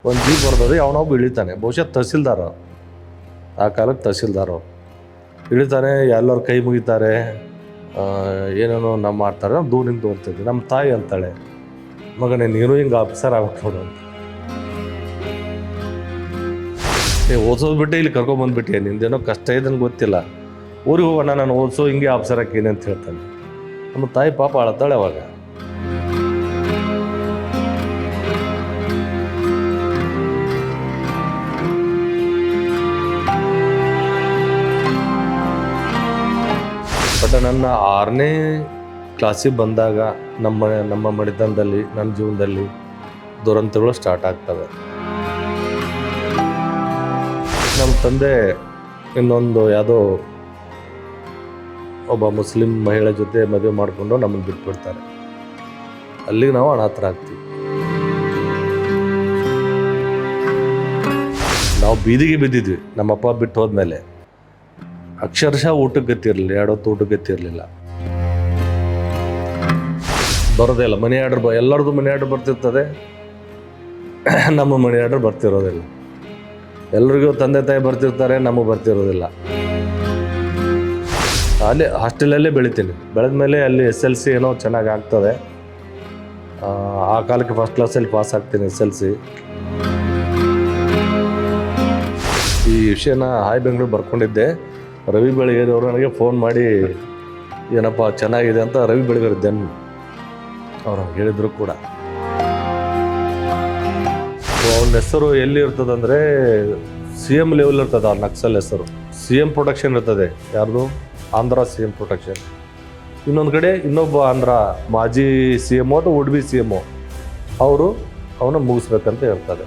ಒಂದು ಜೀಪ್ ಬರ್ತದೆ, ಅವನೊಬ್ಬ ಇಳಿತಾನೆ, ಬಹುಶಃ ತಹಸೀಲ್ದಾರ, ಆ ಕಾಲಕ್ಕೆ ತಹಸೀಲ್ದಾರ ಇಳಿತಾನೆ, ಎಲ್ಲರ ಕೈ ಮುಗಿತಾರೆ, ಏನೇನೋ ನಮ್ಮ ಮಾಡ್ತಾರೆ. ನಾವು ದೂರಿಂದ ಓದ್ತಿದ್ವಿ. ನಮ್ಮ ತಾಯಿ ಅಂತಾಳೆ, ಮಗನೇ ನೀನು ಹಿಂಗೆ ಆಫೀಸರ್ ಆಗ್ಬೇಕು ನೋಡು ಅಂತ. ಓದಿಸೋದು ಬಿಟ್ಟೆ ಇಲ್ಲಿ ಕರ್ಕೊಂಬಂದ್ಬಿಟ್ಟೆ, ನಿಂದೇನೋ ಕಷ್ಟ ಇದೆ ಗೊತ್ತಿಲ್ಲ, ಊರಿಗೆ ಹೋಗೋಣ, ನಾನು ಓದಿಸೋ ಹಿಂಗೆ ಆಫೀಸರ್ ಹಾಕೀನಿ ಅಂತ ಹೇಳ್ತಾನೆ. ನಮ್ಮ ತಾಯಿ ಪಾಪ ಅಳ್ತಾಳೆ ಅವಾಗ. ಬಟ್ ನನ್ನ 6ನೇ ಕ್ಲಾಸಿಗೆ ಬಂದಾಗ ನಮ್ಮ ಮನೆತನದಲ್ಲಿ, ನನ್ನ ಜೀವನದಲ್ಲಿ ದುರಂತಗಳು ಸ್ಟಾರ್ಟ್ ಆಗ್ತವೆ. ನಮ್ಮ ತಂದೆ ಇನ್ನೊಂದು ಯಾವುದೋ ಒಬ್ಬ ಮುಸ್ಲಿಂ ಮಹಿಳೆ ಜೊತೆ ಮದುವೆ ಮಾಡಿಕೊಂಡು ನಮ್ಮನ್ನು ಬಿಟ್ಬಿಡ್ತಾರೆ. ಅಲ್ಲಿಗೆ ನಾವು ಅನಾಥರಾಗ್ತೀವಿ. ನಾವು ಬೀದಿಗೆ ಬಿದ್ದಿದ್ವಿ ನಮ್ಮಪ್ಪ ಬಿಟ್ಟು ಹೋದ್ಮೇಲೆ. ಅಕ್ಷರಶಃ ಊಟಕ್ಕೆ ಗತಿರಲಿಲ್ಲ, 2 ಹೊತ್ತು ಊಟಕ್ಕೆ ಗತಿರಲಿಲ್ಲ. ಬರೋದೇ ಇಲ್ಲ, ಮನಿ ಆರ್ಡರ್ ಎಲ್ಲರದ್ದು ಮನಿ ಆರ್ಡರ್ ಬರ್ತಿರ್ತದೆ, ನಮ್ಮ ಮನಿ ಆರ್ಡರ್ ಬರ್ತಿರೋದಿಲ್ಲ. ಎಲ್ರಿಗೂ ತಂದೆ ತಾಯಿ ಬರ್ತಿರ್ತಾರೆ, ನಮಗೆ ಬರ್ತಿರೋದಿಲ್ಲ. ಅಲ್ಲಿ ಹಾಸ್ಟೆಲಲ್ಲೇ ಬೆಳಿತೀನಿ. ಬೆಳೆದ ಮೇಲೆ ಅಲ್ಲಿ SLC ಏನೋ ಚೆನ್ನಾಗಿ ಆಗ್ತದೆ. ಆ ಕಾಲಕ್ಕೆ ಫಸ್ಟ್ ಕ್ಲಾಸಲ್ಲಿ ಪಾಸ್ ಆಗ್ತೀನಿ SLC. ಈ ವಿಷಯನ ಹಾಯ್ ಬೆಂಗಳೂರು ಬರ್ಕೊಂಡಿದ್ದೆ. ರವಿ ಬೆಳಗೆರೆಯವರು ನನಗೆ ಫೋನ್ ಮಾಡಿ ಏನಪ್ಪ ಚೆನ್ನಾಗಿದೆ ಅಂತ, ರವಿ ಬೆಳಗೆರೆದ್ದೇನು ಅವ್ರು ಹೇಳಿದ್ರು ಕೂಡ. ಅವನ ಹೆಸರು ಎಲ್ಲಿ ಇರ್ತದಂದರೆ CM ಲೆವೆಲ್ ಇರ್ತದೆ. ಅವ್ರ ನಕ್ಸಲ್ ಹೆಸರು CM ಪ್ರೊಟೆಕ್ಷನ್ ಇರ್ತದೆ. ಯಾರ್ದು? Andhra CM protection. ಇನ್ನೊಂದು ಕಡೆ ಇನ್ನೊಬ್ಬ ಆಂಧ್ರ ಮಾಜಿ CM ಅಥವಾ ಉಡುಪಿ CM ಅವನು ಮುಗಿಸ್ಬೇಕಂತ ಇರ್ತದೆ.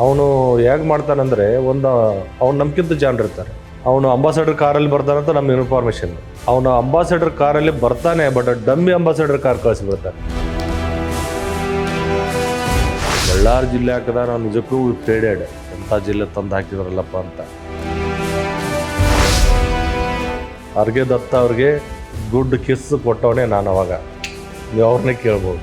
ಅವನು ಹೇಗೆ ಮಾಡ್ತಾನಂದರೆ, ಅವ್ನು ನಮ್ಗಿಂತ ಜನರಿರ್ತಾರೆ. ಅವನು ಅಂಬಾಸಡರ್ ಕಾರಲ್ಲಿ ಬರ್ತಾನಂತ ನಮ್ಮ ಇನ್ಫಾರ್ಮೇಷನ್. ಅವನು ಅಂಬಾಸಡರ್ ಕಾರಲ್ಲಿ ಬರ್ತಾನೆ, ಬಟ್ ಡಮ್ಮಿ ಅಂಬಾಸಡರ್ ಕಾರ್ ಕಳಿಸ್ಬಿಡ್ತಾನೆ. ಬಳ್ಳಾರಿ ಜಿಲ್ಲೆ ಹಾಕಿದ ನಾವು ನಿಜಕ್ಕೂ ಫೇಡೆಡ್, ಎಂಥ ಜಿಲ್ಲೆ ತಂದು ಹಾಕಿದ್ರಲ್ಲಪ್ಪ ಅಂತ. ಅರ್ಗೆ ದತ್ತ ಅವ್ರಿಗೆ ಗುಡ್ ಕಿಸ್ ಕೊಟ್ಟವನೇ ನಾನು. ಅವಾಗ ನೀವು ಅವ್ರನ್ನೇ ಕೇಳ್ಬೋದು.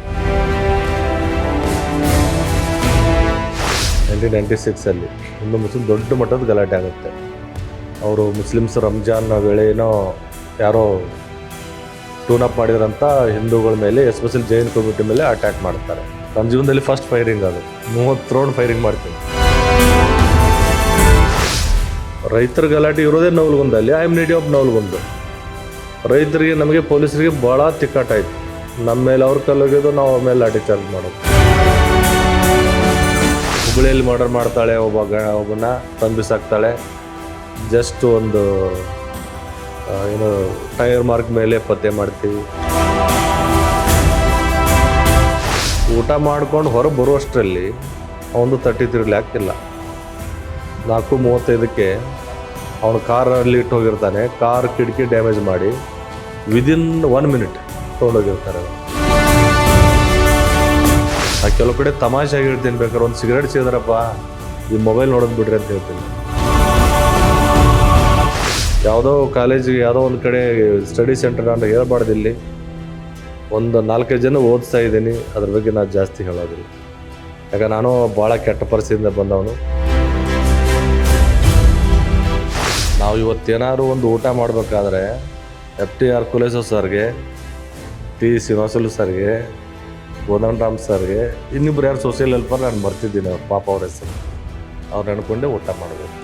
1996 ಒಂದು ಮುಸ್ಲಿಂ ದೊಡ್ಡ ಮಟ್ಟದ ಗಲಾಟೆ ಆಗುತ್ತೆ. ಅವರು ಮುಸ್ಲಿಮ್ಸ್ ರಂಜಾನ್ ವೇಳೆ ಏನೋ ಯಾರೋ ಟೂನಪ್ ಮಾಡಿದ್ರಂತ ಹಿಂದೂಗಳ ಮೇಲೆ, ಎಸ್ಪೆಷಲಿ ಜೈನ್ ಕಮ್ಯುನಿಟಿ ಮೇಲೆ ಅಟ್ಯಾಕ್ ಮಾಡ್ತಾರೆ. ನನ್ನ ಜೀವನದಲ್ಲಿ ಫಸ್ಟ್ ಫೈರಿಂಗ್ ಅದು. 30 ರೌಂಡ್ ಫೈರಿಂಗ್ ಮಾಡ್ತೀನಿ. ರೈತರ ಗಲಾಟೆ ಇರೋದೇ ನವಲಗುಂದಲ್ಲಿ. I am native of Navalgund. ರೈತರಿಗೆ, ನಮಗೆ ಪೊಲೀಸರಿಗೆ ಭಾಳ ತಿಕ್ಕಾಟ ಆಯಿತು. ನಮ್ಮ ಮೇಲೆ ಅವ್ರ ಕಲ್ಲೋಗಿದ್ದು, ನಾವು ಅವ್ರ ಮೇಲೆ ಲಾಠಿ ಚಾರ್ಜ್ ಮಾಡೋದು. ಹುಬ್ಬಳ್ಳಿಯಲ್ಲಿ ಮರ್ಡರ್ ಮಾಡ್ತಾಳೆ, ಒಬ್ಬನ ತಂಬಿಸಾಕ್ತಾಳೆ. ಜಸ್ಟ್ ಒಂದು ಏನು ಟೈರ್ ಮಾರ್ಕ್ ಮೇಲೆ ಪತ್ತೆ ಮಾಡ್ತೀವಿ. ಊಟ ಮಾಡ್ಕೊಂಡು ಹೊರಗೆ ಬರುವಷ್ಟರಲ್ಲಿ ಅವನು ತಟ್ಟಿ ತಿರುಗಲಿ ಆಗ್ತಿಲ್ಲ. 4:35ಕ್ಕೆ ಅವನು ಕಾರಲ್ಲಿ ಇಟ್ಟು ಹೋಗಿರ್ತಾನೆ. ಕಾರ್ ಕಿಟಕಿ ಡ್ಯಾಮೇಜ್ ಮಾಡಿ ವಿದಿನ್ 1 ಮಿನಿಟ್ ತೊಗೊಂಡೋಗಿರ್ತಾರೆ. ನಾನು ಕೆಲವು ಕಡೆ ತಮಾಷೆಯಾಗಿ ಹೇಳ್ತೀನಿ, ಬೇಕಾದ್ರೆ ಒಂದು ಸಿಗರೇಟ್ ಸೇದ್ರಪ್ಪ ಈ ಮೊಬೈಲ್ ನೋಡೋದು ಬಿಡ್ರಿ ಅಂತ ಹೇಳ್ತೀನಿ. ಯಾವುದೋ ಕಾಲೇಜಿಗೆ ಯಾವುದೋ ಒಂದು ಕಡೆ ಸ್ಟಡಿ ಸೆಂಟರ್ ಅಂತ ಹೇಳ್ಬಾರ್ದು. ಇಲ್ಲಿ ಒಂದು 4-5 ಜನ ಓದಿಸ್ತಾ ಇದ್ದೀನಿ, ಅದ್ರ ಬಗ್ಗೆ ನಾನು ಜಾಸ್ತಿ ಹೇಳೋದಿಲ್ಲ. ಯಾಕೆ ನಾನು ಭಾಳ ಕೆಟ್ಟ ಪರಿಸ್ಥಿತಿಯಿಂದ ಬಂದವನು. ನಾವು ಇವತ್ತೇನಾದ್ರು ಒಂದು ಊಟ ಮಾಡಬೇಕಾದ್ರೆ FTR ಕುಲೇಸೋ ಸರ್ಗೆ, T ಶ್ರೀನಿವಾಸಲು ಸರ್ಗೆ, ಕೋದಂಡರಾಮ್ ಸರ್ಗೆ, ಇನ್ನಿಬ್ಬರು ಯಾರು ಸೋಷಿಯಲ್ ಹೆಲ್ಪರ್ ನಾನು ಬರ್ತಿದ್ದೀನಿ, ಅವ್ರು ಪಾಪ ಅವ್ರ ಹೆಸರು, ಅವ್ರು ನೆನ್ಕೊಂಡೆ ಊಟ ಮಾಡಬೇಕು.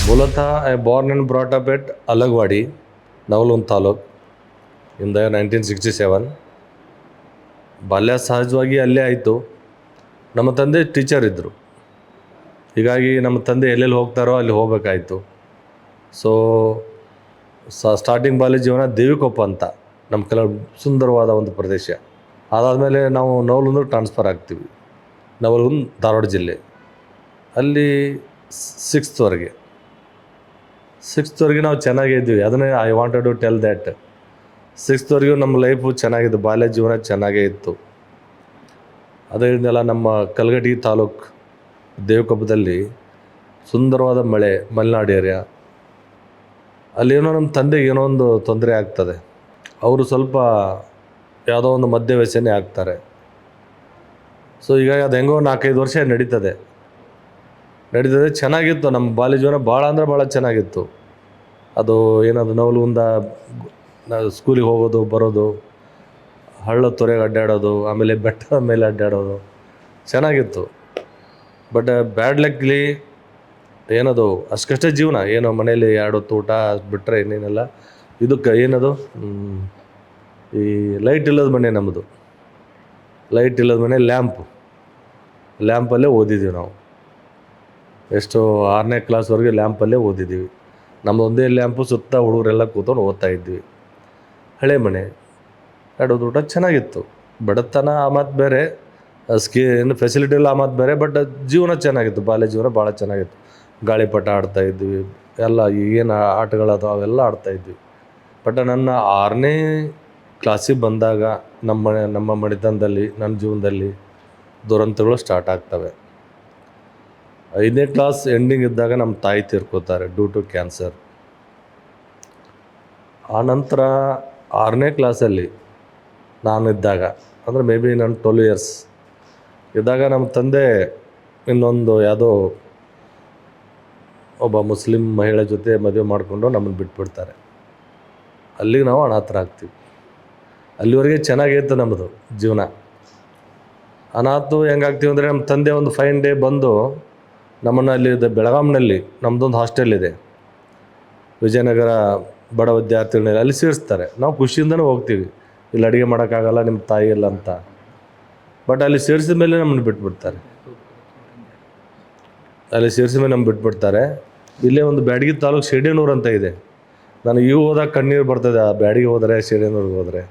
ಮೂಲತಃ I born and brought up at Alagawadi, Navalgund taluk, in the 1967. ಬಾಲ್ಯ ಸಹಜವಾಗಿ ಅಲ್ಲೇ ಆಯಿತು. ನಮ್ಮ ತಂದೆ ಟೀಚರ್ ಇದ್ದರು, ಹೀಗಾಗಿ ನಮ್ಮ ತಂದೆ ಎಲ್ಲೆಲ್ಲಿ ಹೋಗ್ತಾರೋ ಅಲ್ಲಿ ಹೋಗಬೇಕಾಯಿತು. ಸೊ ಸ್ಟಾರ್ಟಿಂಗ್ ಬಾಲ್ಯ ಜೀವನ ದೇವಿಕೊಪ್ಪ ಅಂತ ನಮ್ಮ ಕೆಲವು ಸುಂದರವಾದ ಒಂದು ಪ್ರದೇಶ. ಅದಾದಮೇಲೆ ನಾವು ನವಲಗುಂದ ಟ್ರಾನ್ಸ್ಫರ್ ಆಗ್ತೀವಿ. ನವಲಗುಂದ ಧಾರವಾಡ ಜಿಲ್ಲೆ, ಅಲ್ಲಿ 6th ವರೆಗೆ. ಸಿಕ್ಸ್ತ್ವರೆಗೆ ನಾವು ಚೆನ್ನಾಗೇ ಇದ್ವಿ. ಅದನ್ನೇ I wanted to tell that. ಸಿಕ್ಸ್ತ್ವರೆಗೂ ನಮ್ಮ ಲೈಫು ಚೆನ್ನಾಗಿತ್ತು, ಬಾಲ್ಯ ಜೀವನ ಚೆನ್ನಾಗೇ ಇತ್ತು. ಅದರಿಂದೆಲ್ಲ ನಮ್ಮ ಕಲಘಟಗಿ ತಾಲೂಕು ದೇವಕೊಪ್ಪದಲ್ಲಿ ಸುಂದರವಾದ ಮಲೆನಾಡು ಏರಿಯಾ. ಅಲ್ಲೇನೋ ನಮ್ಮ ತಂದೆಗೆ ಏನೋ ಒಂದು ತೊಂದರೆ ಆಗ್ತದೆ. ಅವರು ಸ್ವಲ್ಪ ಯಾವುದೋ ಒಂದು ಮದ್ಯ ವ್ಯಸನೆ ಆಗ್ತಾರೆ. ಸೊ ಹೀಗಾಗಿ ಅದು ಹೆಂಗೋ 4-5 ವರ್ಷ ನಡೀತದೆ. ಚೆನ್ನಾಗಿತ್ತು ನಮ್ಮ ಬಾಲ್ಯ ಜೀವನ, ಭಾಳ ಅಂದರೆ ಭಾಳ ಚೆನ್ನಾಗಿತ್ತು. ಅದು ಏನದು ನವಲಗುಂದ ಸ್ಕೂಲಿಗೆ ಹೋಗೋದು ಬರೋದು, ಹಳ್ಳ ತೊರೆಗೆ ಅಡ್ಡಾಡೋದು, ಆಮೇಲೆ ಬೆಟ್ಟದ ಮೇಲೆ ಅಡ್ಡಾಡೋದು ಚೆನ್ನಾಗಿತ್ತು. ಬಟ್ ಬ್ಯಾಡ್ ಲಕ್ಲಿ ಏನದು ಅಷ್ಟೇ ಜೀವನ. ಏನೋ ಮನೇಲಿ 2 ಹೊತ್ತು ಊಟ ಬಿಟ್ಟರೆ ಇನ್ನೇನೆಲ್ಲ. ಇದಕ್ಕೆ ಏನದು ಈ ಲೈಟ್ ಇಲ್ಲದ ಮನೆ ನಮ್ಮದು. ಲೈಟ್ ಇಲ್ಲದ ಮನೆ, ಲ್ಯಾಂಪಲ್ಲೇ ಓದಿದ್ದೀವಿ ನಾವು. ಎಷ್ಟು 6ನೇ ಕ್ಲಾಸ್ವರೆಗೆ ಲ್ಯಾಂಪಲ್ಲೇ ಓದಿದ್ದೀವಿ. ನಮ್ಮದು ಒಂದೇ ಲ್ಯಾಂಪು, ಸುತ್ತ ಹುಡುಗರೆಲ್ಲ ಕೂತ್ಕೊಂಡು ಓದ್ತಾ ಇದ್ವಿ. ಹಳೆ ಮನೆ, 2 ಹೊತ್ತು ಊಟ ಚೆನ್ನಾಗಿತ್ತು. ಬಡತನ ಆ ಮಾತು ಬೇರೆ, ಏನು ಫೆಸಿಲಿಟಿ ಇಲ್ಲ ಆ ಮಾತು ಬೇರೆ. ಬಟ್ ಜೀವನ ಚೆನ್ನಾಗಿತ್ತು, ಬಾಲ್ಯ ಜೀವನ ಭಾಳ ಚೆನ್ನಾಗಿತ್ತು. ಗಾಳಿಪಟ ಆಡ್ತಾಯಿದ್ವಿ, ಎಲ್ಲ ಏನು ಆಟಗಳದು ಅವೆಲ್ಲ ಆಡ್ತಾಯಿದ್ವಿ. ಬಟ್ ನನ್ನ 6ನೇ ಕ್ಲಾಸಿಗೆ ಬಂದಾಗ ನಮ್ಮ ಮನೆತನದಲ್ಲಿ, ನನ್ನ ಜೀವನದಲ್ಲಿ ದುರಂತಗಳು ಸ್ಟಾರ್ಟ್ ಆಗ್ತವೆ. 5ನೇ ಕ್ಲಾಸ್ ಎಂಡಿಂಗ್ ಇದ್ದಾಗ ನಮ್ಮ ತಾಯಿ ತೀರ್ಕೋತಾರೆ ಡ್ಯೂ ಟು ಕ್ಯಾನ್ಸರ್. ಆ ನಂತರ 6ನೇ ಕ್ಲಾಸಲ್ಲಿ ನಾನಿದ್ದಾಗ, ಅಂದರೆ ಮೇ ಬಿ ನಾನು 12 ಇಯರ್ಸ್ ಇದ್ದಾಗ, ನಮ್ಮ ತಂದೆ ಇನ್ನೊಂದು ಯಾವುದೋ ಒಬ್ಬ ಮುಸ್ಲಿಂ ಮಹಿಳೆ ಜೊತೆ ಮದುವೆ ಮಾಡಿಕೊಂಡು ನಮ್ಮನ್ನು ಬಿಟ್ಬಿಡ್ತಾರೆ. ಅಲ್ಲಿಗೆ ನಾವು ಅನಾಥರಾಗ್ತೀವಿ. ಅಲ್ಲಿವರೆಗೆ ಚೆನ್ನಾಗಿತ್ತು ನಮ್ಮದು ಜೀವನ. ಅನಾಥು ಹೆಂಗಾಗ್ತೀವಿ ಅಂದರೆ, ನಮ್ಮ ತಂದೆ ಒಂದು ಫೈನ್ ಡೇ ಬಂದು ನಮ್ಮನ್ನು ಅಲ್ಲಿ ಬೆಳಗಾಂನಲ್ಲಿ ನಮ್ಮದೊಂದು ಹಾಸ್ಟೆಲ್ ಇದೆ, ವಿಜಯನಗರ ಬಡ ವಿದ್ಯಾರ್ಥಿಗಳನ್ನೆಲ್ಲ ಅಲ್ಲಿ ಸೇರಿಸ್ತಾರೆ. ನಾವು ಖುಷಿಯಿಂದನೇ ಹೋಗ್ತೀವಿ, ಇಲ್ಲಿ ಅಡುಗೆ ಮಾಡೋಕ್ಕಾಗಲ್ಲ ನಿಮ್ಮ ತಾಯಿ ಇಲ್ಲ ಅಂತ. ಬಟ್ ಅಲ್ಲಿ ಸೇರಿಸಿದ ಮೇಲೆ ನಮ್ಮನ್ನು ಬಿಟ್ಬಿಡ್ತಾರೆ. ಇಲ್ಲೇ ಒಂದು ಬ್ಯಾಡಗಿ ತಾಲೂಕು ಶೇಡಿಯನೂರು ಅಂತ ಇದೆ. ನನಗೆ ಇವು ಹೋದಾಗ ಕಣ್ಣೀರು ಬರ್ತದೆ, ಆ ಬ್ಯಾಡಗಿ ಹೋದರೆ, ಶೇಡಿಯನೂರಿಗೆ ಹೋದರೆ.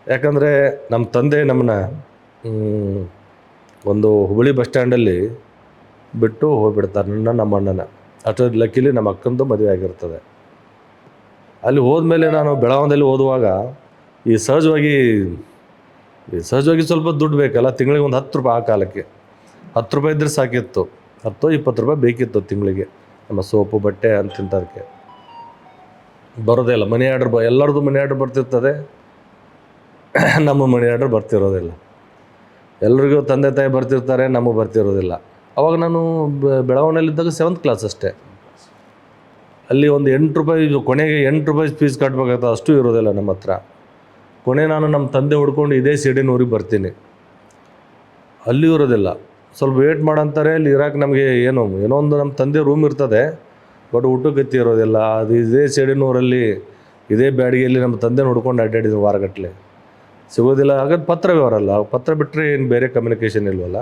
ಯಾಕಂದರೆ ನಮ್ಮ ತಂದೆ ನಮ್ಮನ್ನ ಒಂದು ಹುಬ್ಬಳ್ಳಿ ಬಸ್ ಸ್ಟ್ಯಾಂಡಲ್ಲಿ ಬಿಟ್ಟು ಹೋಗಿಬಿಡ್ತಾರೆ, ನಮ್ಮ ಅಣ್ಣನ. ಅಷ್ಟೊಂದು ಲಕ್ಕಿಲಿ ನಮ್ಮ ಅಕ್ಕಂದು ಮದುವೆ ಆಗಿರ್ತದೆ. ಅಲ್ಲಿ ಹೋದ್ಮೇಲೆ ನಾನು ಬೆಳಗಾವಿಯಲ್ಲಿ ಓದುವಾಗ ಈ ಸಹಜವಾಗಿ ಸ್ವಲ್ಪ ದುಡ್ಡು ಬೇಕಲ್ಲ, ತಿಂಗಳಿಗೆ ಒಂದು 10 ರೂಪಾಯಿ. ಆ ಕಾಲಕ್ಕೆ 10 ರೂಪಾಯಿ ಇದ್ದರೆ ಸಾಕಿತ್ತು, 10-20 ರೂಪಾಯಿ ಬೇಕಿತ್ತು ತಿಂಗಳಿಗೆ. ನಮ್ಮ ಸೋಪು ಬಟ್ಟೆ ಅಂತಿಂತದಕ್ಕೆ ಬರೋದೇ ಇಲ್ಲ. ಮನಿ ಆರ್ಡ್ರ್ ಎಲ್ಲರದ್ದು ಮನಿ ಆರ್ಡ್ರ್ ಬರ್ತಿರ್ತದೆ, ನಮ್ಮ ಮನಿ ಆರ್ಡ್ರ್ ಬರ್ತಿರೋದಿಲ್ಲ. ಎಲ್ರಿಗೂ ತಂದೆ ತಾಯಿ ಬರ್ತಿರ್ತಾರೆ, ನಮಗೆ ಬರ್ತಿರೋದಿಲ್ಲ. ಅವಾಗ ನಾನು ಬೆಳಗಾವಿನಲ್ಲಿದ್ದಾಗ 7th ಕ್ಲಾಸ್ ಅಷ್ಟೇ. ಅಲ್ಲಿ ಒಂದು 8 ರೂಪಾಯಿ, ಕೊನೆಗೆ 8 ರೂಪಾಯಿ ಫೀಸ್ ಕಟ್ಟಬೇಕಾಗ್ತದೆ, ಅಷ್ಟು ಇರೋದಿಲ್ಲ ನಮ್ಮ ಹತ್ರ. ಕೊನೆ ನಾನು ನಮ್ಮ ತಂದೆ ಹುಡ್ಕೊಂಡು ಇದೇ ಸಿಡಿನೂರಿಗೆ ಬರ್ತೀನಿ. ಅಲ್ಲಿ ಇರೋದಿಲ್ಲ, ಸ್ವಲ್ಪ ವೇಟ್ ಮಾಡಂತಾರೆ. ಅಲ್ಲಿ ಇರೋಕೆ ನಮಗೆ ಏನೋ ಒಂದು ನಮ್ಮ ತಂದೆ ರೂಮ್ ಇರ್ತದೆ, ಬಟ್ ಊಟಕ್ಕೆ ಇರೋದಿಲ್ಲ. ಅದು ಇದೇ ಸಿಡಿನೂರಲ್ಲಿ, ಇದೇ ಬ್ಯಾಡಗಿಯಲ್ಲಿ ನಮ್ಮ ತಂದೆ ಹುಡ್ಕೊಂಡು ಅಡ್ಡಾಡಿದ್ರು ವಾರಗಟ್ಟಲೆ. ಸಿಗೋದಿಲ್ಲ. ಹಾಗಾದ್ರೆ ಪತ್ರ ವ್ಯವಹಾರಲ್ಲ, ಪತ್ರ ಬಿಟ್ಟರೆ ಏನು ಬೇರೆ ಕಮ್ಯುನಿಕೇಷನ್ ಇಲ್ವಲ್ಲ.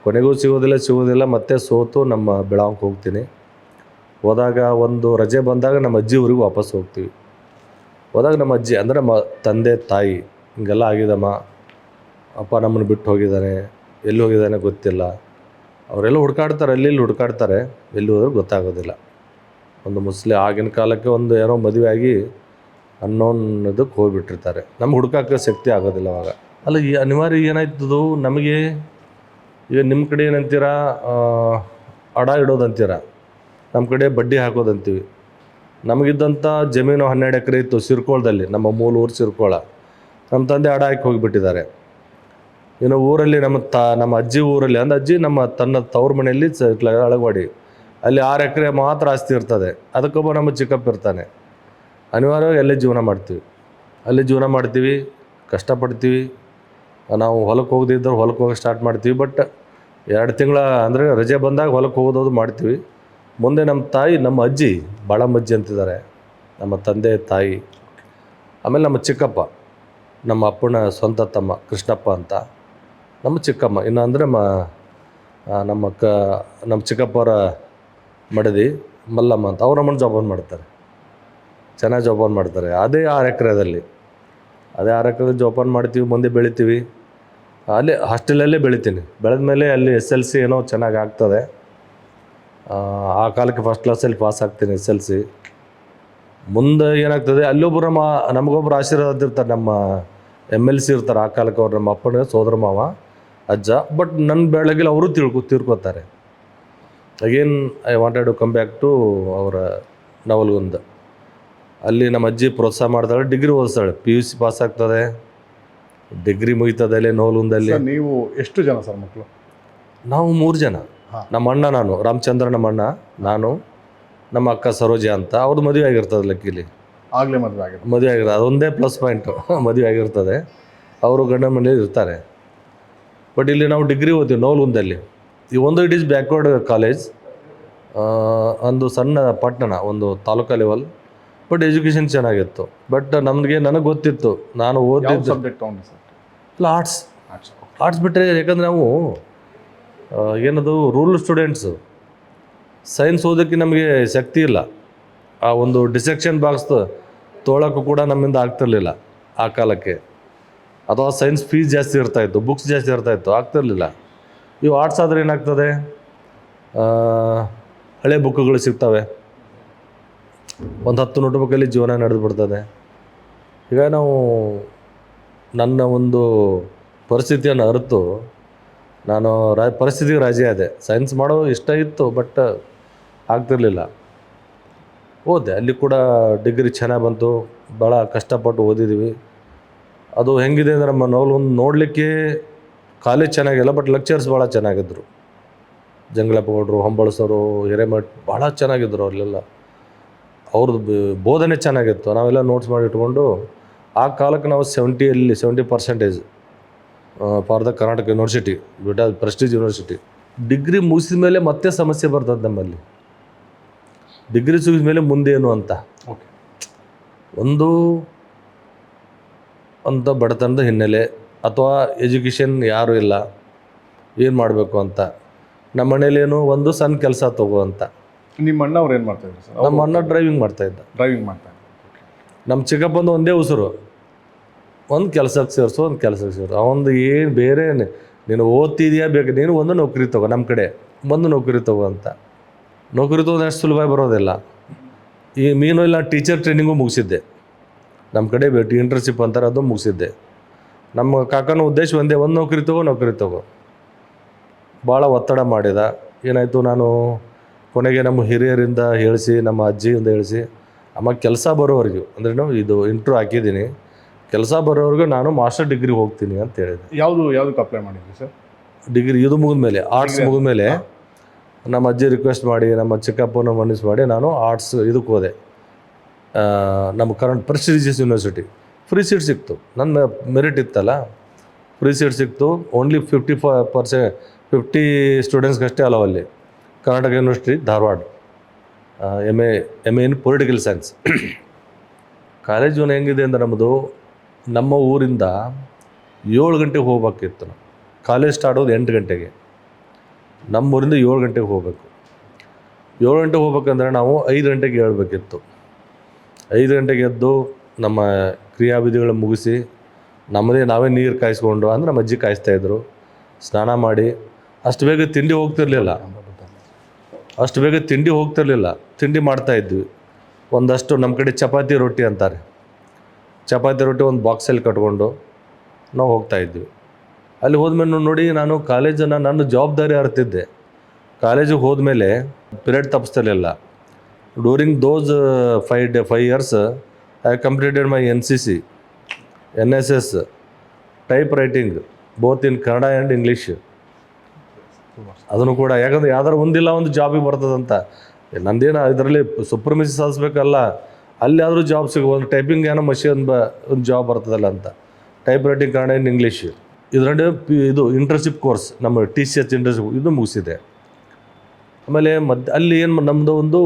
ಕೊನೆಗೂ ಸಿಗೋದಿಲ್ಲ. ಮತ್ತೆ ಸೋತು ನಮ್ಮ ಬೆಳಗಾವಿಗೆ ಹೋಗ್ತೀನಿ. ಹೋದಾಗ ಒಂದು ರಜೆ ಬಂದಾಗ ನಮ್ಮ ಅಜ್ಜಿ ಊರಿಗೆ ವಾಪಸ್ ಹೋಗ್ತೀವಿ. ಹೋದಾಗ ನಮ್ಮ ಅಜ್ಜಿ ಅಂದರೆ ನಮ್ಮ ತಂದೆ ತಾಯಿ, ಹಿಂಗೆಲ್ಲ ಆಗಿದಮ್ಮ, ಅಪ್ಪ ನಮ್ಮನ್ನು ಬಿಟ್ಟು ಹೋಗಿದ್ದಾನೆ, ಎಲ್ಲಿ ಹೋಗಿದ್ದಾನೆ ಗೊತ್ತಿಲ್ಲ. ಅವರೆಲ್ಲ ಹುಡುಕಾಡ್ತಾರೆ, ಅಲ್ಲಿ ಹುಡುಕಾಡ್ತಾರೆ, ಎಲ್ಲಿ ಹೋದ್ರೂ ಗೊತ್ತಾಗೋದಿಲ್ಲ. ಒಂದು ಆಗಿನ ಕಾಲಕ್ಕೆ ಒಂದು ಏನೋ ಮದುವೆ ಆಗಿ ಅನ್ನೋದಕ್ಕೆ ಹೋಗಿಬಿಟ್ಟಿರ್ತಾರೆ. ನಮ್ಗೆ ಹುಡುಕಾಕ ಶಕ್ತಿ ಆಗೋದಿಲ್ಲ ಅವಾಗ. ಅಲ್ಲ, ಈ ಅನಿವಾರ್ಯ ಏನಾಯ್ತದು ನಮಗೆ. ಈಗ ನಿಮ್ಮ ಕಡೆ ಏನಂತೀರ, ಅಡ ಇಡೋದಂತೀರ, ನಮ್ಮ ಕಡೆ ಬಡ್ಡಿ ಹಾಕೋದಂತೀವಿ. ನಮಗಿದ್ದಂಥ ಜಮೀನು 12 ಎಕರೆ ಇತ್ತು ಸಿರ್ಕೋಳದಲ್ಲಿ, ನಮ್ಮ ಮೂಲ ಊರು ಸಿರ್ಕೋಳ. ನಮ್ಮ ತಂದೆ ಅಡ ಹಾಕಿ ಹೋಗಿಬಿಟ್ಟಿದ್ದಾರೆ. ಇನ್ನು ಊರಲ್ಲಿ ನಮ್ಮ ಅಜ್ಜಿ ಊರಲ್ಲಿ, ಅಂದ್ರೆ ಅಜ್ಜಿ ತನ್ನ ತವ್ರ ಮನೆಯಲ್ಲಿ ಅಳಗವಾಡಿ, ಅಲ್ಲಿ 6 ಎಕರೆ ಮಾತ್ರ ಆಸ್ತಿ ಇರ್ತದೆ. ಅದಕ್ಕೊಬ್ಬ ನಮ್ಮ ಚಿಕ್ಕಪ್ಪ ಇರ್ತಾನೆ. ಅನಿವಾರ್ಯವಾಗಿ ಅಲ್ಲೇ ಜೀವನ ಮಾಡ್ತೀವಿ, ಕಷ್ಟಪಡ್ತೀವಿ. ನಾವು ಹೊಲಕ್ಕೆ ಹೋಗದಿದ್ದರೆ ಹೊಲಕ್ಕೆ ಹೋಗಿ ಸ್ಟಾರ್ಟ್ ಮಾಡ್ತೀವಿ. ಬಟ್ 2 ತಿಂಗಳ ಅಂದರೆ ರಜೆ ಬಂದಾಗ ಹೊಲಕ್ಕೆ ಹೋಗೋದು ಮಾಡ್ತೀವಿ. ಮುಂದೆ ನಮ್ಮ ಅಜ್ಜಿ, ಬಾಳಮ್ಮಜ್ಜಿ ಅಂತಿದ್ದಾರೆ, ನಮ್ಮ ತಂದೆ ತಾಯಿ. ಆಮೇಲೆ ನಮ್ಮ ಚಿಕ್ಕಪ್ಪ, ನಮ್ಮ ಅಪ್ಪನ ಸ್ವಂತ ತಮ್ಮ ಕೃಷ್ಣಪ್ಪ ಅಂತ, ನಮ್ಮ ಚಿಕ್ಕಮ್ಮ. ಇನ್ನು ಅಂದರೆ ನಮ್ಮ ಚಿಕ್ಕಪ್ಪರ ಮಡದಿ ಮಲ್ಲಮ್ಮ ಅಂತ, ಅವ್ರ ಅಮ್ಮನ ಜೋಪಾನ ಮಾಡ್ತಾರೆ, ಚೆನ್ನಾಗಿ ಜೋಪಾನ ಮಾಡ್ತಾರೆ. ಅದೇ 6 ಎಕರೆದಲ್ಲಿ ಜೋಪಾನ ಮಾಡ್ತೀವಿ, ಮುಂದೆ ಬೆಳಿತೀವಿ. ಅಲ್ಲಿ ಹಾಸ್ಟೆಲಲ್ಲೇ ಬೆಳಿತೀನಿ. ಬೆಳೆದ ಮೇಲೆ ಅಲ್ಲಿ SLC ಏನೋ ಚೆನ್ನಾಗಿ ಆಗ್ತದೆ. ಆ ಕಾಲಕ್ಕೆ ಫಸ್ಟ್ ಕ್ಲಾಸಲ್ಲಿ ಪಾಸ್ ಆಗ್ತೀನಿ SLC. ಮುಂದೆ ಏನಾಗ್ತದೆ, ಅಲ್ಲೊಬ್ಬರು ನಮಗೊಬ್ಬರು ಆಶೀರ್ವಾದ ಇರ್ತಾರೆ, ನಮ್ಮ MLC ಇರ್ತಾರೆ ಆ ಕಾಲಕ್ಕೆ. ಅವ್ರು ನಮ್ಮ ಅಪ್ಪನ ಸೋದರ ಮಾವ, ಅಜ್ಜ. ಬಟ್ ನನ್ನ ಬೆಳಗ್ಗೆ ಅವರು ತೀರ್ಕೋತಾರೆ. Again I wanted to come back to ಅವರ ನವಲಗುಂದ. ಅಲ್ಲಿ ನಮ್ಮ ಅಜ್ಜಿ ಪ್ರೋತ್ಸಾಹ ಮಾಡ್ತಾಳೆ, ಡಿಗ್ರಿ ಓದಿಸ್ತಾಳೆ. PUC ಪಾಸ್ ಆಗ್ತದೆ, ಡಿಗ್ರಿ ಮುಗಿತದೆ ಅಲ್ಲೇ ನವಲಗುಂದಲ್ಲಿ. ನೀವು ಎಷ್ಟು ಜನ ಸರ್ ಮಕ್ಕಳು? ನಾವು 3 ಜನ. ನಮ್ಮ ಅಣ್ಣ, ನಾನು ರಾಮಚಂದ್ರ, ನಮ್ಮ ಅಣ್ಣ, ನಾನು, ನಮ್ಮ ಅಕ್ಕ ಸರೋಜ ಅಂತ. ಅವ್ರದ್ದು ಮದುವೆ ಆಗಿರ್ತದೆ ಲಕ್ಕಿಲಿ. ಆಗಲೇ ಮದುವೆ ಆಗಿರ್ತದೆ, ಅದೊಂದೇ ಪ್ಲಸ್ ಪಾಯಿಂಟು. ಮದುವೆ ಆಗಿರ್ತದೆ, ಅವರು ಗಂಡ ಮನೆಯಲ್ಲಿ ಇರ್ತಾರೆ. ಬಟ್ ಇಲ್ಲಿ ನಾವು ಡಿಗ್ರಿ ಓದ್ತೀವಿ ನವಲಗುಂದಲ್ಲಿ. ಈ ಒಂದು ಇಟ್ ಈಸ್ ಬ್ಯಾಕ್ವರ್ಡ್ ಕಾಲೇಜ್, ಒಂದು ಸಣ್ಣ ಪಟ್ಟಣ, ಒಂದು ತಾಲೂಕಾ ಲೆವೆಲ್. ಬಟ್ ಎಜುಕೇಷನ್ ಚೆನ್ನಾಗಿತ್ತು. ಬಟ್ ನನಗೆ ಗೊತ್ತಿತ್ತು, ನಾನು ಓದಿದ್ದು ಸಬ್ಜೆಕ್ಟ್ ತೊಗೊಂಡು ಸರ್? ಇಲ್ಲ, ಆರ್ಟ್ಸ್ ಬಿಟ್ಟರೆ. ಯಾಕಂದರೆ ನಾವು ಏನದು ರೂರಲ್ ಸ್ಟೂಡೆಂಟ್ಸು, ಸೈನ್ಸ್ ಓದೋಕ್ಕೆ ನಮಗೆ ಶಕ್ತಿ ಇಲ್ಲ. ಆ ಒಂದು ಡಿಸೆಕ್ಷನ್ ಬಾಕ್ಸ್ ತೊಗೊಳಕ್ಕೂ ಕೂಡ ನಮ್ಮಿಂದ ಆಗ್ತಿರ್ಲಿಲ್ಲ ಆ ಕಾಲಕ್ಕೆ. ಅಥವಾ ಸೈನ್ಸ್ ಫೀಸ್ ಜಾಸ್ತಿ ಇರ್ತಾಯಿತ್ತು, ಬುಕ್ಸ್ ಜಾಸ್ತಿ ಇರ್ತಾಯಿತ್ತು, ಆಗ್ತಿರ್ಲಿಲ್ಲ. ಇವು ಆರ್ಟ್ಸ್ ಆದರೆ ಏನಾಗ್ತದೆ, ಹಳೆ ಬುಕ್ಗಳು ಸಿಗ್ತವೆ, ಒಂದು 10 ನೋಟ್ಬುಕ್ಕಲ್ಲಿ ಜೀವನ ನಡೆದು ಬಿಡ್ತದೆ. ಈಗ ನಾವು ನನ್ನ ಒಂದು ಪರಿಸ್ಥಿತಿಯನ್ನು ಅರಿತು ನಾನು ಪರಿಸ್ಥಿತಿಗೆ ರಾಜಿ ಆದೆ. ಸೈನ್ಸ್ ಮಾಡೋ ಇಷ್ಟ ಇತ್ತು, ಬಟ್ ಆಗ್ತಿರ್ಲಿಲ್ಲ. ಓದಿದೆ, ಅಲ್ಲಿ ಕೂಡ ಡಿಗ್ರಿ ಚೆನ್ನಾಗಿ ಬಂತು. ಭಾಳ ಕಷ್ಟಪಟ್ಟು ಓದಿದ್ದೀವಿ. ಅದು ಹೆಂಗಿದೆ ಅಂದರೆ, ನಮ್ಮ ನವಲಗುಂದ ನೋಡಲಿಕ್ಕೆ ಕಾಲೇಜ್ ಚೆನ್ನಾಗಿಲ್ಲ, ಬಟ್ ಲೆಕ್ಚರ್ಸ್ ಭಾಳ ಚೆನ್ನಾಗಿದ್ದರು. ಜಂಗಳಪ್ಪ ಗೌಡರು, ಹೊಂಬಳಸೋರು, ಹಿರೇಮಠ್ ಭಾಳ ಚೆನ್ನಾಗಿದ್ದರು ಅಲ್ಲೆಲ್ಲ. ಅವ್ರದ್ದು ಬೋಧನೆ ಚೆನ್ನಾಗಿತ್ತು. ನಾವೆಲ್ಲ ನೋಟ್ಸ್ ಮಾಡಿ ಇಟ್ಕೊಂಡು, ಆ ಕಾಲಕ್ಕೆ ನಾವು 70% for the Karnataka university, Prestige university. Degree ಮುಗಿಸಿದ ಮೇಲೆ ಮತ್ತೆ ಸಮಸ್ಯೆ ಬರ್ತದೆ ನಮ್ಮಲ್ಲಿ. ಡಿಗ್ರಿ ಮುಗಿದ ಮೇಲೆ ಮುಂದೇನು ಅಂತ. ಒಂದು ಬಡತನದ ಹಿನ್ನೆಲೆ, ಅಥವಾ ಎಜುಕೇಷನ್ ಯಾರೂ ಇಲ್ಲ, ಏನು ಮಾಡಬೇಕು ಅಂತ. ನಮ್ಮ ಮನೇಲೇನು ಒಂದು ಸಣ್ಣ ಕೆಲಸ ತಗೋ ಅಂತ. ನಿಮ್ಮ ಅಣ್ಣ ಅವ್ರು ಏನು ಮಾಡ್ತಾಯಿದ್ರು ಸರ್? ನಮ್ಮ ಅಣ್ಣ ಡ್ರೈವಿಂಗ್ ಮಾಡ್ತಾಯಿದ್ದ. ನಮ್ಮ ಚಿಕ್ಕಪ್ಪಂದು ಒಂದೇ ಉಸಿರು, ಒಂದು ಕೆಲಸಕ್ಕೆ ಸೇರಿಸು, ಒಂದು ಕೆಲಸಕ್ಕೆ ಸೇರಿಸು. ಅವನದು ಏನು ಬೇರೆ, ನೀನು ಓದ್ತಿದೆಯಾ, ಬೇಕು ನೀನು ಒಂದು ನೌಕರಿ ತಗೋ, ನಮ್ಮ ಕಡೆ ಒಂದು ನೌಕರಿ ತಗೋ ಅಂತ. ನೌಕರಿ ತಗೋದು ಅಷ್ಟು ಸುಲಭ ಬರೋದಿಲ್ಲ. ಈ ಇಲ್ಲ ಟೀಚರ್ ಟ್ರೈನಿಂಗು ಮುಗಿಸಿದ್ದೆ. ನಮ್ಮ ಕಡೆ ಇಂಟರ್ನ್ಶಿಪ್ ಅಂತಾರೆ, ಅದು ಮುಗಿಸಿದ್ದೆ. ನಮ್ಮ ಕಾಕನ ಉದ್ದೇಶ ಒಂದೇ, ಒಂದು ನೌಕರಿ ತಗೋ. ಭಾಳ ಒತ್ತಡ ಮಾಡಿದ. ಏನಾಯಿತು, ನಾನು ಕೊನೆಗೆ ನಮ್ಮ ಹಿರಿಯರಿಂದ ಹೇಳಿಸಿ, ನಮ್ಮ ಅಜ್ಜಿಯಿಂದ ಹೇಳಿಸಿ, ಅಮ್ಮ ಕೆಲಸ ಬರೋವರೆಗೂ, ಅಂದ್ರೇನು ಇದು ಇಂಟ್ರ್ಯೂ ಹಾಕಿದ್ದೀನಿ, ಕೆಲಸ ಬರೋವರೆಗೂ ನಾನು ಮಾಸ್ಟರ್ ಡಿಗ್ರಿ ಹೋಗ್ತೀನಿ ಅಂತ ಹೇಳಿದೆ. ಯಾವುದಕ್ಕೆ ಅಪ್ಲೈ ಮಾಡಿದ್ವಿ ಸರ್? ಡಿಗ್ರಿ ಇದು ಮುಗಿದ್ಮೇಲೆ, ಆರ್ಟ್ಸ್ ಮುಗಿದ್ಮೇಲೆ ನಮ್ಮ ಅಜ್ಜಿ ರಿಕ್ವೆಸ್ಟ್ ಮಾಡಿ, ನಮ್ಮ ಚಿಕ್ಕಪ್ಪನ ಮನಸ್ಸು ಮಾಡಿ ನಾನು ಆರ್ಟ್ಸ್ ಇದಕ್ಕೆ ಹೋದೆ. ನಮ್ಮ ಪ್ರೆಸ್ಟೀಜಿಯಸ್ ಯೂನಿವರ್ಸಿಟಿ. ಫ್ರೀ ಸೀಟ್ ಸಿಕ್ತು, ನನ್ನ ಮೆರಿಟ್ ಇತ್ತಲ್ಲ, ಫ್ರೀ ಸೀಟ್ ಸಿಕ್ತು. ಓನ್ಲಿ 50 ಸ್ಟೂಡೆಂಟ್ಸ್ಗಷ್ಟೇ ಅಲೋ ಅಲ್ಲಿ. Karnataka university Dharwad, M A in political science. College ಹೆಂಗಿದೆ ಅಂದರೆ, ನಮ್ಮ ಊರಿಂದ 7 ಗಂಟೆಗೆ ಹೋಗ್ಬೇಕಿತ್ತು. ನಾವು ಕಾಲೇಜ್ ಸ್ಟಾರ್ಟ್ ಆಗೋದು 8 ಗಂಟೆಗೆ. ನಮ್ಮೂರಿಂದ 7 ಗಂಟೆಗೆ ಹೋಗಬೇಕು. 7 ಗಂಟೆಗೆ ಹೋಗ್ಬೇಕಂದ್ರೆ ನಾವು 5 ಗಂಟೆಗೆ ಏಳಬೇಕಿತ್ತು. 5 ಗಂಟೆಗೆ ಎದ್ದು ನಮ್ಮ ಕ್ರಿಯಾವಿಧಿಗಳು ಮುಗಿಸಿ, ನಾವೇ ನೀರು ಕಾಯಿಸ್ಕೊಂಡು, ಅಂದರೆ ನಮ್ಮ ಅಜ್ಜಿ ಕಾಯಿಸ್ತಾಯಿದ್ರು, ಸ್ನಾನ ಮಾಡಿ. ಅಷ್ಟು ಬೇಗ ತಿಂಡಿ ಹೋಗ್ತಿರ್ಲಿಲ್ಲ. ತಿಂಡಿ ಮಾಡ್ತಾಯಿದ್ವಿ. ಒಂದಷ್ಟು ನಮ್ಮ ಕಡೆ ಚಪಾತಿ ರೊಟ್ಟಿ ಅಂತಾರೆ, ಚಪಾತಿ ರೊಟ್ಟಿ ಒಂದು ಬಾಕ್ಸಲ್ಲಿ ಕಟ್ಕೊಂಡು ನಾವು ಹೋಗ್ತಾಯಿದ್ವಿ. ಅಲ್ಲಿ ಹೋದ್ಮೇಲೆ ನೋಡಿ, ನಾನು ಕಾಲೇಜನ್ನು ನನ್ನ ಜವಾಬ್ದಾರಿ ಅರ್ತಿದ್ದೆ. ಕಾಲೇಜಿಗೆ ಹೋದ್ಮೇಲೆ ಪಿರಿಯಡ್ ತಪ್ಪಿಸ್ತಿರ್ಲಿಲ್ಲ. During those 5 years I completed my NCC, NSS, type writing both in Kannada and English. ಅದನ್ನು ಕೂಡ, ಯಾಕಂದರೆ ಯಾವ್ದಾರು ಒಂದಿಲ್ಲ ಒಂದು ಜಾಬಿಗೆ ಬರ್ತದಂತ. ನಂದೇನು ಇದರಲ್ಲಿ ಸುಪ್ರಮಿಸಿ ಸಾಧಿಸ್ಬೇಕಲ್ಲ, ಅಲ್ಲಿ ಆದರೂ ಜಾಬ್ ಸಿಗೋದು. ಟೈಪಿಂಗ್ ಏನೋ ಮಷೀನ್ ಒಂದು ಜಾಬ್ ಬರ್ತದಲ್ಲ ಅಂತ. Type writing Kannada and English ಇದರಲ್ಲಿ ಇದು ಇಂಟರ್ನ್ಶಿಪ್ ಕೋರ್ಸ್, ನಮ್ಮ TCH ಇಂಟರ್ನ್ಶಿಪ್ ಇದು ಮುಗಿಸಿದೆ. ಆಮೇಲೆ ಅಲ್ಲಿ ಏನು ನಮ್ಮದು ಒಂದು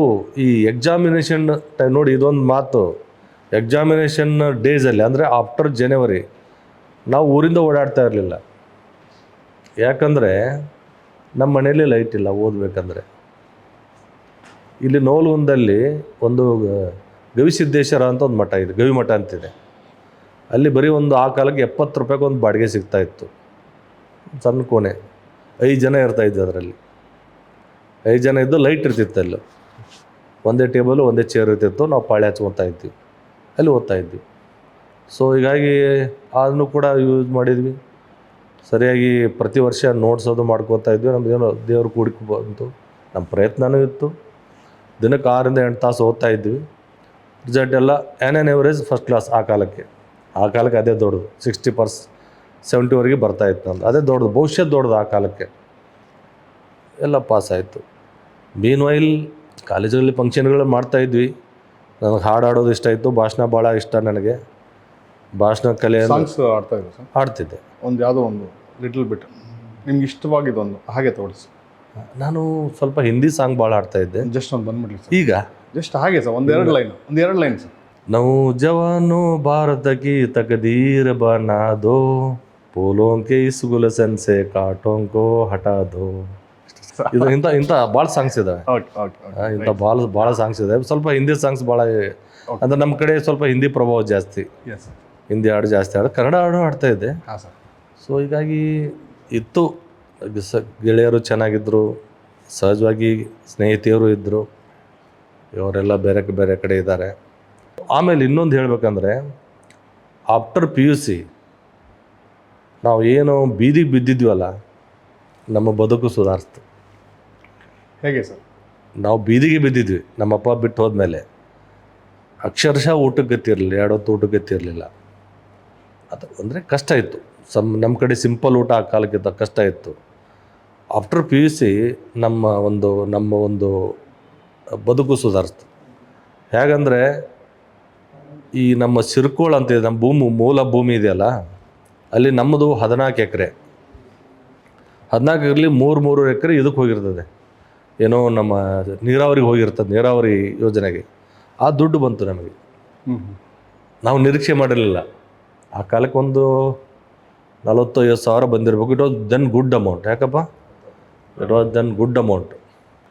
ಈ ಎಕ್ಸಾಮಿನೇಷನ್ ಟೈಮ್ ನೋಡಿ, ಇದೊಂದು ಮಾತು. ಎಕ್ಸಾಮಿನೇಷನ್ ಡೇಸಲ್ಲಿ, ಅಂದರೆ ಆಫ್ಟರ್ ಜನವರಿ, ನಾವು ಊರಿಂದ ಓಡಾಡ್ತಾ ಇರಲಿಲ್ಲ. ಯಾಕಂದರೆ ನಮ್ಮ ಮನೇಲಿ ಲೈಟ್ ಇಲ್ಲ ಓದಬೇಕಂದ್ರೆ. ಇಲ್ಲಿ ನವಲಗುಂದಲ್ಲಿ ಒಂದು ಗವಿಸಿದ್ದೇಶ್ವರ ಅಂತ ಒಂದು ಮಠ ಇದೆ, ಗವಿ ಮಠ ಅಂತಿದೆ. ಅಲ್ಲಿ ಬರೀ ಆ ಕಾಲಕ್ಕೆ 70 ರೂಪಾಯಿಗೆ ಒಂದು ಬಾಡಿಗೆ ಸಿಗ್ತಾಯಿತ್ತು. ಸಣ್ಣ ಕೋಣೆ, 5 ಜನ ಇರ್ತಾಯಿದ್ವಿ ಅದರಲ್ಲಿ. 5 ಜನ ಇದ್ದು ಲೈಟ್ ಇರ್ತಿತ್ತು ಅಲ್ಲಿ, ಒಂದೇ ಟೇಬಲು ಒಂದೇ ಚೇರ್ ಇರ್ತಿತ್ತು, ನಾವು ಪಾಳೆ ಹಚ್ಕೊತಾ ಇದ್ವಿ, ಅಲ್ಲಿ ಓದ್ತಾ ಇದ್ವಿ. ಸೊ ಹೀಗಾಗಿ ಅದನ್ನು ಕೂಡ ಯೂಸ್ ಮಾಡಿದ್ವಿ. ಸರಿಯಾಗಿ ಪ್ರತಿ ವರ್ಷ ನೋಟ್ಸೋದು ಮಾಡ್ಕೋತಾ ಇದ್ವಿ. ನಮಗೇನೋ ದೇವ್ರು ಕೂಡಿಕೆ ಬಂತು, ನಮ್ಮ ಪ್ರಯತ್ನವೂ ಇತ್ತು. ದಿನಕ್ಕೆ 6 8 ತಾಸು ಓದ್ತಾ ಇದ್ವಿ. ರಿಸಲ್ಟ್ ಎಲ್ಲ ಆ್ಯನ್ ಎವರೇಜ್ ಫಸ್ಟ್ ಕ್ಲಾಸ್. ಆ ಕಾಲಕ್ಕೆ ಅದೇ ದೊಡ್ಡದು. 60% 70ವರೆಗೆ ಬರ್ತಾಯಿತ್ತು ನಂದು. ಅದೇ ದೊಡ್ಡದು, ಭವಿಷ್ಯ ದೊಡ್ಡದು ಆ ಕಾಲಕ್ಕೆ. ಎಲ್ಲ ಪಾಸಾಯಿತು. ಮೀನ್ ವೈಲ್ ಕಾಲೇಜಲ್ಲಿ ಫಂಕ್ಷನ್ಗಳು ಮಾಡ್ತಾಯಿದ್ವಿ. ನನಗೆ ಹಾಡು ಆಡೋದು ಇಷ್ಟ ಇತ್ತು, ಭಾಷಣ ಭಾಳ ಇಷ್ಟ ನನಗೆ. ಭಾಷಣ ಕಲೆ ಸಾಂಗ್ಸ್ ಆಡ್ತಾ ಇದ್ರು ಸರ್? ಆಡ್ತಿದ್ದೆ. ಯಾವುದೋ ಒಂದು ಲಿಟಲ್ ಬಿಟ್ ನಿಮ್ಗೆ ಇಷ್ಟವಾಗಿದ್ದೊಂದು ಹಾಗೆ ತೋರಿಸಿ. ನಾನು ಸ್ವಲ್ಪ ಹಿಂದಿ ಸಾಂಗ್ ಭಾಳ ಆಡ್ತಾಯಿದ್ದೆ. ಜಸ್ಟ್ ಒಂದು ಬಂದ್ಬಿಡ್ಲಿ ಸರ್. ಈಗ ಜಸ್ಟ್ ಹಾಗೆ ಸರ್, ಒಂದೆರಡು ಲೈನ್ ಸರ್. ನಾವು ಜವಾನೋ ಭಾರತ ಕಿ ತಕದೀರ್ ಬನಾ ದೋ, ಫೂಲೋं के इस गुलशन से कांटों को हटा दो. ಇದು ಇಂಥ ಭಾಳ ಸಾಂಗ್ಸ್ ಇದಾವೆ. ಇಂಥ ಭಾಳ ಸಾಂಗ್ಸ್ ಇದಾವೆ. ಸ್ವಲ್ಪ ಹಿಂದಿ ಸಾಂಗ್ಸ್ ಭಾಳ, ಅಂದರೆ ನಮ್ಮ ಕಡೆ ಸ್ವಲ್ಪ ಹಿಂದಿ ಪ್ರಭಾವ ಜಾಸ್ತಿ, ಹಿಂದಿ ಹಾಡು ಜಾಸ್ತಿ ಕನ್ನಡ ಹಾಡು ಆಡ್ತಾ ಇದ್ದೆ. ಸೊ ಹೀಗಾಗಿ ಇತ್ತು. ಗೆಳೆಯರು ಚೆನ್ನಾಗಿದ್ದರು, ಸಹಜವಾಗಿ ಸ್ನೇಹಿತೆಯರು ಇದ್ದರು. ಇವರೆಲ್ಲ ಬೇರೆ ಕಡೆ ಇದ್ದಾರೆ. ಆಮೇಲೆ ಇನ್ನೊಂದು ಹೇಳಬೇಕಂದ್ರೆ, ಆಫ್ಟರ್ PUC ನಾವು ಏನು ಬೀದಿಗೆ ಬಿದ್ದಿದ್ವಲ್ಲ, ನಮ್ಮ ಬದುಕು ಸುಧಾರಿಸ್ತು. ಹೇಗೆ ಸರ್? ನಾವು ಬೀದಿಗೆ ಬಿದ್ದಿದ್ವಿ ನಮ್ಮಪ್ಪ ಬಿಟ್ಟು ಹೋದ್ಮೇಲೆ. ಅಕ್ಷರಶಃ ಊಟಕ್ಕೆ ಗತಿರಲಿಲ್ಲ, 2 ಹೊತ್ತು ಊಟಕ್ಕೆ ಗತಿರಲಿಲ್ಲ. ಅದು ಅಂದರೆ ಕಷ್ಟ ಇತ್ತು. ನಮ್ಮ ಕಡೆ ಸಿಂಪಲ್ ಊಟ ಆ ಕಾಲಕ್ಕಿಂತ ಕಷ್ಟ ಇತ್ತು. ಆಫ್ಟರ್ PUC ನಮ್ಮ ಒಂದು ಬದುಕು ಸುಧಾರಿಸ್ತು. ಹೇಗಂದರೆ, ಈ ನಮ್ಮ ಸಿರ್ಕೋಳ ಅಂತಿದೆ, ನಮ್ಮ ಮೂಲ ಭೂಮಿ ಇದೆಯಲ್ಲ, ಅಲ್ಲಿ ನಮ್ಮದು 14 ಎಕರೆ. 14 ಎಕರೆಲಿ 3 ಎಕರೆ ಇದಕ್ಕೆ ಹೋಗಿರ್ತದೆ, ಏನೋ ನಮ್ಮ ನೀರಾವರಿಗೆ ಹೋಗಿರ್ತದೆ, ನೀರಾವರಿ ಯೋಜನೆಗೆ. ಆ ದುಡ್ಡು ಬಂತು ನಮಗೆ. ನಾವು ನಿರೀಕ್ಷೆ ಮಾಡಿರಲಿಲ್ಲ. ಆ ಕಾಲಕ್ಕೆ ಒಂದು 40-50 ಸಾವಿರ ಬಂದಿರಬೇಕು. It was then good amount. ಯಾಕಪ್ಪ, it was then good amount.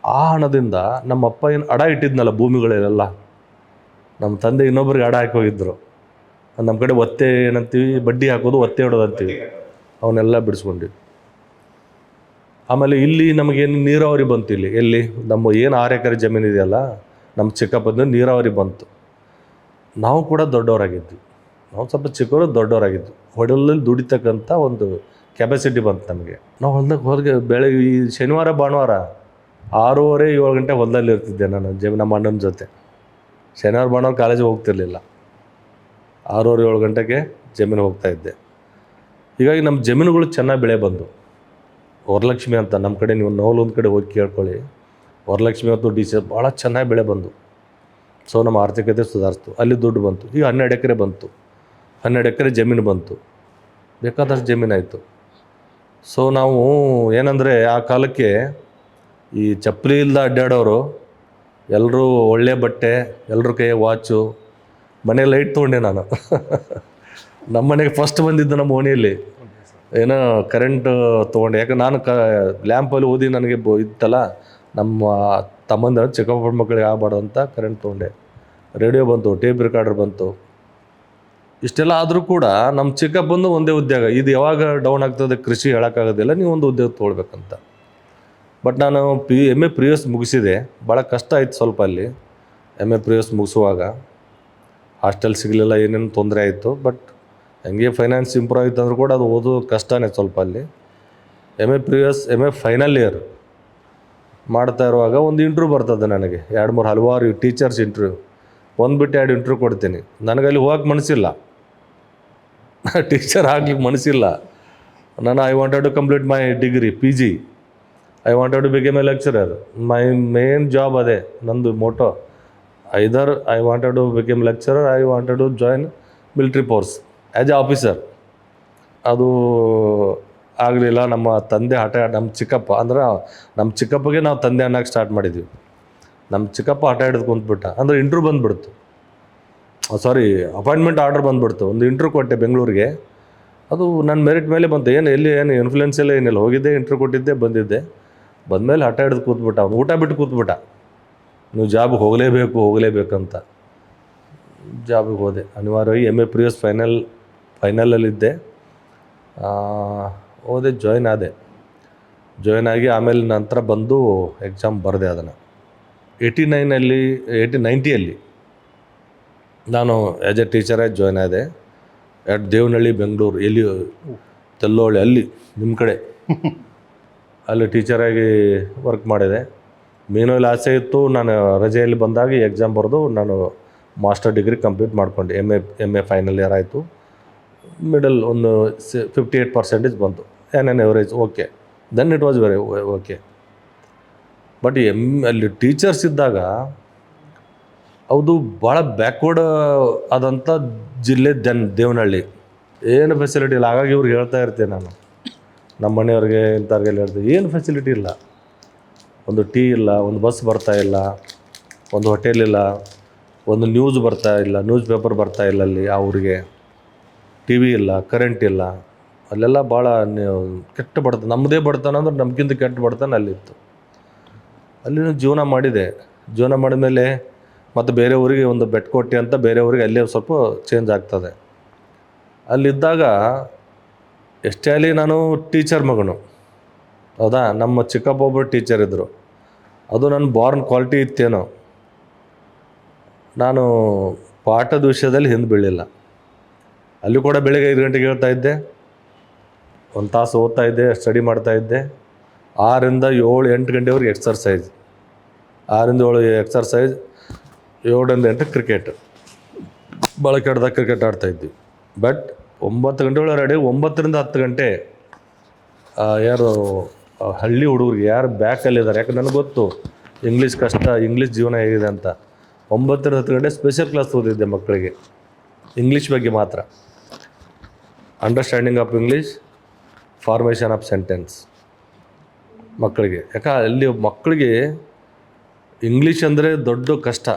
ಆ ಹಣದಿಂದ ನಮ್ಮಪ್ಪ ಏನು ಅಡ ಇಟ್ಟಿದ್ನಲ್ಲ ಭೂಮಿಗಳೆಲ್ಲ, ನಮ್ಮ ತಂದೆ ಇನ್ನೊಬ್ರಿಗೆ ಅಡ ಹಾಕಿ ಹೋಗಿದ್ದರು. ನಮ್ಮ ಕಡೆ ಒತ್ತೆ ಏನಂತೀವಿ, ಬಡ್ಡಿ ಹಾಕೋದು, ಒತ್ತೆ ಇಡೋದು ಅಂತೀವಿ. ಅವನ್ನೆಲ್ಲ ಬಿಡಿಸ್ಕೊಂಡ್ವಿ. ಆಮೇಲೆ ಇಲ್ಲಿ ನಮಗೇನು ನೀರಾವರಿ ಬಂತು. ಎಲ್ಲಿ ನಮ್ಮ ಏನು 6 ಎಕರೆ ಜಮೀನು ಇದೆಯಲ್ಲ, ನಮ್ಮ ಚಿಕ್ಕಪ್ಪಂದು ನೀರಾವರಿ ಬಂತು. ನಾವು ಕೂಡ ದೊಡ್ಡವರಾಗಿದ್ವಿ. ನಾವು ಸ್ವಲ್ಪ ಚಿಕ್ಕವರು ದೊಡ್ಡವರಾಗಿದ್ವಿ. ಹೊಡಲಲ್ಲಿ ದುಡಿತಕ್ಕಂಥ ಒಂದು ಕೆಪಾಸಿಟಿ ಬಂತು ನಮಗೆ. ನಾವು ಹೊಲಕ್ಕೆ ಬೆಳಗ್ಗೆ ಈ ಶನಿವಾರ ಭಾನುವಾರ 6:30-7 ಗಂಟೆ ಹೊಲದಲ್ಲಿ ಇರ್ತಿದ್ದೆ ನಾನು, ನಮ್ಮ ಅಣ್ಣನ ಜೊತೆ. ಶನಿವಾರ ಭಾನುವಾರ ಕಾಲೇಜಿಗೆ ಹೋಗ್ತಿರ್ಲಿಲ್ಲ. 6:30-7 ಗಂಟೆಗೆ ಜಮೀನು ಹೋಗ್ತಾಯಿದ್ದೆ. ಹೀಗಾಗಿ ನಮ್ಮ ಜಮೀನುಗಳು ಚೆನ್ನಾಗಿ ಬೆಳೆ ಬಂದು. ವರಲಕ್ಷ್ಮಿ ಅಂತ ನಮ್ಮ ಕಡೆ, ನೀವು ಒಂದು ಕಡೆ ಹೋಗಿ ಕೇಳ್ಕೊಳ್ಳಿ, ವರಲಕ್ಷ್ಮಿ ಮತ್ತು DC ಭಾಳ ಚೆನ್ನಾಗಿ ಬೆಳೆ ಬಂದು. ಸೊ ನಮ್ಮ ಆರ್ಥಿಕತೆ ಸುಧಾರಿಸ್ತು. ಅಲ್ಲಿ ದುಡ್ಡು ಬಂತು. ಈಗ 12 ಎಕರೆ ಬಂತು. 12 ಎಕರೆ ಜಮೀನು ಬಂತು. ಬೇಕಾದಷ್ಟು ಜಮೀನಾಯಿತು. ಸೊ ನಾವು ಏನಂದರೆ, ಆ ಕಾಲಕ್ಕೆ ಈ ಚಪ್ಪಲಿ ಇಲ್ಲದ ಅಡ್ಡಾಡೋರು ಎಲ್ಲರೂ ಒಳ್ಳೆ ಬಟ್ಟೆ, ಎಲ್ಲರ ಕೈ ವಾಚು, ಮನೆ ಲೈಟ್ ತೊಗೊಂಡೆ ನಾನು. ನಮ್ಮ ಮನೆಗೆ ಫಸ್ಟ್ ಬಂದಿದ್ದು ನಮ್ಮ ಓಣಿಯಲ್ಲಿ ಏನೋ ಕರೆಂಟ್ ತೊಗೊಂಡೆ. ಯಾಕೆ ನಾನು ಲ್ಯಾಂಪಲ್ಲಿ ಓದಿ ನನಗೆ ಇತ್ತಲ್ಲ, ನಮ್ಮ ತಮ್ಮಂದ ಚಿಕ್ಕಪ್ಪ ಮಕ್ಕಳಿಗೆ ಆಗಬಾರ್ದು ಅಂತ ಕರೆಂಟ್ ತೊಗೊಂಡೆ. ರೇಡಿಯೋ ಬಂತು, ಟೇಪ್ ರೆಕಾರ್ಡರ್ ಬಂತು. ಇಷ್ಟೆಲ್ಲ ಆದರೂ ಕೂಡ ನಮ್ಮ ಚಿಕ್ಕಪ್ಪಂದು ಒಂದೇ ಉದ್ಯೋಗ. ಇದು ಯಾವಾಗ ಡೌನ್ ಆಗ್ತದೆ ಕೃಷಿ ಹೇಳೋಕ್ಕಾಗೋದಿಲ್ಲ, ನೀವು ಒಂದು ಉದ್ಯೋಗ ತೊಗೊಳ್ಬೇಕಂತ. ಬಟ್ ನಾನು MA ಪ್ರಿವಿಯಸ್ ಮುಗಿಸಿದೆ. ಭಾಳ ಕಷ್ಟ ಆಯಿತು ಸ್ವಲ್ಪ ಅಲ್ಲಿ. MA ಪ್ರಿವಿಯಸ್ ಮುಗಿಸುವಾಗ ಹಾಸ್ಟೆಲ್ ಸಿಗಲಿಲ್ಲ, ಏನೇನು ತೊಂದರೆ ಆಯಿತು. ಬಟ್ ಹಂಗೆ ಫೈನಾನ್ಸ್ ಇಂಪ್ರೂವ್ ಆಯಿತು ಅಂದರೂ ಕೂಡ ಅದು ಓದೋದು ಕಷ್ಟನೇ ಸ್ವಲ್ಪ ಅಲ್ಲಿ. MA previous MA final year ಮಾಡ್ತಾ ಇರುವಾಗ ಒಂದು ಇಂಟ್ರ್ಯೂ ಬರ್ತದೆ ನನಗೆ. 2-3 ಹಲವಾರು ಟೀಚರ್ಸ್ ಇಂಟ್ರ್ಯೂ. ಒಂದು ಬಿಟ್ಟು 2 ಇಂಟ್ರ್ಯೂ ಕೊಡ್ತೀನಿ. ನನಗಲ್ಲಿ ಹೋಗಕ್ಕೆ ಮನಸ್ಸಿಲ್ಲ, ಟೀಚರ್ ಆಗ್ಲಿಕ್ಕೆ ಮನಸ್ಸಿಲ್ಲ. ನಾನು I wanted to complete my degree PG. I wanted to become a lecturer. My main job ಅದೇ ನಂದು motto. Either I wanted to become lecturer, I wanted to join military force as a officer. ಅದು ಆಗಲಿಲ್ಲ. ನಮ್ಮ ತಂದೆ ನಮ್ಮ ಚಿಕ್ಕಪ್ಪ, ಅಂದ್ರೆ ನಮ್ಮ ಚಿಕ್ಕಪ್ಪಗೆ ನಾವು ತಂದೆ ಅನ್ನೋಕ್ಕೆ ಸ್ಟಾರ್ಟ್ ಮಾಡಿದ್ವಿ. ನಮ್ಮ ಚಿಕ್ಕಪ್ಪ ಹಠ ಹಿಡಿದು ಕುಂತ್ಬಿಟ್ಟ. ಅಂದರೆ ಇಂಟ್ರ್ಯೂ ಬಂದುಬಿಡ್ತು, ಅಪಾಯಿಂಟ್ಮೆಂಟ್ ಆರ್ಡರ್ ಬಂದುಬಿಡ್ತು. ಒಂದು ಇಂಟ್ರ್ಯೂ ಕೊಟ್ಟೆ ಬೆಂಗಳೂರಿಗೆ. ಅದು ನನ್ನ ಮೆರಿಟ್ ಮೇಲೆ ಬಂತು. ಏನು ಇನ್ಫ್ಲುಯೆನ್ಸ್ ಎಲ್ಲ ಏನಿಲ್ಲ. ಹೋಗಿದ್ದೆ, ಇಂಟ್ರ್ಯೂ ಕೊಟ್ಟಿದ್ದೆ, ಬಂದಮೇಲೆ ಹಠ ಹಿಡಿದು ಕೂತ್ಬಿಟ್ಟ. ಅವ್ನು ಊಟ ಬಿಟ್ಟು ಕೂತ್ಬಿಟ್ಟ. ನೀವು ಜಾಬಿಗೆ ಹೋಗಲೇಬೇಕಂತ. ಜಾಬಿಗೆ ಹೋದೆ ಅನಿವಾರ್ಯವಾಗಿ. MA ಪ್ರಿವಿಯಸ್ ಫೈನಲಲ್ಲಿದ್ದೆ. ಹೋದೆ, ಜಾಯ್ನ್ ಆದೆ. ಜಾಯ್ನ್ ಆಗಿ ಆಮೇಲೆ ನಂತರ ಬಂದು ಎಕ್ಸಾಮ್ ಬರೆದೆ ಅದನ್ನು. 90ಯಲ್ಲಿ ನಾನು ಆ್ಯಸ್ ಎ ಟೀಚರಾಗಿ ಜಾಯ್ನ್ ಆದೆ ಅಟ್ ದೇವನಹಳ್ಳಿ ಬೆಂಗಳೂರು, ಎಲ್ಲಿ ತೆಲ್ಲೋಳಿ, ಅಲ್ಲಿ ನಿಮ್ಮ ಕಡೆ ಅಲ್ಲಿ ಟೀಚರಾಗಿ ವರ್ಕ್ ಮಾಡಿದೆ. ಮೇನಲ್ಲಿ ಆಸೆ ಇತ್ತು, ನಾನು ರಜೆಯಲ್ಲಿ ಬಂದಾಗ ಈ ಎಕ್ಸಾಮ್ ಬರೆದು ನಾನು ಮಾಸ್ಟರ್ ಡಿಗ್ರಿ ಕಂಪ್ಲೀಟ್ ಮಾಡ್ಕೊಂಡೆ. ಎಮ್ ಎ ಫೈನಲ್ ಇಯರ್ ಆಯಿತು. ಮಿಡಲ್ ಒಂದು 58% ಬಂತು, an average okay. Then it was very okay. But ಅಲ್ಲಿ ಟೀಚರ್ಸ್ ಇದ್ದಾಗ ಅದು ಭಾಳ ಬ್ಯಾಕ್ವರ್ಡ್ ಆದಂಥ ಜಿಲ್ಲೆ ದೇವನಹಳ್ಳಿ. ಏನು ಫೆಸಿಲಿಟಿ ಇಲ್ಲ. ಹಾಗಾಗಿ ಇವ್ರಿಗೆ ಹೇಳ್ತಾ ಇರ್ತೀನಿ ನಾನು, ನಮ್ಮ ಮನೆಯವ್ರಿಗೆ ಇಂಥವ್ರಿಗೆಲ್ಲ ಹೇಳ್ತೀನಿ, ಏನು ಫೆಸಿಲಿಟಿ ಇಲ್ಲ. ಒಂದು ಟೀ ಇಲ್ಲ, ಒಂದು ಬಸ್ ಬರ್ತಾ ಇಲ್ಲ, ಒಂದು ಹೋಟೆಲ್ ಇಲ್ಲ, ಒಂದು ನ್ಯೂಸ್ ಬರ್ತಾ ಇಲ್ಲ, ನ್ಯೂಸ್ ಪೇಪರ್ ಬರ್ತಾ ಇಲ್ಲ ಅಲ್ಲಿ ಆ ಊರಿಗೆ, ಟಿ ವಿ ಇಲ್ಲ, ಕರೆಂಟ್ ಇಲ್ಲ. ಅಲ್ಲೆಲ್ಲ ಭಾಳ ಕೆಟ್ಟ ಬಡತನ. ನಮ್ಮದೇ ಬಡತನ ಅಂದ್ರೆ ನಮಗಿಂತ ಕೆಟ್ಟ ಬಡತನ ಅಲ್ಲಿತ್ತು. ಅಲ್ಲಿ ಜೀವನ ಮಾಡಿದೆ. ಜೀವನ ಮಾಡಿದ್ಮೇಲೆ ಮತ್ತು ಬೇರೆ ಊರಿಗೆ ಒಂದು ಬೆಟ್ಕೋಟೆ ಅಂತ ಬೇರೆ ಊರಿಗೆ ಅಲ್ಲೇ ಸ್ವಲ್ಪ ಚೇಂಜ್ ಆಗ್ತದೆ. ಅಲ್ಲಿದ್ದಾಗ ಎಷ್ಟೇ ಅಲ್ಲಿ ನಾನು ಟೀಚರ್ ಮಗನು, ಹೌದಾ. ನಮ್ಮ ಚಿಕ್ಕಪ್ಪ ಒಬ್ಬರು ಟೀಚರ್ ಇದ್ದರು. ಅದು ನನ್ನ ಬಾರ್ನ್ ಕ್ವಾಲಿಟಿ ಇತ್ತೇನೋ. ನಾನು ಪಾಠದ ವಿಷಯದಲ್ಲಿ ಹಿಂದೆ ಬೀಳಿಲ್ಲ. ಅಲ್ಲಿ ಕೂಡ ಬೆಳಗ್ಗೆ 5 ಗಂಟೆಗೆ ಹೇಳ್ತಾ ಇದ್ದೆ, 1 ತಾಸು ಓದ್ತಾ ಇದ್ದೆ, ಸ್ಟಡಿ ಮಾಡ್ತಾಯಿದ್ದೆ. 6ರಿಂದ 7, 8 ಗಂಟೆವರೆಗೆ ಎಕ್ಸರ್ಸೈಜ್, 6ರಿಂದ 7 ಎಕ್ಸರ್ಸೈಜ್, 7ರಿಂದ 8 ಕ್ರಿಕೆಟ್. ಭಾಳ ಕೆಟ್ಟದಾಗ ಕ್ರಿಕೆಟ್ ಆಡ್ತಾಯಿದ್ವಿ. ಬಟ್ 9 ಗಂಟೆ ಒಳಗೆ ರೆಡಿ, 9ರಿಂದ 10 ಗಂಟೆ ಯಾರು ಹಳ್ಳಿ ಹುಡುಗರಿಗೆ ಯಾರು ಬ್ಯಾಕಲ್ಲಿದ್ದಾರೆ, ಯಾಕೆ ನನಗೆ ಗೊತ್ತು ಇಂಗ್ಲೀಷ್ ಕಷ್ಟ, ಇಂಗ್ಲೀಷ್ ಜೀವನ ಹೇಗಿದೆ ಅಂತ. 9ರಿಂದ 10 ಗಂಟೆ ಸ್ಪೆಷಲ್ ಕ್ಲಾಸ್ ಓದಿದ್ದೆ ಮಕ್ಕಳಿಗೆ, ಇಂಗ್ಲೀಷ್ ಬಗ್ಗೆ ಮಾತ್ರ. Understanding of English, formation of sentence ಮಕ್ಕಳಿಗೆ. ಯಾಕೆ ಅಲ್ಲಿ ಮಕ್ಕಳಿಗೆ ಇಂಗ್ಲೀಷ್ ಅಂದರೆ ದೊಡ್ಡ ಕಷ್ಟ.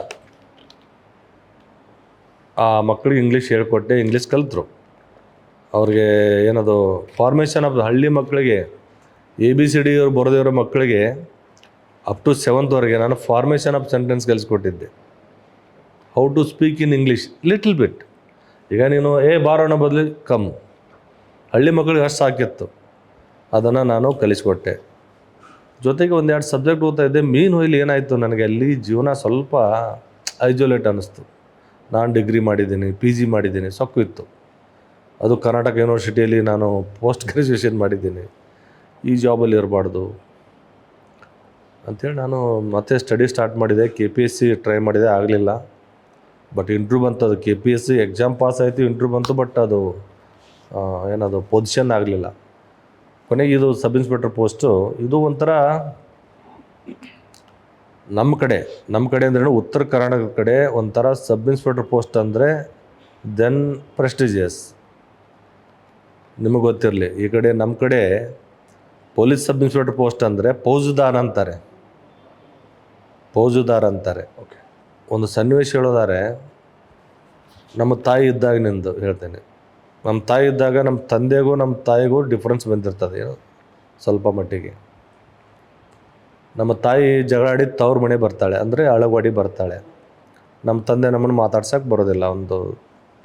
ಆ ಮಕ್ಕಳಿಗೆ ಇಂಗ್ಲೀಷ್ ಹೇಳ್ಕೊಟ್ಟೆ, ಇಂಗ್ಲೀಷ್ ಕಲಿತರು. ಅವ್ರಿಗೆ ಏನದು ಫಾರ್ಮೇಷನ್ ಆಫ್ ಹಳ್ಳಿ ಮಕ್ಕಳಿಗೆ ABCD ಅವ್ರು ಬರೆದಿರೋ ಮಕ್ಕಳಿಗೆ ಅಪ್ ಟು 7th ನಾನು ಫಾರ್ಮೇಷನ್ ಆಫ್ ಸೆಂಟೆನ್ಸ್ ಕಲಿಸ್ಕೊಟ್ಟಿದ್ದೆ. How to speak in English little bit. ಈಗ ನೀನು ಬಾರೋಣ ಬದಲು ಕಮ್, ಹಳ್ಳಿ ಮಕ್ಕಳಿಗೆ ಅಷ್ಟು ಸಾಕಿತ್ತು. ಅದನ್ನು ನಾನು ಕಲಿಸ್ಕೊಟ್ಟೆ. ಜೊತೆಗೆ 1-2 ಸಬ್ಜೆಕ್ಟ್ ಓದ್ತಾ ಇದ್ದೆ. ಮೀನ್ ಹೊಯ್ಲಿ ಏನಾಯಿತು, ನನಗೆ ಅಲ್ಲಿ ಜೀವನ ಸ್ವಲ್ಪ ಐಸೋಲೇಟ್ ಅನ್ನಿಸ್ತು. ನಾನು ಡಿಗ್ರಿ ಮಾಡಿದ್ದೀನಿ, PG ಮಾಡಿದ್ದೀನಿ, ಸೊಕ್ಕು ಇತ್ತು. ಅದು ಕರ್ನಾಟಕ ಯೂನಿವರ್ಸಿಟಿಯಲ್ಲಿ ನಾನು ಪೋಸ್ಟ್ ಗ್ರ್ಯಾಜುಯೇಷನ್ ಮಾಡಿದ್ದೀನಿ. ಈ ಜಾಬಲ್ಲಿ ಇರಬಾರ್ದು ಅಂಥೇಳಿ ನಾನು ಮತ್ತೆ ಸ್ಟಡಿ ಸ್ಟಾರ್ಟ್ ಮಾಡಿದೆ. KPSC ಟ್ರೈ ಮಾಡಿದೆ, ಆಗಲಿಲ್ಲ. ಬಟ್ ಇಂಟ್ರ್ಯೂ ಬಂತು. ಅದು KPSC ಎಕ್ಸಾಮ್ ಪಾಸ್ ಆಯಿತು, ಇಂಟ್ರ್ಯೂ ಬಂತು. ಬಟ್ ಅದು ಏನದು ಪೊಸಿಷನ್ ಆಗಲಿಲ್ಲ. ಕೊನೆಗೆ ಇದು ಸಬ್ ಇನ್ಸ್ಪೆಕ್ಟರ್ ಪೋಸ್ಟು. ಇದು ಒಂಥರ ನಮ್ಮ ಕಡೆ ಅಂದ್ರೆ ಉತ್ತರ ಕರ್ನಾಟಕದ ಕಡೆ ಒಂಥರ ಸಬ್ ಇನ್ಸ್ಪೆಕ್ಟರ್ ಪೋಸ್ಟ್ ಅಂದರೆ ದೆನ್ ಪ್ರೆಸ್ಟಿಜಿಯಸ್. ನಿಮಗೆ ಗೊತ್ತಿರಲಿ, ಈ ಕಡೆ ನಮ್ಮ ಕಡೆ ಪೊಲೀಸ್ ಸಬ್ ಇನ್ಸ್ಪೆಕ್ಟರ್ ಪೋಸ್ಟ್ ಅಂದರೆ ಫೌಜದಾರ್ ಅಂತಾರೆ. ಓಕೆ. ಒಂದು ಸನ್ನಿವೇಶ ಹೇಳೋದಾರೆ, ನಮ್ಮ ತಾಯಿ ಇದ್ದಾಗಿನಿಂದ ಹೇಳ್ತೇನೆ. ನಮ್ಮ ತಾಯಿ ಇದ್ದಾಗ ನಮ್ಮ ತಂದೆಗೂ ನಮ್ಮ ತಾಯಿಗೂ ಡಿಫ್ರೆನ್ಸ್ ಬಂದಿರ್ತದೆ ಏನೋ ಸ್ವಲ್ಪ ಮಟ್ಟಿಗೆ. ನಮ್ಮ ತಾಯಿ ಜಗಳಾಡಿ ತವ್ರ ಮನೆ ಬರ್ತಾಳೆ, ಅಂದರೆ ಅಳಗವಾಡಿ ಬರ್ತಾಳೆ. ನಮ್ಮ ತಂದೆ ನಮ್ಮನ್ನು ಮಾತಾಡ್ಸೋಕ್ಕೆ ಬರೋದಿಲ್ಲ. ಒಂದು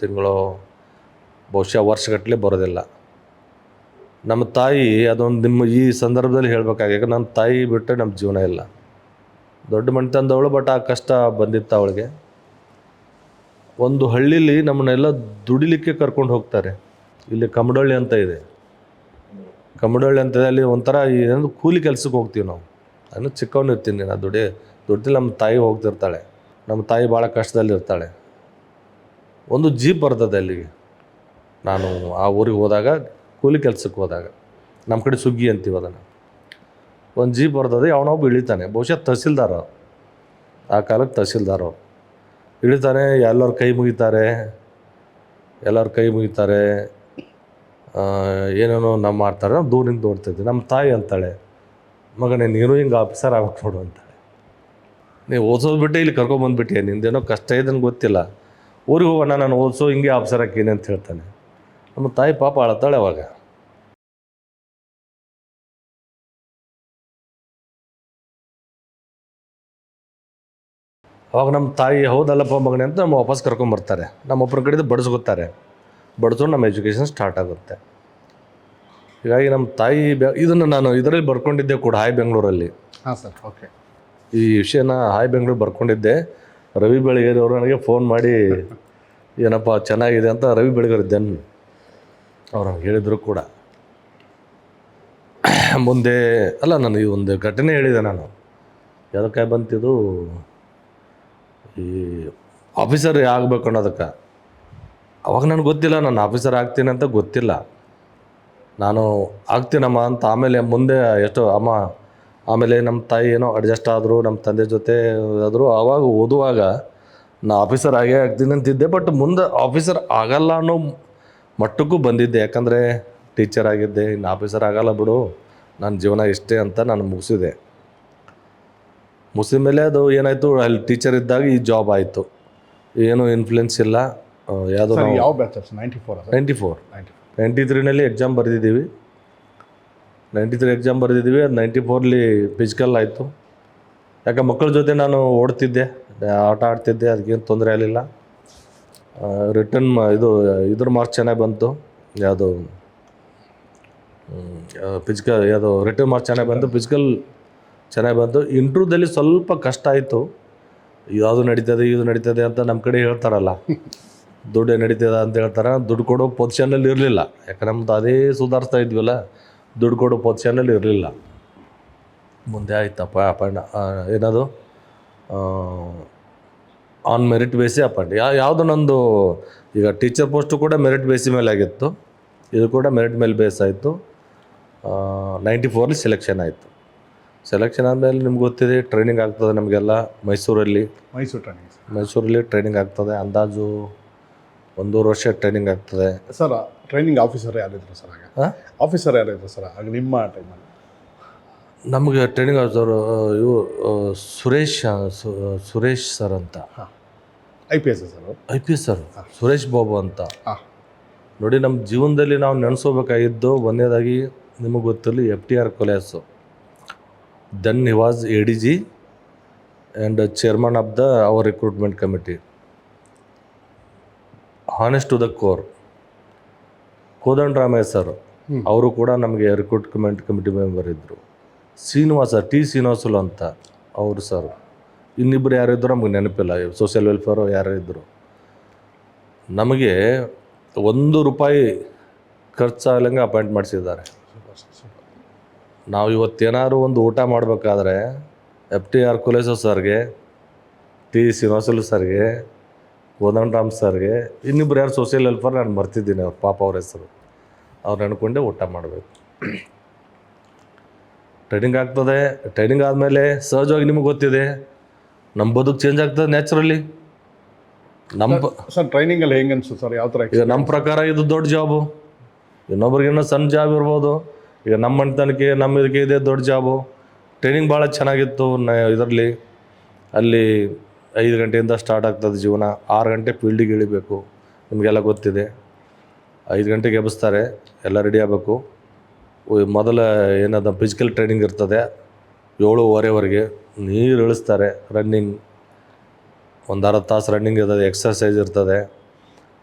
ತಿಂಗಳು, ಬಹುಶಃ ವರ್ಷಗಟ್ಟಲೆ ಬರೋದಿಲ್ಲ. ನಮ್ಮ ತಾಯಿ ಅದೊಂದು ನಿಮ್ಮ ಈ ಸಂದರ್ಭದಲ್ಲಿ ಹೇಳಬೇಕಾಗ, ನಮ್ಮ ತಾಯಿ ಬಿಟ್ಟರೆ ನಮ್ಮ ಜೀವನ ಇಲ್ಲ. ದೊಡ್ಡ ಮನೆತನದವಳು, ಬಟ್ ಆ ಕಷ್ಟ ಬಂದಿತ್ತು ಅವಳಿಗೆ. ಒಂದು ಹಳ್ಳೀಲಿ ನಮ್ಮನ್ನೆಲ್ಲ ದುಡಿಲಿಕ್ಕೆ ಕರ್ಕೊಂಡು ಹೋಗ್ತಾರೆ. ಇಲ್ಲಿ ಕಮಡಳ್ಳಿ ಅಂತ ಇದೆ, ಅಲ್ಲಿ ಒಂಥರ ಏನಂದ್ರೆ ಕೂಲಿ ಕೆಲಸಕ್ಕೆ ಹೋಗ್ತೀವಿ ನಾವು. ನಾನು ಚಿಕ್ಕವನು ಇರ್ತೀನಿ, ನಾನು ದುಡ್ಡಿಲ್ಲಿ ನಮ್ಮ ತಾಯಿ ಹೋಗ್ತಿರ್ತಾಳೆ. ನಮ್ಮ ತಾಯಿ ಭಾಳ ಕಷ್ಟದಲ್ಲಿರ್ತಾಳೆ. ಒಂದು ಜೀಪ್ ಬರ್ತದೆ ಅಲ್ಲಿಗೆ. ನಾನು ಆ ಊರಿಗೆ ಹೋದಾಗ, ಕೂಲಿ ಕೆಲಸಕ್ಕೆ ಹೋದಾಗ, ನಮ್ಮ ಕಡೆ ಸುಗ್ಗಿ ಅಂತೀವಿ ಅದನ್ನು. ಒಂದು ಜೀಪ್ ಬರ್ತದೆ, ಅವನೊಬ್ಬ ಇಳಿತಾನೆ. ಬಹುಶಃ ತಹಸೀಲ್ದಾರ್, ಆ ಕಾಲಕ್ಕೆ ತಹಸೀಲ್ದಾರ್ ಇಳಿತಾನೆ. ಎಲ್ಲರ ಕೈ ಮುಗಿತಾರೆ, ಏನೇನೋ ನಾವು ಮಾಡ್ತಾರೆ. ನಾವು ದೂರಿಂದ ನೋಡ್ತಿದ್ವಿ. ನಮ್ಮ ತಾಯಿ ಅಂತಾಳೆ, ಮಗನೇ ನೀನು ಹಿಂಗೆ ಆಫೀಸರ್ ಆಗ್ಬೇಕು ನೋಡು ಅಂತಾಳೆ. ನೀವು ಓದಿಸೋದು ಬಿಟ್ಟೆ ಇಲ್ಲಿ ಕರ್ಕೊಂಬಂದುಬಿಟ್ಟೆ, ನಿಂದೇನೋ ಕಷ್ಟ ಇದನ್ನು ಗೊತ್ತಿಲ್ಲ, ಊರಿಗೆ ಹೋಗೋಣ, ನಾನು ಓದಿಸೋ ಹಿಂಗೆ ಆಫೀಸರ್ ಹಾಕೀನಿ ಅಂತ ಹೇಳ್ತಾನೆ. ನಮ್ಮ ತಾಯಿ ಪಾಪ ಅಳ್ತಾಳೆ ಅವಾಗ. ಅವಾಗ ನಮ್ಮ ತಾಯಿ ಹೌದಲ್ಲಪ್ಪ ಮಗನೇ ಅಂತ ನಮ್ಮ ವಾಪಸ್ ಕರ್ಕೊಂಬರ್ತಾರೆ. ನಮ್ಮ ಒಬ್ಬರ ಕಡೆದು ಬಡಿಸ್ಕೊತಾರೆ. ಬಡಿಸೋದು ನಮ್ಮ ಎಜುಕೇಷನ್ ಸ್ಟಾರ್ಟ್ ಆಗುತ್ತೆ. ಹೀಗಾಗಿ ನಮ್ಮ ತಾಯಿ ಇದನ್ನು ನಾನು ಇದರಲ್ಲಿ ಬರ್ಕೊಂಡಿದ್ದೆ ಕೂಡ ಹಾಯ್ ಬೆಂಗಳೂರಲ್ಲಿ. ಹಾಂ ಸರ್, ಓಕೆ. ಈ ವಿಷಯನ ಹಾಯ್ ಬೆಂಗಳೂರು ಬರ್ಕೊಂಡಿದ್ದೆ. ರವಿ ಬೆಳಗೆರೆ ಅವರು ನನಗೆ ಫೋನ್ ಮಾಡಿ ಏನಪ್ಪ ಚೆನ್ನಾಗಿದೆ ಅಂತ ರವಿ ಬೆಳಗೆರೆ ದೆನ್ ಅವ್ರು ಹಂಗೆ ಹೇಳಿದರು ಕೂಡ. ಮುಂದೆ ಅಲ್ಲ, ನಾನು ಈ ಒಂದು ಘಟನೆ ಹೇಳಿದೆ ನಾನು. ಯಾವುದಕ್ಕೆ ಬಂತಿದ್ದು ಈ ಆಫೀಸರ್ ಆಗಬೇಕು ಅನ್ನೋದಕ್ಕೆ. ಅವಾಗ ನನಗೆ ಗೊತ್ತಿಲ್ಲ ನಾನು ಆಫೀಸರ್ ಆಗ್ತೀನಿ ಅಂತ ಗೊತ್ತಿಲ್ಲ. ನಾನು ಆಗ್ತೀನಮ್ಮ ಅಂತ ಆಮೇಲೆ ಮುಂದೆ ಎಷ್ಟೋ ಅಮ್ಮ ಆಮೇಲೆ ನಮ್ಮ ತಾಯಿ ಏನೋ ಅಡ್ಜಸ್ಟ್ ಆದರು, ನಮ್ಮ ತಂದೆ ಜೊತೆ ಆದರು. ಆವಾಗ ಓದುವಾಗ ನಾ ಆಫೀಸರ್ ಆಗೇ ಆಗ್ತೀನಿ ಅಂತಿದ್ದೆ. ಬಟ್ ಮುಂದೆ ಆಫೀಸರ್ ಆಗಲ್ಲ ಅನ್ನೋ ಮಟ್ಟಕ್ಕೂ ಬಂದಿದ್ದೆ. ಯಾಕಂದರೆ ಟೀಚರ್ ಆಗಿದ್ದೆ, ಇನ್ನು ಆಫೀಸರ್ ಆಗಲ್ಲ ಬಿಡು, ನನ್ನ ಜೀವನ ಇಷ್ಟೇ ಅಂತ ನಾನು ಮುಗಿಸಿದೆ. ಮುಗಿಸಿದ ಮೇಲೆ ಅದು ಏನಾಯಿತು, ಅಲ್ಲಿ ಟೀಚರ್ ಇದ್ದಾಗ ಈ ಜಾಬ್ ಆಯಿತು. ಏನೂ ಇನ್ಫ್ಲುಯೆನ್ಸ್ ಇಲ್ಲ. ಯಾವುದೋ ಯಾವ ಬ್ಯಾಚ್? 94 93ನಲ್ಲಿ ಎಕ್ಸಾಮ್ ಬರೆದಿದ್ದೀವಿ. 93 ಎಕ್ಸಾಮ್ ಬರೆದಿದ್ದೀವಿ. ಅದು 94ಲಿ ಫಿಸಿಕಲ್ ಆಯಿತು. ಯಾಕೆ ಮಕ್ಕಳ ಜೊತೆ ನಾನು ಓಡ್ತಿದ್ದೆ, ಆಟ ಆಡ್ತಿದ್ದೆ, ಅದಕ್ಕೇನು ತೊಂದರೆ ಆಗಲಿಲ್ಲ. ರಿಟರ್ನ್ ಇದ್ರ ಮಾರ್ಕ್ಸ್ ಚೆನ್ನಾಗಿ ಬಂತು. ಯಾವುದು ಫಿಸಿಕಲ್ ಯಾವುದು ರಿಟರ್ನ್ ಮಾರ್ಕ್ಸ್ ಚೆನ್ನಾಗಿ ಬಂತು, ಫಿಸಿಕಲ್ ಚೆನ್ನಾಗಿ ಬಂತು. ಇಂಟ್ರ್ಯೂದಲ್ಲಿ ಸ್ವಲ್ಪ ಕಷ್ಟ ಆಯಿತು. ಯಾವುದು ನಡೀತದೆ ಇದು ನಡೀತದೆ ಅಂತ ನಮ್ಮ ಕಡೆ ಹೇಳ್ತಾರಲ್ಲ, ದುಡ್ಡು ನಡೀತದೆ ಅಂತ ಹೇಳ್ತಾರೆ. ದುಡ್ಡು ಕೊಡೋ ಪೊಸಿಷನಲ್ಲಿ ಇರಲಿಲ್ಲ. ಯಾಕೆ ನಮ್ಮದು ಅದೇ ಸುಧಾರಿಸ್ತಾ ಇದ್ವಲ್ಲ, ದುಡ್ಡು ಕೊಡೋ ಪೊಸಿಷನಲ್ಲಿ ಇರಲಿಲ್ಲ. ಮುಂದೆ ಆಯ್ತಪ್ಪ ಅಪಾಯಿಂಟ್ ಏನದು ಆನ್ ಮೆರಿಟ್ ಬೇಸಿ ಅಪಾಯಿಂಟ್. ಯಾವುದು ನಂದು ಈಗ ಟೀಚರ್ ಪೋಸ್ಟು ಕೂಡ ಮೆರಿಟ್ ಬೇಸಿ ಮೇಲೆ ಆಗಿತ್ತು, ಇದು ಕೂಡ ಮೆರಿಟ್ ಮೇಲೆ ಬೇಸ್ ಆಯಿತು. 94ಲಿ ಸೆಲೆಕ್ಷನ್ ಆಯಿತು. ಸೆಲೆಕ್ಷನ್ ಆದಮೇಲೆ ನಿಮ್ಗೆ ಗೊತ್ತಿದೆ ಟ್ರೈನಿಂಗ್ ಆಗ್ತದೆ ನಮಗೆಲ್ಲ ಮೈಸೂರಲ್ಲಿ ಟ್ರೈನಿಂಗ್ ಆಗ್ತದೆ. ಅಂದಾಜು 1.5 ವರ್ಷ ಟ್ರೈನಿಂಗ್ ಆಗ್ತದೆ. ಸರ್, ಟ್ರೈನಿಂಗ್ ಆಫೀಸರ್ ಯಾರಿದ್ರು ಸರ್? ಆಗ ಆಫೀಸರ್ ಯಾರಿದ್ರು ಸರ್ ಆಗ ನಿಮ್ಮ ಟೈಮಲ್ಲಿ? ನಮಗೆ ಟ್ರೈನಿಂಗ್ ಆಫೀಸರು ಇವು ಸುರೇಶ್ ಸರ್ ಅಂತ. IPS sir? IPS sir, Suresh Babu ಅಂತ. ಹಾಂ. ನೋಡಿ, ನಮ್ಮ ಜೀವನದಲ್ಲಿ ನಾವು ನೆನೆಸ್ಕೋಬೇಕಾಗಿದ್ದು ಒಂದನೇದಾಗಿ ನಿಮಗೆ ಗೊತ್ತಿರಲಿ FTR ಕೊಲೆಸು. Then he was ADG and chairman of our recruitment committee. Honest to the core. Kodandaramaiah sir ಅವರು ಕೂಡ ನಮಗೆ ರಿಕ್ರೂಟ್ಮೆಂಟ್ ಕಮಿಟಿ ಮೆಂಬರ್ ಇದ್ದರು. ಶ್ರೀನಿವಾಸುಲು ಅಂತ ಅವರು ಸರ್. ಇನ್ನಿಬ್ಬರು ಯಾರಿದ್ದರು ನಮಗೆ ನೆನಪಿಲ್ಲ. ಸೋಷಿಯಲ್ ವೆಲ್ಫೇರು ಯಾರು ಇದ್ದರು. ನಮಗೆ ₹1 ಖರ್ಚಾಗಲಂಗೆ ಅಪಾಯಿಂಟ್ ಮಾಡಿಸಿದ್ದಾರೆ. ನಾವು ಇವತ್ತೇನಾದ್ರು ಒಂದು ಊಟ ಮಾಡಬೇಕಾದ್ರೆ FTR ಕೊಲೆಸೋ ಸರ್ಗೆ, ಶ್ರೀನಿವಾಸುಲು ಸರ್ಗೆ, ಕೋದಂಡರಾಮ್ ಸರ್ಗೆ, ಇನ್ನಿಬ್ಬರು ಯಾರು ಸೋಷಿಯಲ್ ವೆಲ್ಫೇರ್ ನಾನು ಮರ್ತಿದ್ದೀನಿ ಅವ್ರು, ಪಾಪ ಅವ್ರ ಹೆಸರು. ಅವ್ರು ನೆನ್ಕೊಂಡೆ ಊಟ ಮಾಡಬೇಕು. ಟ್ರೈನಿಂಗ್ ಆಗ್ತದೆ. ಟ್ರೈನಿಂಗ್ ಆದಮೇಲೆ ಸಹಜವಾಗಿ ನಿಮಗೆ ಗೊತ್ತಿದೆ ನಮ್ಮ ಬದುಕು ಚೇಂಜ್ ಆಗ್ತದೆ ನ್ಯಾಚುರಲಿ. ಸರ್ ಟ್ರೈನಿಂಗಲ್ಲಿ ಹೆಂಗೆ ಅನ್ಸುತ್ತೆ ಸರ್? ಯಾವ ಥರ? ಈಗ ನಮ್ಮ ಪ್ರಕಾರ ಇದು ದೊಡ್ಡ ಜಾಬು, ಇನ್ನೊಬ್ರಿಗೇನೋ ಸಣ್ಣ ಜಾಬ್ ಇರ್ಬೋದು. ಈಗ ನಮ್ಮ ಮನೆತನಕ್ಕೆ ನಮ್ಮ ಇದಕ್ಕೆ ಇದೆ ದೊಡ್ಡ ಜಾಬು. ಟ್ರೈನಿಂಗ್ ಭಾಳ ಚೆನ್ನಾಗಿತ್ತು. ಇದರಲ್ಲಿ ಅಲ್ಲಿ 5 ಗಂಟೆಯಿಂದ ಸ್ಟಾರ್ಟ್ ಆಗ್ತದೆ ಜೀವನ. 6 ಗಂಟೆ ಫೀಲ್ಡಿಗೆ ಇಳಿಬೇಕು. ನಿಮಗೆಲ್ಲ ಗೊತ್ತಿದೆ. 5 ಗಂಟೆಗೆ ಎಬ್ಬಿಸ್ತಾರೆ, ಎಲ್ಲ ರೆಡಿ ಆಗಬೇಕು. ಮೊದಲ ಏನದು ಫಿಸಿಕಲ್ ಟ್ರೈನಿಂಗ್ ಇರ್ತದೆ 7:15ವರೆಗೆ. ನೀರು ಇಳಿಸ್ತಾರೆ, ರನ್ನಿಂಗ್, ಒಂದು ಅರ್ಧ ತಾಸು ರನ್ನಿಂಗ್ ಇರ್ತದೆ, ಎಕ್ಸರ್ಸೈಸ್ ಇರ್ತದೆ.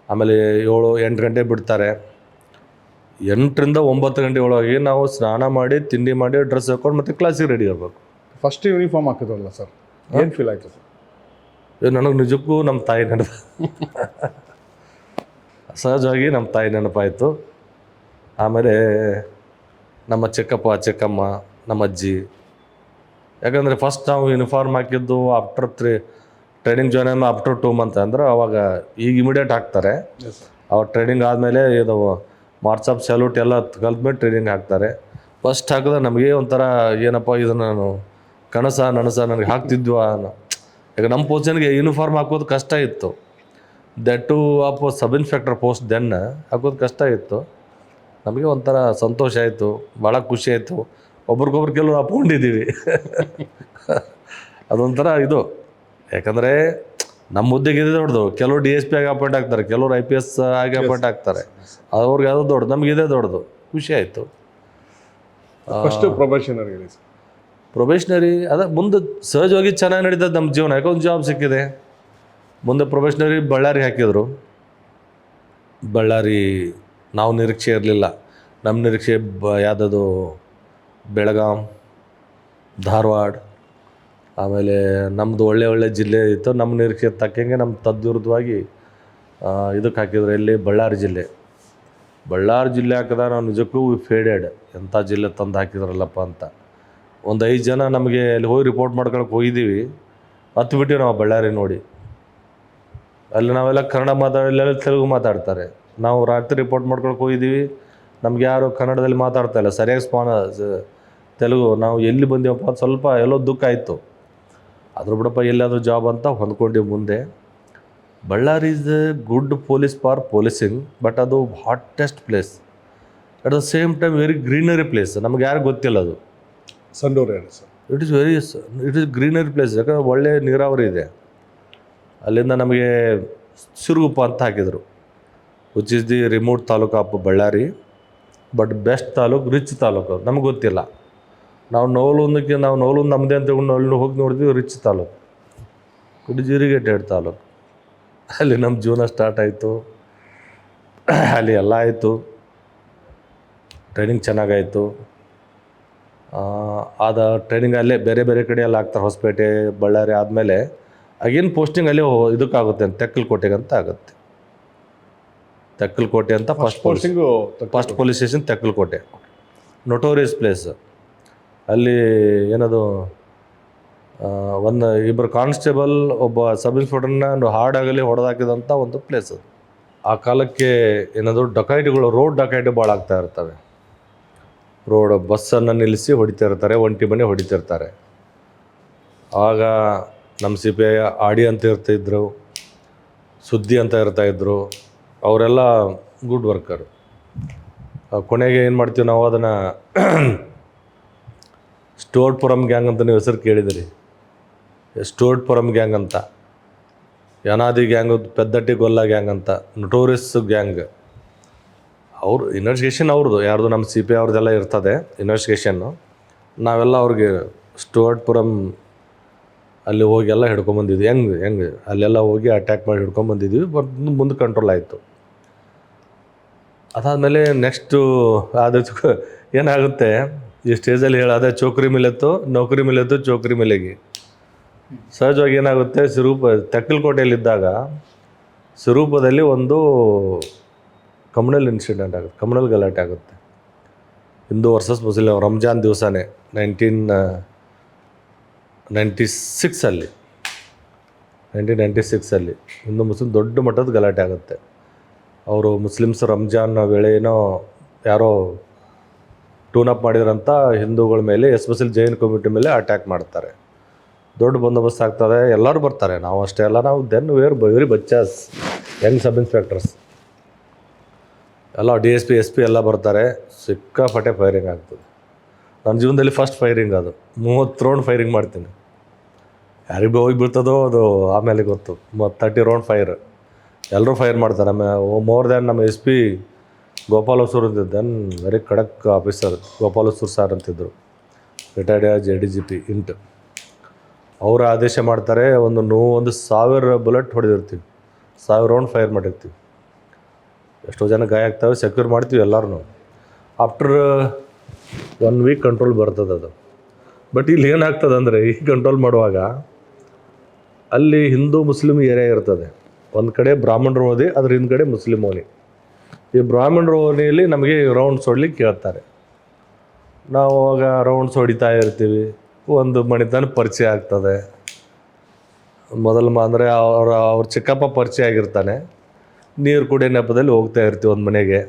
ಆಮೇಲೆ 7-8 ಗಂಟೆ ಬಿಡ್ತಾರೆ. 8ರಿಂದ 9 ಗಂಟೆ ಒಳಗೆ ನಾವು ಸ್ನಾನ ಮಾಡಿ, ತಿಂಡಿ ಮಾಡಿ, ಡ್ರೆಸ್ ಹಾಕೊಂಡು ಮತ್ತೆ ಕ್ಲಾಸಿಗೆ ರೆಡಿ ಆಗಬೇಕು. ಫಸ್ಟ್ ಯೂನಿಫಾರ್ಮ್ ಹಾಕಿದ್ರಲ್ಲ ಸರ್, ಏನು ಫೀಲ್ ಆಯಿತು ಸರ್? ನನಗೆ ನಿಜಕ್ಕೂ ನಮ್ಮ ತಾಯಿ ನೆನಪು. ಸಹಜವಾಗಿ ನಮ್ಮ ತಾಯಿ ನೆನಪಾಯಿತು. ಆಮೇಲೆ ನಮ್ಮ ಚಿಕ್ಕಮ್ಮ, ನಮ್ಮ ಅಜ್ಜಿ. ಯಾಕಂದರೆ ಫಸ್ಟ್ ನಾವು ಯೂನಿಫಾರ್ಮ್ ಹಾಕಿದ್ದು ಆಫ್ಟರ್ ಟ್ರೈನಿಂಗ್ ಜಾಯ್ನ್ ಆದ್ಮೇಲೆ ಆಫ್ಟರ್ 2 ಮಂತ್ ಅಂದ್ರೆ ಅವಾಗ ಈಗ ಇಮಿಡಿಯೇಟ್ ಹಾಕ್ತಾರೆ. ಅವಾಗ ಟ್ರೈನಿಂಗ್ ಆದಮೇಲೆ ಇದು ಮಾರ್ಚ್ ಆಫ್ ಸ್ಯಾಲ್ಯೂಟ್ ಎಲ್ಲ ಕಲ್ತ್ಮೇಲೆ ಟ್ರೈನಿಂಗ್ ಹಾಕ್ತಾರೆ. ಫಸ್ಟ್ ಹಾಕಿದ್ರೆ ನಮಗೆ ಒಂಥರ ಏನಪ್ಪ ಇದನ್ನು ನಾನು ನನಸ ನನಗೆ ಹಾಕ್ತಿದ್ವಾ. ಈಗ ನಮ್ಮ ಪೋಸ್ಟನ್ಗೆ ಯೂನಿಫಾರ್ಮ್ ಹಾಕೋದು ಕಷ್ಟ ಇತ್ತು. That too of sub inspector post then ಹಾಕೋದು ಕಷ್ಟ ಇತ್ತು. ನಮಗೆ ಒಂಥರ ಸಂತೋಷ ಆಯಿತು, ಭಾಳ ಖುಷಿ ಆಯಿತು. ಒಬ್ರಿಗೊಬ್ರು ಕೆಲವರು ಅಪ್ಕೊಂಡಿದ್ದೀವಿ. ಅದೊಂಥರ ಇದು. ಯಾಕಂದರೆ ನಮ್ಮ ಹುದ್ದೆಗೆ ಇದೆ ದೊಡ್ಡದು. ಕೆಲವರು DSP ಆಗಿ ಅಪಾಯಿಂಟ್ ಆಗ್ತಾರೆ, ಕೆಲವರು IPS ಆಗಿ ಅಪಾಯಿಂಟ್ ಆಗ್ತಾರೆ. ಅವ್ರಿಗೆ ಅದು ದೊಡ್ಡದು, ನಮಗಿದೆ ದೊಡ್ಡದು. ಖುಷಿ ಆಯಿತು. ಫಸ್ಟು ಪ್ರೊಬೇಷನರಿ ಅದ ಮುಂದೆ ಸಹಜವಾಗಿ ಚೆನ್ನಾಗಿ ನಡೀತದೆ ನಮ್ಮ ಜೀವನ. ಯಾಕೊಂದು ಜಾಬ್ ಸಿಕ್ಕಿದೆ. ಮುಂದೆ ಪ್ರೊಬೇಷನರಿ ಬಳ್ಳಾರಿ ಹಾಕಿದರು. ಬಳ್ಳಾರಿ ನಾವು ನಿರೀಕ್ಷೆ ಇರಲಿಲ್ಲ. ನಮ್ಮ ನಿರೀಕ್ಷೆ ಯಾವುದದು ಬೆಳಗಾಂ, ಧಾರವಾಡ, ಆಮೇಲೆ ನಮ್ಮದು ಒಳ್ಳೆ ಜಿಲ್ಲೆ ಇತ್ತು. ನಮ್ಮ ನಿರೀಕ್ಷೆ ತಕ್ಕಂಗೆ ನಮ್ಮ ತದ್ವಿರುದ್ಧವಾಗಿ ಇದಕ್ಕೆ ಹಾಕಿದ್ರು. ಎಲ್ಲಿ? ಬಳ್ಳಾರಿ ಜಿಲ್ಲೆ ಹಾಕಿದ ನಾವು ನಿಜಕ್ಕೂ ಫೇಡೆಡ್, ಎಂಥ ಜಿಲ್ಲೆ ತಂದು ಹಾಕಿದ್ರಲ್ಲಪ್ಪ ಅಂತ. ಒಂದು 5 ಜನ ನಮಗೆ ಅಲ್ಲಿ ಹೋಗಿ ರಿಪೋರ್ಟ್ ಮಾಡ್ಕೊಳಕ್ಕೆ ಹೋಗಿದ್ದೀವಿ, ಹತ್ಬಿಟ್ಟು ನಾವು ಬಳ್ಳಾರಿ ನೋಡಿ. ಅಲ್ಲಿ ನಾವೆಲ್ಲ ಕನ್ನಡ ಮಾತಾಡಲಿಲ್ಲ, ತೆಲುಗು ಮಾತಾಡ್ತಾರೆ. ನಾವು ರಾತ್ರಿ ರಿಪೋರ್ಟ್ ಮಾಡ್ಕೊಳಕ್ಕೆ ಹೋಗಿದ್ದೀವಿ, ನಮ್ಗೆ ಯಾರು ಕನ್ನಡದಲ್ಲಿ ಮಾತಾಡ್ತಾ ಇಲ್ಲ, ಸರಿಯಾಗಿ ತೆಲುಗು. ನಾವು ಎಲ್ಲಿ ಬಂದೀವಪ್ಪ ಅಂತ ಸ್ವಲ್ಪ ಎಲ್ಲೋ ದುಃಖ ಆಯಿತು. ಅದ್ರ ಬಿಡಪ್ಪ, ಎಲ್ಲಾದರೂ ಜಾಬ್ ಅಂತ ಹೊಂದ್ಕೊಂಡಿವಿ ಮುಂದೆ. Bellary is a good police for policing, but ಅದು hottest place. At the same time very greenery place. ನಮ್ಗೆ ಯಾರು ಗೊತ್ತಿಲ್ಲ ಅದು. ಸಂಡೂರು ಹೇಳಿ sir. It is greenery place. ಯಾಕಂದರೆ ಒಳ್ಳೆ ನೀರಾವರಿ ಇದೆ. ಅಲ್ಲಿಂದ ನಮಗೆ ಸಿರುಗುಪ್ಪ ಅಂತ ಹಾಕಿದರು, which is the remote taluk of Bellary, but best taluk, rich taluk. ನಮ್ಗೆ ಗೊತ್ತಿಲ್ಲ. ನಾವು ನವಲುಂದು ನಮ್ಮದೇ ಅಂತ ಅಲ್ಲಿ ಹೋಗಿ ನೋಡಿದ್ವಿ, rich taluk. It is irrigated taluk. ಅಲ್ಲಿ ನಮ್ಮ ಜೀವನ ಸ್ಟಾರ್ಟ್ ಆಯಿತು. ಅಲ್ಲಿ ಎಲ್ಲ ಆಯಿತು, ಟ್ರೈನಿಂಗ್ ಚೆನ್ನಾಗಾಯಿತು. ಆದ ಟ್ರೈನಿಂಗ್ ಅಲ್ಲೇ ಬೇರೆ ಕಡೆ ಎಲ್ಲ ಆಗ್ತಾರೆ. ಹೊಸಪೇಟೆ, ಬಳ್ಳಾರಿ ಆದಮೇಲೆ ಅಗೇನ್ ಪೋಸ್ಟಿಂಗ್ ಅಲ್ಲೇ ಇದಕ್ಕಾಗುತ್ತೆ ಅಂತ, ತೆಕ್ಕಲಕೋಟೆಗೆ ಅಂತ ಆಗುತ್ತೆ. ತೆಕ್ಕಲಕೋಟೆ ಅಂತ first police station Tekkalakote, notorious place. ಅಲ್ಲಿ ಏನದು, ಇಬ್ಬರು ಕಾನ್ಸ್ಟೇಬಲ್, ಒಬ್ಬ ಸಬ್ ಇನ್ಸ್ಪೆಕ್ಟರ್ನ ಹಾರ್ಡಾಗಲಿ ಹೊಡೆದಾಕಿದಂಥ ಒಂದು ಪ್ಲೇಸ್ ಅದು. ಆ ಕಾಲಕ್ಕೆ ಏನಾದರೂ ಡಕಾಯಿಟಿಗಳು, ರೋಡ್ ಡಕಾಯಿಟಿ ಭಾಳ ಆಗ್ತಾ ಇರ್ತವೆ. ಬಸ್ಸನ್ನು ನಿಲ್ಲಿಸಿ ಹೊಡಿತಾ ಇರ್ತಾರೆ, ಒಂಟಿ ಮನೆ ಹೊಡಿತಿರ್ತಾರೆ. ಆಗ ನಮ್ಮ CPI ಆಡಿ ಅಂತ ಇರ್ತಾಯಿದ್ರು, ಸುದ್ದಿ ಅಂತ ಇರ್ತಾಯಿದ್ರು. ಅವರೆಲ್ಲ ಗುಡ್ ವರ್ಕರ್. ಕೊನೆಗೆ ಏನು ಮಾಡ್ತೀವಿ ನಾವು, ಅದನ್ನು ಸ್ಟೋರ್ಪುರಂ ಗ್ಯಾಂಗ್ ಅಂತ ನೀವು ಹೆಸರು ಕೇಳಿದಿರಿ. ಸ್ಟೋರ್ಪುರಂ ಗ್ಯಾಂಗ್ ಅಂತ, ಯನಾದಿ ಗ್ಯಾಂಗು, ಪೆದ್ದಟ್ಟಿ ಗೊಲ್ಲ ಗ್ಯಾಂಗ್ ಅಂತ, ನೊಟೋರಿಯಸ್ ಗ್ಯಾಂಗ್. ಅವರು ಇನ್ವೆಸ್ಟಿಗೇಷನ್ ಅವ್ರದ್ದು, ಯಾರ್ದು ನಮ್ಮ CPI ಅವ್ರದ್ದೆಲ್ಲ ಇರ್ತದೆ ಇನ್ವೆಸ್ಟಿಗೇಷನ್ನು. ನಾವೆಲ್ಲ ಅವ್ರಿಗೆ ಸ್ಟೋರ್ಪುರಂ ಅಲ್ಲಿ ಹೋಗಿ ಎಲ್ಲ ಹಿಡ್ಕೊಂಬಂದಿದ್ವಿ. ಹೆಂಗೆ ಅಲ್ಲೆಲ್ಲ ಹೋಗಿ ಅಟ್ಯಾಕ್ ಮಾಡಿ ಹಿಡ್ಕೊಂಬಂದಿದ್ವಿ. ಬಟ್ ಮುಂದೆ ಕಂಟ್ರೋಲ್ ಆಯಿತು. ಅದಾದಮೇಲೆ ನೆಕ್ಸ್ಟು ಏನಾಗುತ್ತೆ, ಈ ಸ್ಟೇಜಲ್ಲಿ ಅದೇ ಚೌಕ್ರಿ ಮಿಲೆತ್ತು, ನೌಕರಿ ಮಿಲೆತ್ತು, ಚೌಕ್ರಿ ಮಿಲೆಗೆ. ಸಹಜವಾಗಿ ಏನಾಗುತ್ತೆ, ತೆಕ್ಕಲಕೋಟೆಯಲ್ಲಿದ್ದಾಗ ಸಿರೂಪದಲ್ಲಿ ಒಂದು ಕಮ್ಯುನಲ್ ಇನ್ಸಿಡೆಂಟ್ ಆಗುತ್ತೆ, ಕಮ್ಯುನಲ್ ಗಲಾಟೆ ಆಗುತ್ತೆ. ಹಿಂದೂ ವರ್ಸಸ್ ಮುಸ್ಲಿಂ, ರಂಜಾನ್ ದಿವಸನೇ 1996 ಹಿಂದೂ ಮುಸ್ಲಿಂ ದೊಡ್ಡ ಮಟ್ಟದ ಗಲಾಟೆ ಆಗುತ್ತೆ. ಅವರು ಮುಸ್ಲಿಮ್ಸ್ ರಂಜಾನ್ ವೇಳೆ ಏನೋ ಯಾರೋ ಟೂನಪ್ ಮಾಡಿದ್ರಂತ ಹಿಂದೂಗಳ ಮೇಲೆ, ಎಸ್ಪೆಷಲಿ ಜೈನ್ ಕಮ್ಯುನಿಟಿ ಮೇಲೆ ಅಟ್ಯಾಕ್ ಮಾಡ್ತಾರೆ. ದೊಡ್ಡ ಬಂದೋಬಸ್ತ್ ಆಗ್ತದೆ, ಎಲ್ಲರೂ ಬರ್ತಾರೆ. ನಾವು ಅಷ್ಟೇ ಅಲ್ಲ, ನಾವು ವೆರಿ ಬಚ್ಚಾಸ್, ಯಂಗ್ ಸಬ್ ಇನ್ಸ್ಪೆಕ್ಟರ್ಸ್ ಎಲ್ಲ, DSP SP ಎಲ್ಲ ಬರ್ತಾರೆ. ಸಿಕ್ಕಾಪಟ್ಟೆ ಫೈರಿಂಗ್ ಆಗ್ತದೆ. ನನ್ನ ಜೀವನದಲ್ಲಿ ಫಸ್ಟ್ ಫೈರಿಂಗ್ ಅದು. 30 ರೌಂಡ್ ಫೈರಿಂಗ್ ಮಾಡ್ತೀನಿ. ಯಾರಿಗೆ ಹೋಗಿ ಬೀಳ್ತದೋ ಅದು ಆಮೇಲೆ ಗೊತ್ತು. 30 ರೌಂಡ್ ಫೈರ್, ಎಲ್ಲರೂ ಫೈರ್ ಮಾಡ್ತಾರೆ. ಮೋರ್ ದ್ಯಾನ್ ನಮ್ಮ SP ಗೋಪಾಲ್ ಹೊಸೂರು ಅಂತಿದ್ದ, ವೆರಿ ಖಡಕ್ ಆಫೀಸರ್, ಗೋಪಾಲ್ ಹೊಸೂರು ಸಾರ್ ಅಂತಿದ್ದರು, ರಿಟೈರ್ಡ್ ADGP ಇಂಟ್. ಅವರು ಆದೇಶ ಮಾಡ್ತಾರೆ, ಒಂದು 1000 ಬುಲೆಟ್ ಹೊಡೆದಿರ್ತೀವಿ, 1000 ರೌಂಡ್ ಫೈರ್ ಮಾಡಿರ್ತೀವಿ. ಎಷ್ಟೋ ಜನ ಗಾಯ ಆಗ್ತವೆ, ಸೆಕ್ಯೂರ್ ಮಾಡ್ತೀವಿ ಎಲ್ಲರೂ. ಆಫ್ಟರ್ 1 ವೀಕ್ ಕಂಟ್ರೋಲ್ ಬರ್ತದೆ ಅದು. ಬಟ್ ಇಲ್ಲಿ ಏನಾಗ್ತದೆ ಅಂದರೆ, ಈ ಕಂಟ್ರೋಲ್ ಮಾಡುವಾಗ ಅಲ್ಲಿ ಹಿಂದೂ ಮುಸ್ಲಿಮ್ ಏರಿಯಾ ಇರ್ತದೆ. ಒಂದು ಕಡೆ ಬ್ರಾಹ್ಮಣರು ಓದಿ, ಅದ್ರ ಹಿಂದ್ಗಡೆ ಮುಸ್ಲಿಮ್ ಓಣಿ. ಈ ಬ್ರಾಹ್ಮಣರು ಓಣಿಯಲ್ಲಿ ನಮಗೆ ರೌಂಡ್ಸ್ ಹೊಡ್ಲಿಕ್ಕೆ ಕೇಳ್ತಾರೆ. ನಾವು ಅವಾಗ ರೌಂಡ್ಸ್ ಹೊಡಿತಾ ಇರ್ತೀವಿ. ಒಂದು ಮಣಿತನ ಪರಿಚಯ ಆಗ್ತದೆ. ಅಂದರೆ ಅವ್ರ ಚಿಕ್ಕಪ್ಪ ಪರಿಚಯ ಆಗಿರ್ತಾನೆ. ನೀರು ಕುಡಿಯೋ ನೆಪದಲ್ಲಿ ಹೋಗ್ತಾ ಇರ್ತೀವಿ ಒಂದು ಮನೆಗೆ.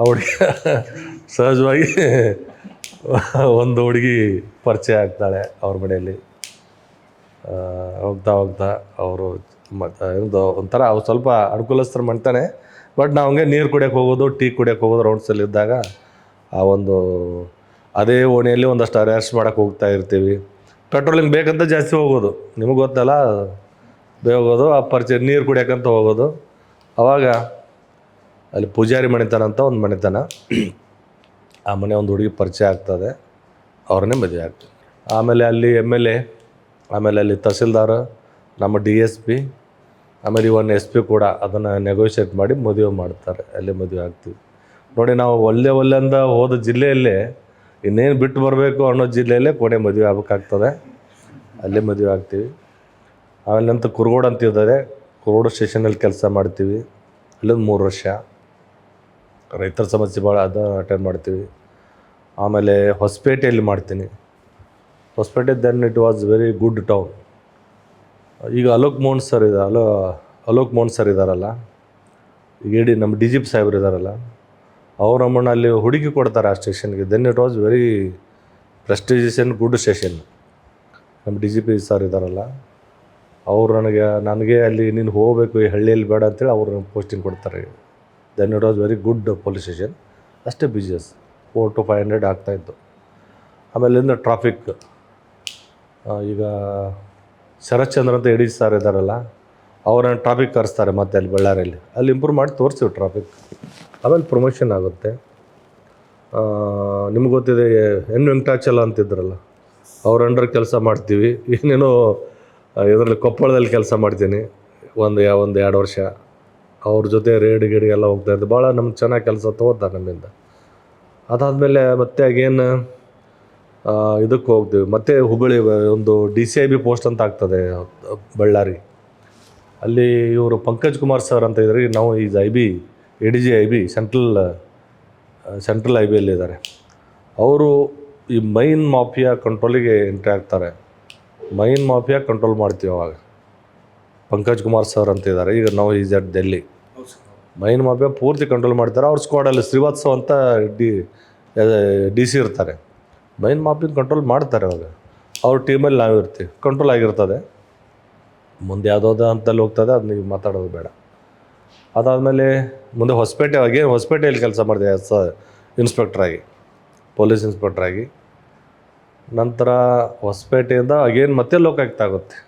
ಹುಡುಗಿ ಸಹಜವಾಗಿ ಒಂದು ಹುಡುಗಿ ಪರಿಚಯ ಆಗ್ತಾಳೆ ಅವ್ರ ಮನೆಯಲ್ಲಿ. ಹೋಗ್ತಾ ಅವರು ಒಂಥರ ಅವ್ರು ಸ್ವಲ್ಪ ಅನುಕೂಲಸ್ಥರು ಮಾಡ್ತಾನೆ. ಬಟ್ ನಾವು ಹಂಗೆ ನೀರು ಕುಡಿಯೋಕ್ಕೆ ಹೋಗೋದು, ಟೀ ಕುಡಿಯೋಕ್ಕೆ ಹೋಗೋದು ರೌಂಡ್ಸಲ್ಲಿದ್ದಾಗ ಆ ಒಂದು ಅದೇ ಓಣಿಯಲ್ಲಿ ಒಂದಷ್ಟು ಅರೆಸ್ಟ್ ಮಾಡೋಕ್ಕೆ ಹೋಗ್ತಾ ಇರ್ತೀವಿ. ಪೆಟ್ರೋಲಿಂಗ್ ಬೇಕಂತ ಜಾಸ್ತಿ ಹೋಗೋದು, ನಿಮಗೆ ಗೊತ್ತಲ್ಲ, ಹೋಗೋದು. ಆ ಪರಿಚಯ ನೀರು ಕುಡಿಯೋಕ್ಕಂತ ಹೋಗೋದು. ಆವಾಗ ಅಲ್ಲಿ ಪೂಜಾರಿ ಮನೆತನ ಅಂತ ಒಂದು ಮನೆತನ, ಆ ಮನೆ ಒಂದು ಹುಡುಗಿ ಪರಿಚಯ ಆಗ್ತದೆ, ಅವ್ರನ್ನೇ ಮದುವೆ ಆಗ್ತದೆ. ಆಮೇಲೆ ಅಲ್ಲಿ MLA, ಆಮೇಲೆ ಅಲ್ಲಿ ತಹಸೀಲ್ದಾರ್, ನಮ್ಮ DSP, ಆಮೇಲೆ ಇವನ್ SP ಕೂಡ ಅದನ್ನು ನೆಗೋಷಿಯೇಟ್ ಮಾಡಿ ಮದುವೆ ಮಾಡ್ತಾರೆ. ಅಲ್ಲಿ ಮದುವೆ ಆಗ್ತೀವಿ. ನೋಡಿ ನಾವು ಒಳ್ಳೆ ಅಂದ ಹೋದ ಜಿಲ್ಲೆಯಲ್ಲೇ ಇನ್ನೇನು ಬಿಟ್ಟು ಬರಬೇಕು ಅನ್ನೋ ಜಿಲ್ಲೆಯಲ್ಲೇ ಕೊನೆ ಮದುವೆ ಆಗ್ಬೇಕಾಗ್ತದೆ, ಅಲ್ಲೇ ಮದುವೆ ಆಗ್ತೀವಿ. ಆಮೇಲೆ ನಂತರ ಕುರುಗೋಡು ಅಂತ ಇದ್ದಾರೆ, ಕುರುಗೋಡು ಸ್ಟೇಷನಲ್ಲಿ ಕೆಲಸ ಮಾಡ್ತೀವಿ, ಅಲ್ಲೊಂದು 3 ವರ್ಷ ರೈತರ ಸಮಸ್ಯೆ ಭಾಳ ಅದು ಅಟೆಂಡ್ ಮಾಡ್ತೀವಿ. ಆಮೇಲೆ ಹೊಸಪೇಟೆಯಲ್ಲಿ ಮಾಡ್ತೀನಿ. Hospet then it was very good town. ಈಗ ಅಲೋಕ್ ಮೋಹನ್ ಸರ್ ಇದ್ದಾರಲ್ಲ, ಈಗ ನಮ್ಮ ಡಿ ಜಿ ಪಿ ಸಾಹೇಬ್ರು ಇದ್ದಾರಲ್ಲ, ಅವ್ರು ನಮ್ಮನ್ನು ಅಲ್ಲಿ ಹುಡುಕಿ ಕೊಡ್ತಾರೆ ಆ ಸ್ಟೇಷನ್ಗೆ. Then it was very prestigious and good station. ನಮ್ಮ ಡಿ ಜಿ ಪಿ ಸರ್ ಇದ್ದಾರಲ್ಲ, ಅವರು ನನಗೆ ಅಲ್ಲಿ ನೀನು ಹೋಗಬೇಕು, ಈ ಹಳ್ಳಿಯಲ್ಲಿ ಬೇಡ ಅಂತೇಳಿ ಅವರು ಪೋಸ್ಟಿಂಗ್ ಕೊಡ್ತಾರೆ. Then it was very good police station. ಅಷ್ಟೇ ಬಿಸ್ನೆಸ್ 400 to 500 ಆಗ್ತಾಯಿತ್ತು. ಆಮೇಲಿಂದ ಟ್ರಾಫಿಕ್, ಈಗ ಶರತ್ ಚಂದ್ರ ಅಂತ ಎಡಿ ಸರ್ ಇದ್ದಾರಲ್ಲ, ಅವ್ರನ್ನ ಟ್ರಾಫಿಕ್ ಕರೆಸ್ತಾರೆ ಮತ್ತೆ ಅಲ್ಲಿ ಬಳ್ಳಾರಿಯಲ್ಲಿ, ಅಲ್ಲಿ ಇಂಪ್ರೂವ್ ಮಾಡಿ ತೋರಿಸಿವಿ ಟ್ರಾಫಿಕ್. ಆಮೇಲೆ ಪ್ರಮೋಷನ್ ಆಗುತ್ತೆ. ನಿಮ್ಗೆ ಗೊತ್ತಿದೆ ಎನ್ ವೆಂಕಟಾಚಲ ಅಂತಿದ್ರಲ್ಲ, ಅವ್ರ ಅಂಡರ್ ಕೆಲಸ ಮಾಡ್ತೀವಿ. ಏನೇನೋ ಇದರಲ್ಲಿ ಕೊಪ್ಪಳದಲ್ಲಿ ಕೆಲಸ ಮಾಡ್ತೀನಿ ಒಂದು 2 ವರ್ಷ. ಅವ್ರ ಜೊತೆ ರೇಡ್ ಎಲ್ಲ ಹೋಗ್ತಾಯಿದ್ದು, ಭಾಳ ನಮ್ಗೆ ಚೆನ್ನಾಗಿ ಕೆಲಸ ತೊಗೋತಾರೆ ನಮ್ಮಿಂದ. ಅದಾದಮೇಲೆ ಮತ್ತೆ ಅಗೇನ್ ಇದಕ್ಕೆ ಹೋಗ್ತೀವಿ, ಮತ್ತೆ ಹುಬ್ಬಳ್ಳಿ ಒಂದು DCIB ಪೋಸ್ಟ್ ಅಂತ ಆಗ್ತದೆ ಬಳ್ಳಾರಿ. ಅಲ್ಲಿ ಇವರು ಪಂಕಜ್ ಕುಮಾರ್ ಸರ್ ಅಂತ ಇದ್ದಾರೆ. ನಾವು is IB ADG IB central IBಯಲ್ಲಿದ್ದಾರೆ. ಅವರು ಈ ಮೈನ್ ಮಾಫಿಯಾ ಕಂಟ್ರೋಲಿಗೆ ಎಂಟ್ರಿ ಆಗ್ತಾರೆ. ಮೈನ್ ಮಾಫಿಯಾ ಕಂಟ್ರೋಲ್ ಮಾಡ್ತೀವಿ ಅವಾಗ. ಪಂಕಜ್ ಕುಮಾರ್ ಸರ್ ಅಂತ ಇದ್ದಾರೆ. ಈಗ ನಾವು is at Delhi. Mine mafia ಪೂರ್ತಿ ಕಂಟ್ರೋಲ್ ಮಾಡ್ತಾರೆ. ಅವ್ರ ಸ್ಕ್ವಾಡಲ್ಲಿ ಶ್ರೀವಾತ್ಸವ್ ಅಂತ DC ಇರ್ತಾರೆ. ಮೈನ್ ಮಾಫಿಯಾ ಕಂಟ್ರೋಲ್ ಮಾಡ್ತಾರೆ ಅವಾಗ. ಅವ್ರ ಟೀಮಲ್ಲಿ ನಾವು ಇರ್ತೀವಿ, ಕಂಟ್ರೋಲ್ ಆಗಿರ್ತದೆ. ಮುಂದೆ ಯಾವುದಾದ್ರು ಹಂತಲ್ಲಿ ಹೋಗ್ತದೆ, ಅದು ನೀವು ಮಾತಾಡೋದು ಬೇಡ. ಅದಾದಮೇಲೆ ಮುಂದೆ ಹೊಸಪೇಟೆಯಲ್ಲಿ ಕೆಲಸ ಮಾಡಿದೆ ಇನ್ಸ್ಪೆಕ್ಟ್ರಾಗಿ, ಪೊಲೀಸ್ ಇನ್ಸ್ಪೆಕ್ಟ್ರಾಗಿ. ನಂತರ ಹೊಸಪೇಟೆಯಿಂದ ಅಗೇನ್ ಮತ್ತೆ ಲೋಕಾಯುಕ್ತ ಆಗುತ್ತೆ.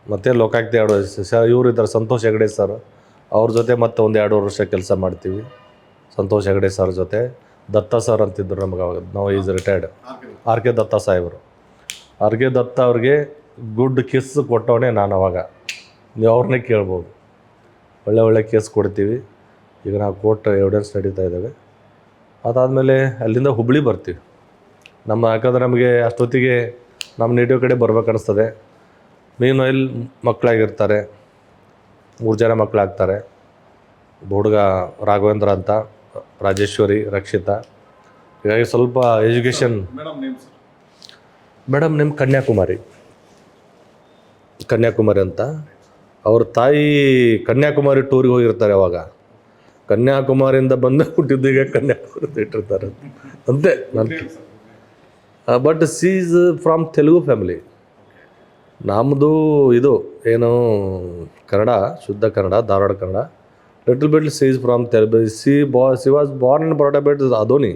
ಮತ್ತೆ ಲೋಕಾಯುಕ್ತ 2 ವರ್ಷ. ಇವರು ಇದ್ದಾರೆ ಸಂತೋಷ್ ಹೆಗಡೆ ಸರ್, ಅವ್ರ ಜೊತೆ ಮತ್ತೆ ಒಂದು 2 ವರ್ಷ ಕೆಲಸ ಮಾಡ್ತೀವಿ. ಸಂತೋಷ್ ಹೆಗಡೆ ಸರ್ ಜೊತೆ. ದತ್ತ ಸರ್ ಅಂತಿದ್ದರು ನಮಗೆ ಅವಾಗ, ನಾವು ಈಸ್ ರಿಟೈರ್ಡ್. RK ದತ್ತ ಸಾಹೇಬರು. RK ದತ್ತ ಅವ್ರಿಗೆ ಗುಡ್ ಕಿಸ್ ಕೊಟ್ಟವನೇ ನಾನು ಅವಾಗ. ನೀವು ಅವ್ರನ್ನೇ ಕೇಳ್ಬೋದು. ಒಳ್ಳೆ ಕೇಸ್ ಕೊಡ್ತೀವಿ. ಈಗ ನಾವು ಕೋರ್ಟ್ ಎವಿಡೆನ್ಸ್ ನಡೀತಾ ಇದ್ದಾವೆ. ಅದಾದಮೇಲೆ ಅಲ್ಲಿಂದ ಹುಬ್ಬಳ್ಳಿ ಬರ್ತೀವಿ. ಯಾಕಂದರೆ ನಮಗೆ ಅಷ್ಟೊತ್ತಿಗೆ ನಮ್ಮ ನೇಟಿವ್ ಕಡೆ ಬರ್ಬೇಕು ಅನಿಸ್ತದೆ. ಮೀನು ಇಲ್ಲಿ ಮಕ್ಕಳಾಗಿರ್ತಾರೆ, 3 ಜನ ಮಕ್ಕಳಾಗ್ತಾರೆ. ಹುಡುಗ ರಾಘವೇಂದ್ರ ಅಂತ, ರಾಜೇಶ್ವರಿ, ರಕ್ಷಿತಾ. ಹೀಗಾಗಿ ಸ್ವಲ್ಪ ಎಜುಕೇಷನ್. ಮೇಡಮ್ ನೇಮ್ ಕನ್ಯಾಕುಮಾರಿ ಅಂತ. ಅವ್ರ ತಾಯಿ ಕನ್ಯಾಕುಮಾರಿ ಟೂರಿಗೆ ಹೋಗಿರ್ತಾರೆ ಅವಾಗ. ಕನ್ಯಾಕುಮಾರಿಯಿಂದ ಬಂದು ಹುಟ್ಟಿದ್ದೀಗ ಕನ್ಯಾಕುಮಾರಿ ಇಟ್ಟಿರ್ತಾರೆ ಅಂತೆ. But C is from Telugu family. ನಮ್ಮದು ಇದು ಏನು ಕನ್ನಡ, ಶುದ್ಧ Kannada, Dharwad Kannada. Little bit C is from Telugu. C was Born and brought up ಎಟ್ ಅದೋನಿ.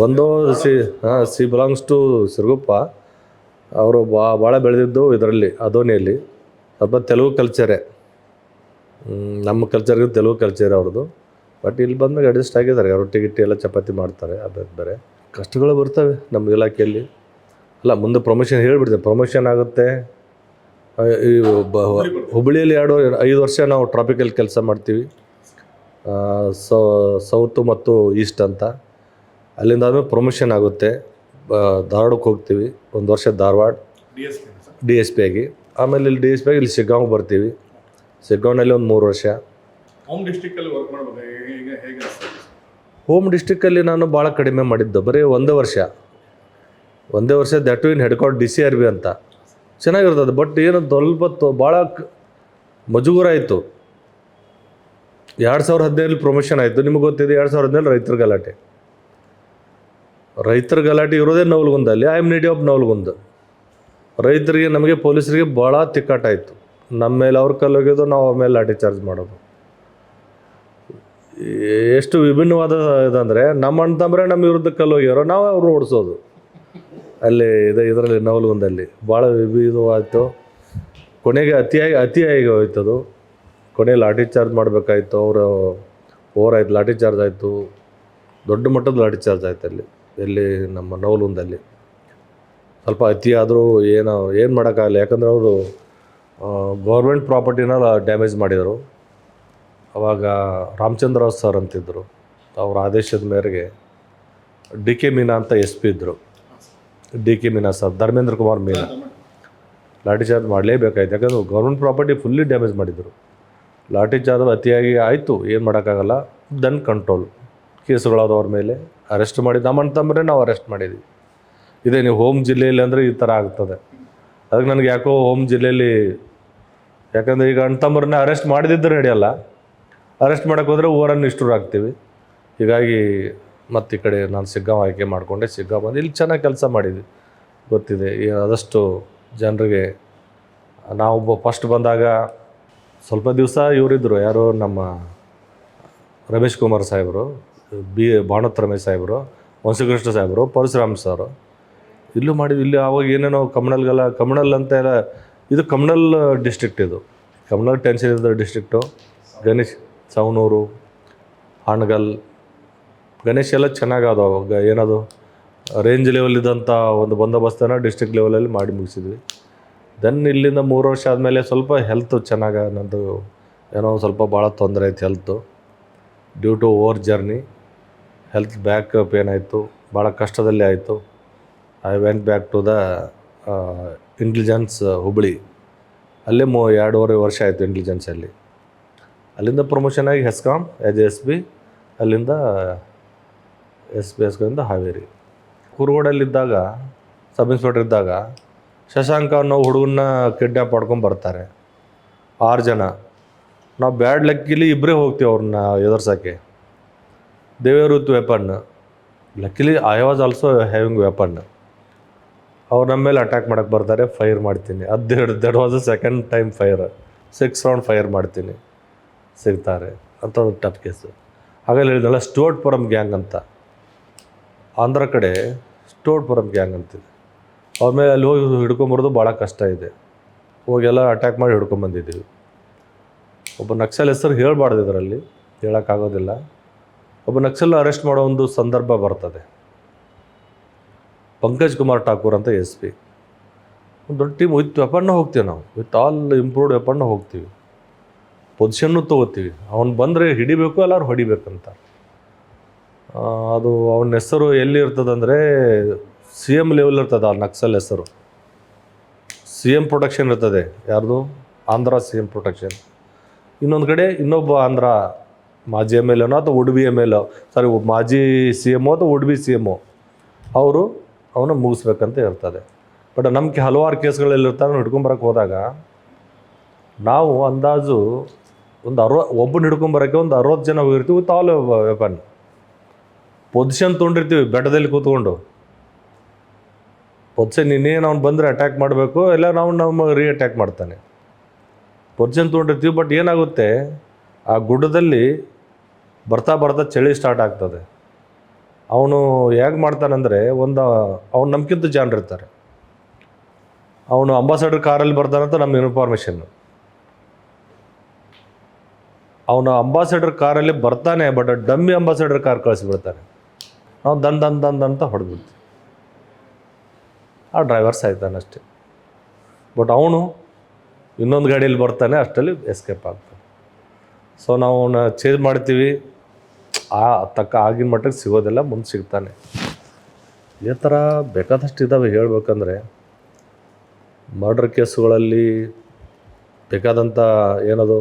ಒಂದು ಸಿ ಬಿಲಾಂಗ್ಸ್ ಟು ಸಿರುಗುಪ್ಪ. ಅವರು ಭಾಳ ಬೆಳೆದಿದ್ದು ಇದರಲ್ಲಿ ಅದೋನಿಯಲ್ಲಿ. ಸ್ವಲ್ಪ ತೆಲುಗು ಕಲ್ಚರೇ, ನಮ್ಮ ಕಲ್ಚರ್ಗೆ ತೆಲುಗು ಕಲ್ಚರ್ ಅವ್ರದ್ದು. ಬಟ್ ಇಲ್ಲಿ ಬಂದಾಗ ಅಡ್ಜಸ್ಟ್ ಆಗಿದ್ದಾರೆ. ರೊಟ್ಟಿ ಗಿಟ್ಟಿ ಎಲ್ಲ ಚಪಾತಿ ಮಾಡ್ತಾರೆ. ಅದು ಬೇರೆ ಕಷ್ಟಗಳು ಬರ್ತವೆ ನಮ್ಮ ಇಲಾಖೆಯಲ್ಲಿ. ಅಲ್ಲ, ಮುಂದೆ ಪ್ರಮೋಷನ್ ಹೇಳಿಬಿಡ್ತೀನಿ. ಪ್ರಮೋಷನ್ ಆಗುತ್ತೆ. ಈ ಹುಬ್ಬಳ್ಳಿಯಲ್ಲಿ 5 ವರ್ಷ ನಾವು ಟ್ರಾಫಿಕಲ್ಲಿ ಕೆಲಸ ಮಾಡ್ತೀವಿ. ಸೌತು ಮತ್ತು ಈಸ್ಟ್ ಅಂತ. ಅಲ್ಲಿಂದ ಆದಮೇಲೆ ಪ್ರಮೋಷನ್ ಆಗುತ್ತೆ. ಧಾರವಾಡಕ್ಕೆ ಹೋಗ್ತೀವಿ, 1 ವರ್ಷ ಧಾರವಾಡ DSP ಆಗಿ. ಆಮೇಲೆ ಇಲ್ಲಿ DSP ಆಗಿ ಇಲ್ಲಿ ಶಿಗ್ಗಾಂವ್ಗೆ ಬರ್ತೀವಿ. ಶಿಗ್ಗಾಂವ್ನಲ್ಲಿ ಒಂದು 3 ವರ್ಷ. ಹೋಮ್ ಡಿಸ್ಟಿಕ್ಕಲ್ಲಿ ನಾನು ಭಾಳ ಕಡಿಮೆ ಮಾಡಿದ್ದು, ಬರೀ 1 ವರ್ಷ. 1 ವರ್ಷ ದ್ಯಾಟ್ ಇನ್ ಹೆಡ್ಕ್ವಾರ್ಟರ್ DCRB ಅಂತ. ಚೆನ್ನಾಗಿರ್ತದೆ. ಬಟ್ ಏನು ಸ್ವಲ್ಪ ಭಾಳ ಮಜೂರ ಆಯಿತು. 2015 ಪ್ರಮೋಷನ್ ಆಯಿತು. ನಿಮಗೆ ಗೊತ್ತಿದೆ 2015 ರೈತರ ಗಲಾಟೆ ಇರೋದೇ ನವಲಗುಂದಲ್ಲಿ. I am native of Navalgund. ರೈತರಿಗೆ, ನಮಗೆ ಪೊಲೀಸರಿಗೆ ಭಾಳ ತಿಕ್ಕಾಟ ಆಯಿತು. ನಮ್ಮ ಮೇಲೆ ಅವ್ರ ಕಲ್ಲೋಗ್ಯೋದು, ನಾವು ಅವ್ರ ಮೇಲೆ ಲಾಠಿ ಚಾರ್ಜ್ ಮಾಡೋದು. ಎಷ್ಟು ವಿಭಿನ್ನವಾದ ಇದಂದರೆ, ನಮ್ಮ ಅಣ್ಣ ತಮ್ಮರೇ ನಮ್ಮ ವಿರುದ್ಧ ಕಲ್ಲೋಗ್ಯಾರೋ, ನಾವು ಅವ್ರು ಓಡಿಸೋದು. ಅಲ್ಲಿ ಇದರಲ್ಲಿ ನವಲಗುಂದಲ್ಲಿ ಭಾಳ ವಿಭಿನ್ನವಾಯಿತು. ಕೊನೆಗೆ ಅತಿಯಾಗಿ ಹೋಯ್ತದು. ಕೊನೆ ಲಾಠಿ ಚಾರ್ಜ್ ಮಾಡಬೇಕಾಯ್ತು. ಅವರು ಓವರಾಯ್ತು, ಲಾಠಿ ಚಾರ್ಜ್ ಆಯಿತು. ದೊಡ್ಡ ಮಟ್ಟದ ಲಾಠಿ ಚಾರ್ಜ್ ಆಯ್ತು ಎಲ್ಲಿ ನಮ್ಮ ನವಲಗುಂದಲ್ಲಿ. ಸ್ವಲ್ಪ ಅತಿ ಆದರೂ ಏನು ಮಾಡೋಕ್ಕಾಗಲ್ಲ. ಯಾಕಂದರೆ ಅವರು ಗೌರ್ಮೆಂಟ್ ಪ್ರಾಪರ್ಟಿನ ಡ್ಯಾಮೇಜ್ ಮಾಡಿದರು. ಅವಾಗ ರಾಮಚಂದ್ರ ರಾವ್ ಸರ್ ಅಂತಿದ್ದರು. ಅವ್ರ ಆದೇಶದ ಮೇರೆಗೆ ಡಿ ಕೆ ಮೀನಾ ಅಂತ ಎಸ್ ಪಿ ಇದ್ದರು. ಡಿ ಕೆ ಮೀನಾ ಸರ್, ಧರ್ಮೇಂದ್ರ ಕುಮಾರ್ ಮೀನಾ ಲಾಠಿ ಚಾರ್ಜ್ ಮಾಡಲೇಬೇಕಾಯ್ತು. ಯಾಕಂದ್ರೆ ಗೌರ್ಮೆಂಟ್ ಪ್ರಾಪರ್ಟಿ ಫುಲ್ಲಿ ಡ್ಯಾಮೇಜ್ ಮಾಡಿದರು. ಲಾಠಿ ಚಾರ್ಜ್ ಅತಿಯಾಗಿ ಆಯಿತು, ಏನು ಮಾಡೋಕ್ಕಾಗಲ್ಲ. ದೆನ್ ಕಂಟ್ರೋಲ್ ಕೇಸುಗಳಾದ ಅವ್ರ ಮೇಲೆ ಅರೆಸ್ಟ್ ಮಾಡಿ, ನಮ್ಮ ಅಂತಂದ್ರೆ ನಾವು ಅರೆಸ್ಟ್ ಮಾಡಿದ್ವಿ. ಇದೇ ನೀವು ಹೋಮ್ ಜಿಲ್ಲೆಯಲ್ಲಿ ಅಂದರೆ ಈ ಥರ ಆಗ್ತದೆ. ಅದಕ್ಕೆ ನನಗೆ ಯಾಕೋ ಹೋಮ್ ಜಿಲ್ಲೆಯಲ್ಲಿ, ಯಾಕಂದರೆ ಈಗ ಅಣ್ತಂಬರನ್ನ ಅರೆಸ್ಟ್ ಮಾಡಿದಿದ್ದರೆ ನಡೆಯಲ್ಲ, ಅರೆಸ್ಟ್ ಮಾಡೋಕ್ಕೆ ಹೋದರೆ ಊರನ್ನು ನಿಷ್ಠುರ ಆಗ್ತೀವಿ. ಹೀಗಾಗಿ ಮತ್ತು ಈ ಕಡೆ ನಾನು ಸಿಗ್ಗಾಂವ್ ಆಯ್ಕೆ ಮಾಡಿಕೊಂಡೆ. ಸಿಗ್ಗಾಂವ್ ಬಂದು ಇಲ್ಲಿ ಚೆನ್ನಾಗಿ ಕೆಲಸ ಮಾಡಿದ್ವಿ, ಗೊತ್ತಿದೆ. ಆದಷ್ಟು ಜನರಿಗೆ ನಾವು ಫಸ್ಟ್ ಬಂದಾಗ ಸ್ವಲ್ಪ ದಿವಸ ಇವರಿದ್ದರು, ಯಾರು ನಮ್ಮ ರಮೇಶ್ ಕುಮಾರ್ ಸಾಹೇಬರು, ಭಾಣತ್ ರಮೇಶ್ ಸಾಹೇಬರು, ವಂಶಕೃಷ್ಣ ಸಾಹೇಬರು, ಪರಶುರಾಮ್ ಸರ್ ಇಲ್ಲೂ ಮಾಡಿದ್ವಿ. ಇಲ್ಲಿ ಆವಾಗ ಏನೇನೋ ಕಮಣಲ್ ಅಂತ ಎಲ್ಲ, ಇದು ಕಮಣಲ್ ಡಿಸ್ಟ್ರಿಕ್ಟ್, ಇದು ಕಮಣಲ್ ಟೆನ್ಷನ್ ಇದ್ದ ಡಿಸ್ಟ್ರಿಕ್ಟು. ಗಣೇಶ್ ಸವನೂರು, ಹಾಣಗಲ್, ಗಣೇಶ್ ಎಲ್ಲ ಚೆನ್ನಾಗದು. ಅವಾಗ ಏನದು ರೇಂಜ್ ಲೆವೆಲ್ ಇದ್ದಂಥ ಒಂದು ಬಂದೋಬಸ್ತನ್ನು ಡಿಸ್ಟ್ರಿಕ್ಟ್ ಲೆವೆಲಲ್ಲಿ ಮಾಡಿ ಮುಗಿಸಿದ್ವಿ. ದೆನ್ ಇಲ್ಲಿಂದ 3 ವರ್ಷ ಆದಮೇಲೆ ಸ್ವಲ್ಪ ಹೆಲ್ತು ಚೆನ್ನಾಗಿ, ನನ್ನದು ಏನೋ ಸ್ವಲ್ಪ ಭಾಳ ತೊಂದರೆ ಆಯ್ತು health. Due to over journey health back pain ಆಯಿತು, ಭಾಳ ಕಷ್ಟದಲ್ಲಿ ಆಯಿತು. I went back to the intelligence Hubballi. ಅಲ್ಲೇ 2.5 ವರ್ಷ ಆಯಿತು ಇಂಟೆಲಿಜೆನ್ಸಲ್ಲಿ. ಅಲ್ಲಿಂದ ಪ್ರಮೋಷನ್ ಆಗಿ ಹೆಸ್ಕಾಂ ಆ್ಯಸ್ ಎಸ್ ಪಿ, ಅಲ್ಲಿಂದ ಎಸ್ ಪಿ ಹೆಸ್ಕಾಮಿಂದ ಹಾವೇರಿ. ಕುರುಗೋಡಲ್ಲಿದ್ದಾಗ ಸಬ್ ಇನ್ಸ್ಪೆಕ್ಟರ್ ಇದ್ದಾಗ ಶಶಾಂಕ ಅನ್ನೋ ಹುಡುಗನ್ನ ಕಿಡ್ನ್ಯಾಪ್ ಮಾಡ್ಕೊಂಡು ಬರ್ತಾರೆ 6 ಜನ. ನಾವು ಬ್ಯಾಡ್ ಲಕ್ಕಿಲಿ ಇಬ್ಬರೇ ಹೋಗ್ತೀವಿ ಅವ್ರನ್ನ ಎದುರ್ಸೋಕ್ಕೆ. They were with weapon, luckily I was also having weapon. ಅವ್ರು ನಮ್ಮ ಮೇಲೆ ಅಟ್ಯಾಕ್ ಮಾಡೋಕ್ಕೆ ಬರ್ತಾರೆ, ಫೈರ್ ಮಾಡ್ತೀನಿ. That was the second time fire. 6 round fire ಮಾಡ್ತೀನಿ, ಸಿಗ್ತಾರೆ ಅಂತ ಒಂದು ಟಫ್ ಕೇಸು. ಹಾಗೆಲ್ಲ ಹೇಳಿದ್ನಲ್ಲ, ಸ್ಟೋರ್ಟ್ಪುರಂ ಗ್ಯಾಂಗ್ ಅಂತ, ಆಂಧ್ರ ಕಡೆ ಸ್ಟೋರ್ಟ್ಪುರಂ ಗ್ಯಾಂಗ್ ಅಂತಿದೆ. ಅವ್ರ ಮೇಲೆ ಅಲ್ಲಿ ಹೋಗಿ ಹಿಡ್ಕೊಂಬರೋದು ಭಾಳ ಕಷ್ಟ ಇದೆ. ಹೋಗೆಲ್ಲ ಅಟ್ಯಾಕ್ ಮಾಡಿ ಹಿಡ್ಕೊಂಬಂದಿದ್ದೀವಿ. ಒಬ್ಬ ನಕ್ಸಲ್ ಹೆಸರು ಹೇಳಬಾರ್ದು ಇದರಲ್ಲಿ, ಹೇಳೋಕ್ಕಾಗೋದಿಲ್ಲ. ಒಬ್ಬ ನಕ್ಸಲ್ ಅರೆಸ್ಟ್ ಮಾಡೋ ಒಂದು ಸಂದರ್ಭ ಬರ್ತದೆ. ಪಂಕಜ್ ಕುಮಾರ್ ಠಾಕೂರ್ ಅಂತ ಎಸ್ ಪಿ. ಒಂದು ದೊಡ್ಡ ಟೀಮ್ ವಿತ್ ವೆಪನ್ನ ಹೋಗ್ತೀವಿ ನಾವು, ವಿತ್ ಆಲ್ ಇಂಪ್ರೂವ್ಡ್ ವೆಪನ್ನ ಹೋಗ್ತೀವಿ, ಪೊಸಿಷನ್ನು ತೊಗೋತೀವಿ. ಅವ್ನು ಬಂದರೆ ಹಿಡಿಬೇಕು, ಎಲ್ಲರೂ ಹೊಡಿಬೇಕಂತ. ಅದು ಅವನ ಹೆಸರು ಎಲ್ಲಿ ಇರ್ತದಂದರೆ ಸಿ ಎಮ್ ಲೆವೆಲ್ ಇರ್ತದೆ. ಆ ನಕ್ಸಲ್ ಹೆಸರು ಸಿ ಎಮ್ ಪ್ರೊಟೆಕ್ಷನ್ ಇರ್ತದೆ. ಯಾರ್ದು? Andhra C M protection. ಇನ್ನೊಂದು ಕಡೆ ಇನ್ನೊಬ್ಬ ಆಂಧ್ರ ಮಾಜಿ ಎಮ್ ಎಲ್ ಎನೋ ಅಥವಾ ಉಡುಪಿ ಎಮ್ ಎಲ್, ಸಾರಿ ಮಾಜಿ ಸಿ ಎಮ್ಮು ಅಥವಾ ಉಡುಪಿ ಸಿ ಎಮ್ಮು, ಅವರು ಅವನು ಮುಗಿಸ್ಬೇಕಂತ ಇರ್ತದೆ. ಬಟ್ ನಮಗೆ ಹಲವಾರು ಕೇಸ್ಗಳಲ್ಲಿರ್ತಾರೆ. ಹಿಡ್ಕೊಂಬರಕ್ಕೆ ಹೋದಾಗ ನಾವು ಅಂದಾಜು ಒಂದು ಒಬ್ಬನ ಹಿಡ್ಕೊಂಬರೋಕ್ಕೆ ಒಂದು 60 ಜನ ಹೋಗಿರ್ತೀವಿ ವಿತ್ ಆಲ್ ವೆಪನ್. ಪೊಸಿಷನ್ ತೊಗೊಂಡಿರ್ತೀವಿ ಬೆಟ್ಟದಲ್ಲಿ ಕೂತ್ಕೊಂಡು. ಪೊಸಿಷನ್ ಇನ್ನೇನು ಅವ್ನು ಬಂದರೆ ಅಟ್ಯಾಕ್ ಮಾಡಬೇಕು, ಇಲ್ಲ ನಾವು ನಮ್ಮ ಅಟ್ಯಾಕ್ ಮಾಡ್ತಾನೆ. ಪೊಸಿಷನ್ ತೊಗೊಂಡಿರ್ತೀವಿ. ಬಟ್ ಏನಾಗುತ್ತೆ, ಆ ಗುಡ್ಡದಲ್ಲಿ ಬರ್ತಾ ಬರ್ತಾ ಚಳಿ ಸ್ಟಾರ್ಟ್ ಆಗ್ತದೆ. ಅವನು ಹೇಗೆ ಮಾಡ್ತಾನಂದರೆ, ಅವ್ನು ನಮ್ಗಿಂತ ಜನರಿರ್ತಾರೆ. ಅವನು ಅಂಬಾಸಡರ್ ಕಾರಲ್ಲಿ ಬರ್ತಾನಂತ ನಮ್ಮ ಇನ್ಫಾರ್ಮೇಷನ್ನು. ಅವನು ಅಂಬಾಸಡರ್ ಕಾರಲ್ಲಿ ಬರ್ತಾನೆ, ಬಟ್ ಡಮ್ಮಿ ಅಂಬಾಸಡರ್ ಕಾರ್ ಕಳಿಸ್ಬಿಡ್ತಾನೆ. ನಾವು ದಂದ್ ಅಂತ ಹೊಡೆದ್ಬಿಡ್ತೀವಿ. ಆ ಡ್ರೈವರ್ಸ್ ಆಯ್ತಾನೆ ಅಷ್ಟೇ. ಬಟ್ ಅವನು ಇನ್ನೊಂದು ಗಾಡಿಯಲ್ಲಿ ಬರ್ತಾನೆ, ಅಷ್ಟರಲ್ಲಿ ಎಸ್ಕೇಪ್ ಆಗ್ತಾನೆ. ಸೊ ನಾವು ಅವನ್ನ ಚೇಂಜ್ ಮಾಡ್ತೀವಿ. ಆಗಿನ ಮಟ್ಟಕ್ಕೆ ಸಿಗೋದಿಲ್ಲ, ಮುಂದೆ ಸಿಗ್ತಾನೆ. ಇದೇ ಥರ ಬೇಕಾದಷ್ಟು ಇದ್ದಾವೆ ಹೇಳಬೇಕಂದ್ರೆ. ಮರ್ಡರ್ ಕೇಸುಗಳಲ್ಲಿ ಬೇಕಾದಂಥ ಏನದು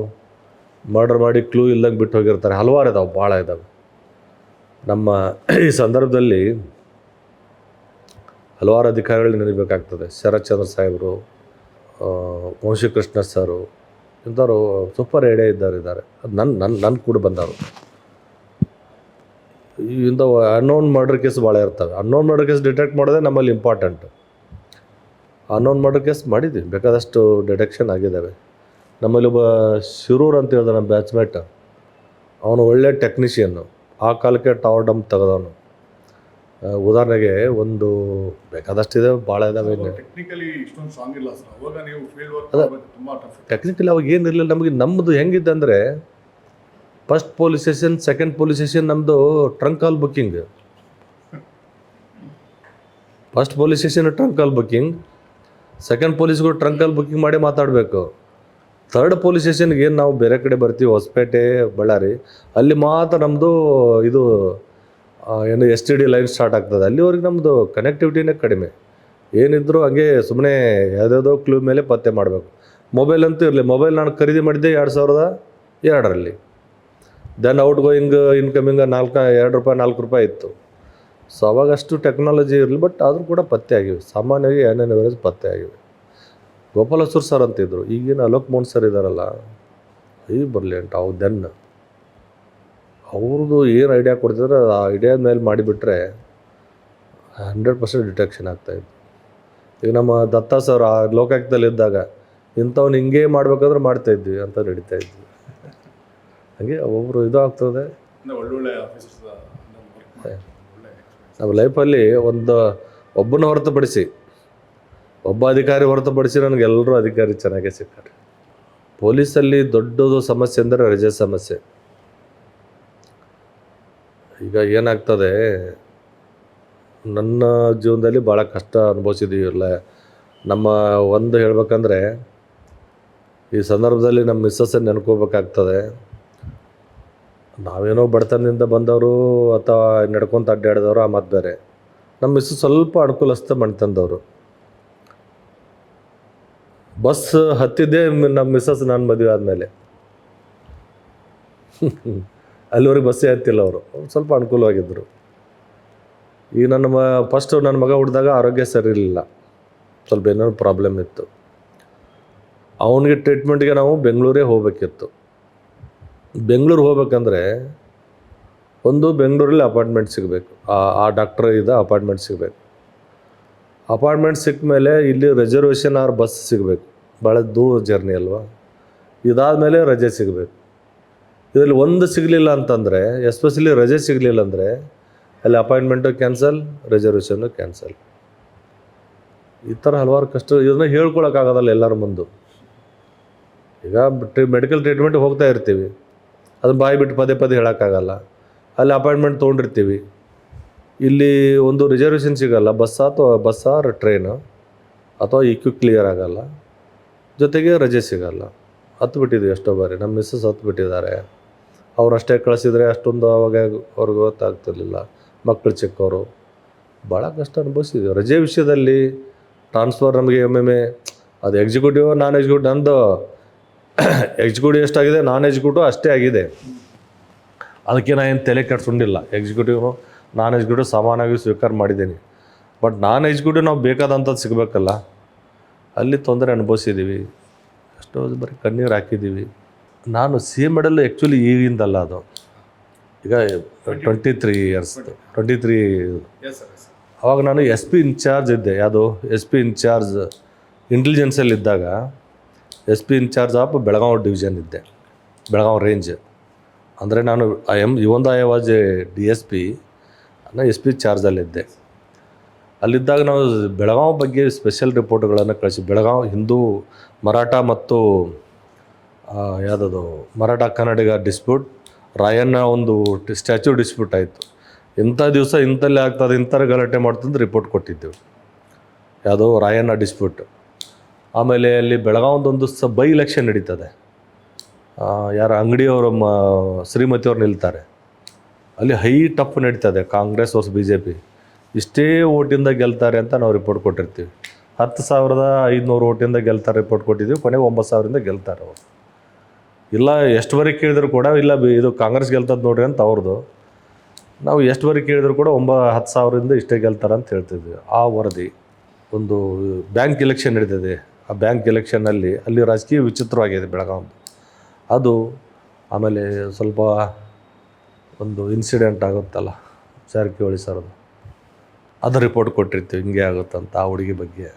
ಮರ್ಡರ್ ಮಾಡಿ ಕ್ಲೂ ಇಲ್ಲದಂಗೆ ಬಿಟ್ಟು ಹೋಗಿರ್ತಾರೆ. ಹಲವಾರು ಇದ್ದಾವೆ, ಭಾಳ ಇದ್ದಾವೆ. ನಮ್ಮ ಈ ಸಂದರ್ಭದಲ್ಲಿ ಹಲವಾರು ಅಧಿಕಾರಿಗಳು ನೆನಬೇಕಾಗ್ತದೆ. ಶರತ್ ಚಂದ್ರ ಸಾಹೇಬರು, ವಂಶಕೃಷ್ಣ ಸರು, ಇಂಥವ್ರು ಸೂಪರ್ ಐಡಿಯಾ ಇದ್ದಾರೆ. ಅದು ನನ್ನ ಕೂಡ ಬಂದವರು. ಇಂಥ ಅನ್ನೋನ್ ಮರ್ಡರ್ ಕೇಸ್ ಭಾಳ ಇರ್ತವೆ. ಅನ್ನೋನ್ ಮರ್ಡರ್ ಕೇಸ್ ಡಿಟೆಕ್ಟ್ ಮಾಡೋದೇ ನಮ್ಮಲ್ಲಿ ಇಂಪಾರ್ಟೆಂಟ್. ಅನ್ನೋನ್ ಮರ್ಡರ್ ಕೇಸ್ ಮಾಡಿದ್ವಿ, ಬೇಕಾದಷ್ಟು ಡಿಟೆಕ್ಷನ್ ಆಗಿದ್ದಾವೆ. ನಮ್ಮಲ್ಲಿ ಒಬ್ಬ ಶಿರೂರ್ ಅಂತ ಹೇಳಿದ ನಮ್ಮ ಬ್ಯಾಚ್ಮೇಟ್, ಅವನು ಒಳ್ಳೆ ಟೆಕ್ನಿಷಿಯನ್ನು. ಆ ಕಾಲಕ್ಕೆ ಟವರ್ ಡಮ್ ತೆಗೆದವನು. ಉದಾಹರಣೆಗೆ ಒಂದು ಬೇಕಾದಷ್ಟಿದೆ, ಭಾಳ ಇದ್ದಾವೆ. ಟೆಕ್ನಿಕಲಿ ಇಷ್ಟೊಂದು ಸ್ಟ್ರಾಂಗ್ ಇಲ್ಲ ಸರ್. ಅವಾಗ ನೀವು ಫೀಲ್ಡ್ ವರ್ಕ್ ತುಂಬ ಟಫ್. ಟೆಕ್ನಿಕಲಿ ಅವಾಗ ಏನಿರಲಿಲ್ಲ ನಮಗೆ. ನಮ್ಮದು ಹೆಂಗಿದ್ದೆ ಅಂದರೆ, first police station, second police station ನಮ್ಮದು trunk call booking. First police station trunk call booking, second ಪೊಲೀಸ್ಗೂ ಟ್ರಂಕ್ ಕಾಲ್ ಬುಕ್ಕಿಂಗ್ ಮಾಡಿ ಮಾತಾಡಬೇಕು. ಥರ್ಡ್ ಪೊಲೀಸ್ ಸ್ಟೇಷನ್ಗೆ ಏನು ನಾವು ಬೇರೆ ಕಡೆ ಬರ್ತೀವಿ, ಹೊಸಪೇಟೆ, ಬಳ್ಳಾರಿ, ಅಲ್ಲಿ ಮಾತ್ರ ನಮ್ಮದು ಇದು ಏನು STD ಲೈನ್ ಸ್ಟಾರ್ಟ್ ಆಗ್ತದೆ. ಅಲ್ಲಿವರೆಗೆ ನಮ್ಮದು ಕನೆಕ್ಟಿವಿಟಿನೇ ಕಡಿಮೆ. ಏನಿದ್ರು ಹಂಗೆ ಸುಮ್ಮನೆ ಯಾವುದ್ಯಾವುದೋ ಕ್ಲೂ ಮೇಲೆ ಪತ್ತೆ ಮಾಡಬೇಕು. ಮೊಬೈಲ್ ಅಂತೂ ಇರಲಿ. ಮೊಬೈಲ್ ನಾನು ಖರೀದಿ ಮಾಡಿದ್ದೆ 2002ರಲ್ಲಿ. ದೆನ್ ಔಟ್ ಗೋಯಿಂಗ್ ಇನ್ಕಮಿಂಗ್ ₹2 ಇತ್ತು. ಸೊ ಅವಾಗ ಅಷ್ಟು ಟೆಕ್ನಾಲಜಿ ಇರಲಿ, ಬಟ್ ಆದರೂ ಕೂಡ ಪತ್ತೆ ಆಗಿವೆ. ಸಾಮಾನ್ಯವಾಗಿ ಏನೇನು ಪತ್ತೆ ಆಗಿವೆ. ಗೋಪಾಲಸ್ವರ್ ಸರ್ ಅಂತಿದ್ರು, ಈಗಿನ ಅಲೋಕ್ ಮೋಹನ್ ಸರ್ ಇದ್ದಾರಲ್ಲ, ಈ ಬ್ರಿಲಿಯಂಟ್. ದೆನ್ ಅವ್ರದ್ದು ಏನು ಐಡಿಯಾ ಕೊಡ್ತಿದ್ರೆ ಆ ಐಡಿಯಾದ ಮೇಲೆ ಮಾಡಿಬಿಟ್ರೆ 100% ಡಿಟೆಕ್ಷನ್ ಆಗ್ತಾಯಿತ್ತು. ಈಗ ನಮ್ಮ ದತ್ತಾ ಸರ್ ಆ ಲೋಕಾಯುಕ್ತದಲ್ಲಿದ್ದಾಗ ಇಂಥವ್ನು ಹಿಂಗೆ ಮಾಡ್ಬೇಕಾದ್ರೆ ಮಾಡ್ತಾಯಿದ್ವಿ ಅಂತ ನಡೀತಾಯಿದ್ವಿ. ಹಾಗೆ ಒಬ್ಬರು ಇದು ಆಗ್ತದೆ. ನಮ್ಮ ಲೈಫಲ್ಲಿ ಒಬ್ಬನ ಹೊರತುಪಡಿಸಿ, ಒಬ್ಬ ಅಧಿಕಾರಿ ಹೊರತುಪಡಿಸಿ ನನಗೆಲ್ಲರೂ ಅಧಿಕಾರಿ ಚೆನ್ನಾಗೇ ಸಿಗ್ತಾರೆ. ಪೊಲೀಸಲ್ಲಿ ದೊಡ್ಡದು ಸಮಸ್ಯೆ ಅಂದರೆ ರಜೆ ಸಮಸ್ಯೆ. ಈಗ ಏನಾಗ್ತದೆ, ನನ್ನ ಜೀವನದಲ್ಲಿ ಭಾಳ ಕಷ್ಟ ಅನುಭವಿಸಿದ್ದೀವಿಲ್ಲ. ನಮ್ಮ ಒಂದು ಹೇಳ್ಬೇಕಂದ್ರೆ ಈ ಸಂದರ್ಭದಲ್ಲಿ ನಮ್ಮ ಮಿಸ್ಸಸ್ಸನ್ನು ನೆನ್ಕೋಬೇಕಾಗ್ತದೆ. ನಾವೇನೋ ಬಡತನದಿಂದ ಬಂದವರು ಅಥವಾ ನಡ್ಕೊತ ಅಡ್ಡಾಡಿದವರು ಆ ಮಾತು ಬೇರೆ. ನಮ್ಮ ಮಿಸ್ಸಸ್ ಸ್ವಲ್ಪ ಅನುಕೂಲಸ್ಥ ಮಣ್ತಂದವರು. ಬಸ್ ಹತ್ತಿದ್ದೇ ನಮ್ಮ ಮಿಸ್ಸಸ್ ನಾನು ಮದುವೆ ಆದಮೇಲೆ. ಅಲ್ಲಿವರೆಗೆ ಬಸ್ಸೇ ಹತ್ತಿಲ್ಲ ಅವರು ಸ್ವಲ್ಪ ಅನುಕೂಲವಾಗಿದ್ದರು. ಈಗ ಫಸ್ಟು ನನ್ನ ಮಗ ಹುಟ್ಟಿದಾಗ ಆರೋಗ್ಯ ಸರಿ ಇರಲಿಲ್ಲ, ಸ್ವಲ್ಪ ಏನೋ ಪ್ರಾಬ್ಲಮ್ ಇತ್ತು. ಅವನಿಗೆ ಟ್ರೀಟ್ಮೆಂಟ್ಗೆ ನಾವು ಬೆಂಗಳೂರೇ ಹೋಗಬೇಕಿತ್ತು. ಬೆಂಗಳೂರು ಹೋಗ್ಬೇಕಂದ್ರೆ ಬೆಂಗಳೂರಲ್ಲಿ ಅಪಾಯಿಂಟ್ಮೆಂಟ್ ಸಿಗಬೇಕು. ಆ ಡಾಕ್ಟ್ರ್ ಅಪಾಯಿಂಟ್ಮೆಂಟ್ ಸಿಗಬೇಕು. ಅಪಾಯಿಂಟ್ಮೆಂಟ್ ಸಿಕ್ಕ ಮೇಲೆ ಇಲ್ಲಿ ರಿಸರ್ವೇಷನ್ ಆರ್ ಬಸ್ ಸಿಗಬೇಕು. ಭಾಳ ದೂರ ಜರ್ನಿ ಅಲ್ವಾ. ಇದಾದಮೇಲೆ ರಜೆ ಸಿಗಬೇಕು. ಇದರಲ್ಲಿ ಒಂದು ಸಿಗಲಿಲ್ಲ ಅಂತಂದರೆ, ಎಸ್ಪೆಷಲಿ ರಜೆ ಸಿಗಲಿಲ್ಲ ಅಂದರೆ ಅಲ್ಲಿ ಅಪಾಯಿಂಟ್ಮೆಂಟು ಕ್ಯಾನ್ಸಲ್, ರಿಸರ್ವೇಷನ್ನು ಕ್ಯಾನ್ಸಲ್. ಈ ಥರ ಹಲವಾರು ಕಷ್ಟ. ಇದನ್ನು ಹೇಳ್ಕೊಳಕ್ಕಾಗೋದಲ್ಲ ಎಲ್ಲರ ಮುಂದೆ. ಈಗ ಮೆಡಿಕಲ್ ಟ್ರೀಟ್ಮೆಂಟ್ಗೆ ಹೋಗ್ತಾ ಇರ್ತೀವಿ, ಅದನ್ನು ಬಾಯಿ ಬಿಟ್ಟು ಪದೇ ಪದೇ ಹೇಳೋಕ್ಕಾಗಲ್ಲ. ಅಲ್ಲಿ ಅಪಾಯಿಂಟ್ಮೆಂಟ್ ತೊಗೊಂಡಿರ್ತೀವಿ, ಇಲ್ಲಿ ರಿಸರ್ವೇಷನ್ ಸಿಗೋಲ್ಲ. ಬಸ್ ಆರ್ ಟ್ರೈನು ಅಥವಾ ಕ್ಲಿಯರ್ ಆಗೋಲ್ಲ, ಜೊತೆಗೆ ರಜೆ ಸಿಗೋಲ್ಲ. ಹತ್ಬಿಟ್ಟಿದ್ವಿ ಎಷ್ಟೋ ಬಾರಿ. ನಮ್ಮ ಮಿಸ್ಸಸ್ ಹತ್ಬಿಟ್ಟಿದ್ದಾರೆ. ಅವರಷ್ಟೇ ಕಳಿಸಿದರೆ ಅಷ್ಟೊಂದು ಅವಾಗ ಅವ್ರಿಗೆ ಗೊತ್ತಾಗ್ತಿರ್ಲಿಲ್ಲ. ಮಕ್ಕಳು ಚಿಕ್ಕವರು, ಭಾಳ ಕಷ್ಟ ಅನುಭವಿಸಿದ್ವಿ ರಜೆ ವಿಷಯದಲ್ಲಿ. ಟ್ರಾನ್ಸ್ಫರ್ ನಮಗೆ ಒಮ್ಮೊಮ್ಮೆ ಅದು ಎಕ್ಸಿಕ್ಯೂಟಿವ್, ನಾನ್ ಎಕ್ಸಿಕ್ಯೂಟಿವ್. ನಂದು ಎಕ್ಸಿಕ್ಯೂಟಿವ್ ಎಷ್ಟಾಗಿದೆ, ನಾನ್ ಎಕ್ಸಿಕ್ಯೂಟಿವ್ ಅಷ್ಟೇ ಆಗಿದೆ. ಅದಕ್ಕೆ ನಾನು ಏನು ತಲೆ ಕೆಡ್ಸ್ಕೊಂಡಿಲ್ಲ. ಎಕ್ಸಿಕ್ಯೂಟಿವ್ ನಾನ್ ಎಕ್ಸಿಕ್ಯೂಟಿವ್ ಸಮಾನವಾಗಿ ಸ್ವೀಕಾರ ಮಾಡಿದ್ದೀನಿ. ಬಟ್ ನಾನ್ ಎಕ್ಸಿಕ್ಯೂಟಿವ್ ನಾವು ಬೇಕಾದಂಥದ್ದು ಸಿಗಬೇಕಲ್ಲ, ಅಲ್ಲಿ ತೊಂದರೆ ಅನುಭವಿಸಿದ್ದೀವಿ. ಎಷ್ಟೋ ಬರೀ ಕಣ್ಣೀರು ಹಾಕಿದ್ದೀವಿ. ನಾನು CM ಮೆಡಲ್ ಆ್ಯಕ್ಚುಲಿ ಈಗಿಂದಲ್ಲ, ಅದು ಈಗ 23 ಇಯರ್ಸ್. ಅವಾಗ ನಾನು SP ಇನ್ಚಾರ್ಜ್ ಇದ್ದೆ. ಯಾವುದು SP ಇನ್ಚಾರ್ಜ್ ಇಂಟೆಲಿಜೆನ್ಸಲ್ಲಿದ್ದಾಗ SP incharge of Belagavi division ಇದ್ದೆ, ಬೆಳಗಾವಿ ರೇಂಜ್. ಅಂದರೆ ನಾನು ಐ ವಾಸ್ DSP, ನಾನು SP ಚಾರ್ಜಲ್ಲಿದ್ದೆ. ಅಲ್ಲಿದ್ದಾಗ ನಾವು ಬೆಳಗಾವಿ ಬಗ್ಗೆ ಸ್ಪೆಷಲ್ ರಿಪೋರ್ಟ್ಗಳನ್ನು ಕಳಿಸಿ, ಬೆಳಗಾವಿ ಹಿಂದೂ ಮರಾಠ ಮತ್ತು ಯಾವುದದು ಮರಾಠ ಕನ್ನಡಿಗ ಡಿಸ್ಪ್ಯೂಟ್, ರಾಯಣ್ಣ ಒಂದು ಸ್ಟ್ಯಾಚ್ಯೂ ಡಿಸ್ಪ್ಯೂಟ್ ಆಯಿತು. ಇಂಥ ದಿವಸ ಇಂಥಲ್ಲೇ ಆಗ್ತದೆ, ಇಂಥರ ಗಲಾಟೆ ಮಾಡ್ತಂದು ರಿಪೋರ್ಟ್ ಕೊಟ್ಟಿದ್ದೆವು. ಯಾವುದೋ ರಾಯಣ್ಣ ಡಿಸ್ಪ್ಯೂಟ್. ಆಮೇಲೆ ಅಲ್ಲಿ ಬೆಳಗಾವಿದೊಂದು ಬೈ ಎಲೆಕ್ಷನ್ ನಡೀತದೆ. ಯಾರು ಅಂಗಡಿಯವರು ಶ್ರೀಮತಿಯವ್ರು ನಿಲ್ತಾರೆ. ಅಲ್ಲಿ ಹೈ ಟಫ್ ನಡೀತದೆ, ಕಾಂಗ್ರೆಸ್ ವರ್ಸ್ BJP. ಇಷ್ಟೇ ಓಟಿಂದ ಗೆಲ್ತಾರೆ ಅಂತ ನಾವು ರಿಪೋರ್ಟ್ ಕೊಟ್ಟಿರ್ತೀವಿ. 10,500 ಓಟಿಂದ ಗೆಲ್ತಾರೆ ರಿಪೋರ್ಟ್ ಕೊಟ್ಟಿದ್ದೀವಿ. ಕೊನೆಗೆ 9,000ರಿಂದ ಗೆಲ್ತಾರೆ ಅವರು. ಇಲ್ಲ ಎಷ್ಟುವರೆಗೆ ಕೇಳಿದ್ರು ಕೂಡ ಇಲ್ಲ ಇದು ಕಾಂಗ್ರೆಸ್ ಗೆಲ್ತದೆ ನೋಡ್ರಿ ಅಂತ ಅವ್ರದ್ದು. ನಾವು ಎಷ್ಟುವರೆಗೆ ಕೇಳಿದ್ರು ಕೂಡ 10,000ರಿಂದ ಇಷ್ಟೇ ಗೆಲ್ತಾರೆ ಅಂತ ಹೇಳ್ತಿದ್ವಿ. ಆ ವರದಿ. ಒಂದು ಬ್ಯಾಂಕ್ ಎಲೆಕ್ಷನ್ ನಡೀತದೆ. ಆ ಬ್ಯಾಂಕ್ ಎಲೆಕ್ಷನ್ನಲ್ಲಿ ಅಲ್ಲಿ ರಾಜಕೀಯ ವಿಚಿತ್ರವಾಗಿದೆ ಬೆಳಗಾವಿ. ಅದು ಆಮೇಲೆ ಸ್ವಲ್ಪ ಒಂದು ಇನ್ಸಿಡೆಂಟ್ ಆಗುತ್ತಲ್ಲ, ಜಾರಕಿಹೊಳಿ ಸರ್ದು, ಅದು ರಿಪೋರ್ಟ್ ಕೊಟ್ಟಿರ್ತೀವಿ, ಹಿಂಗೆ ಆಗುತ್ತಂತ ಆ ಹುಡುಗಿ ಬಗ್ಗೆ.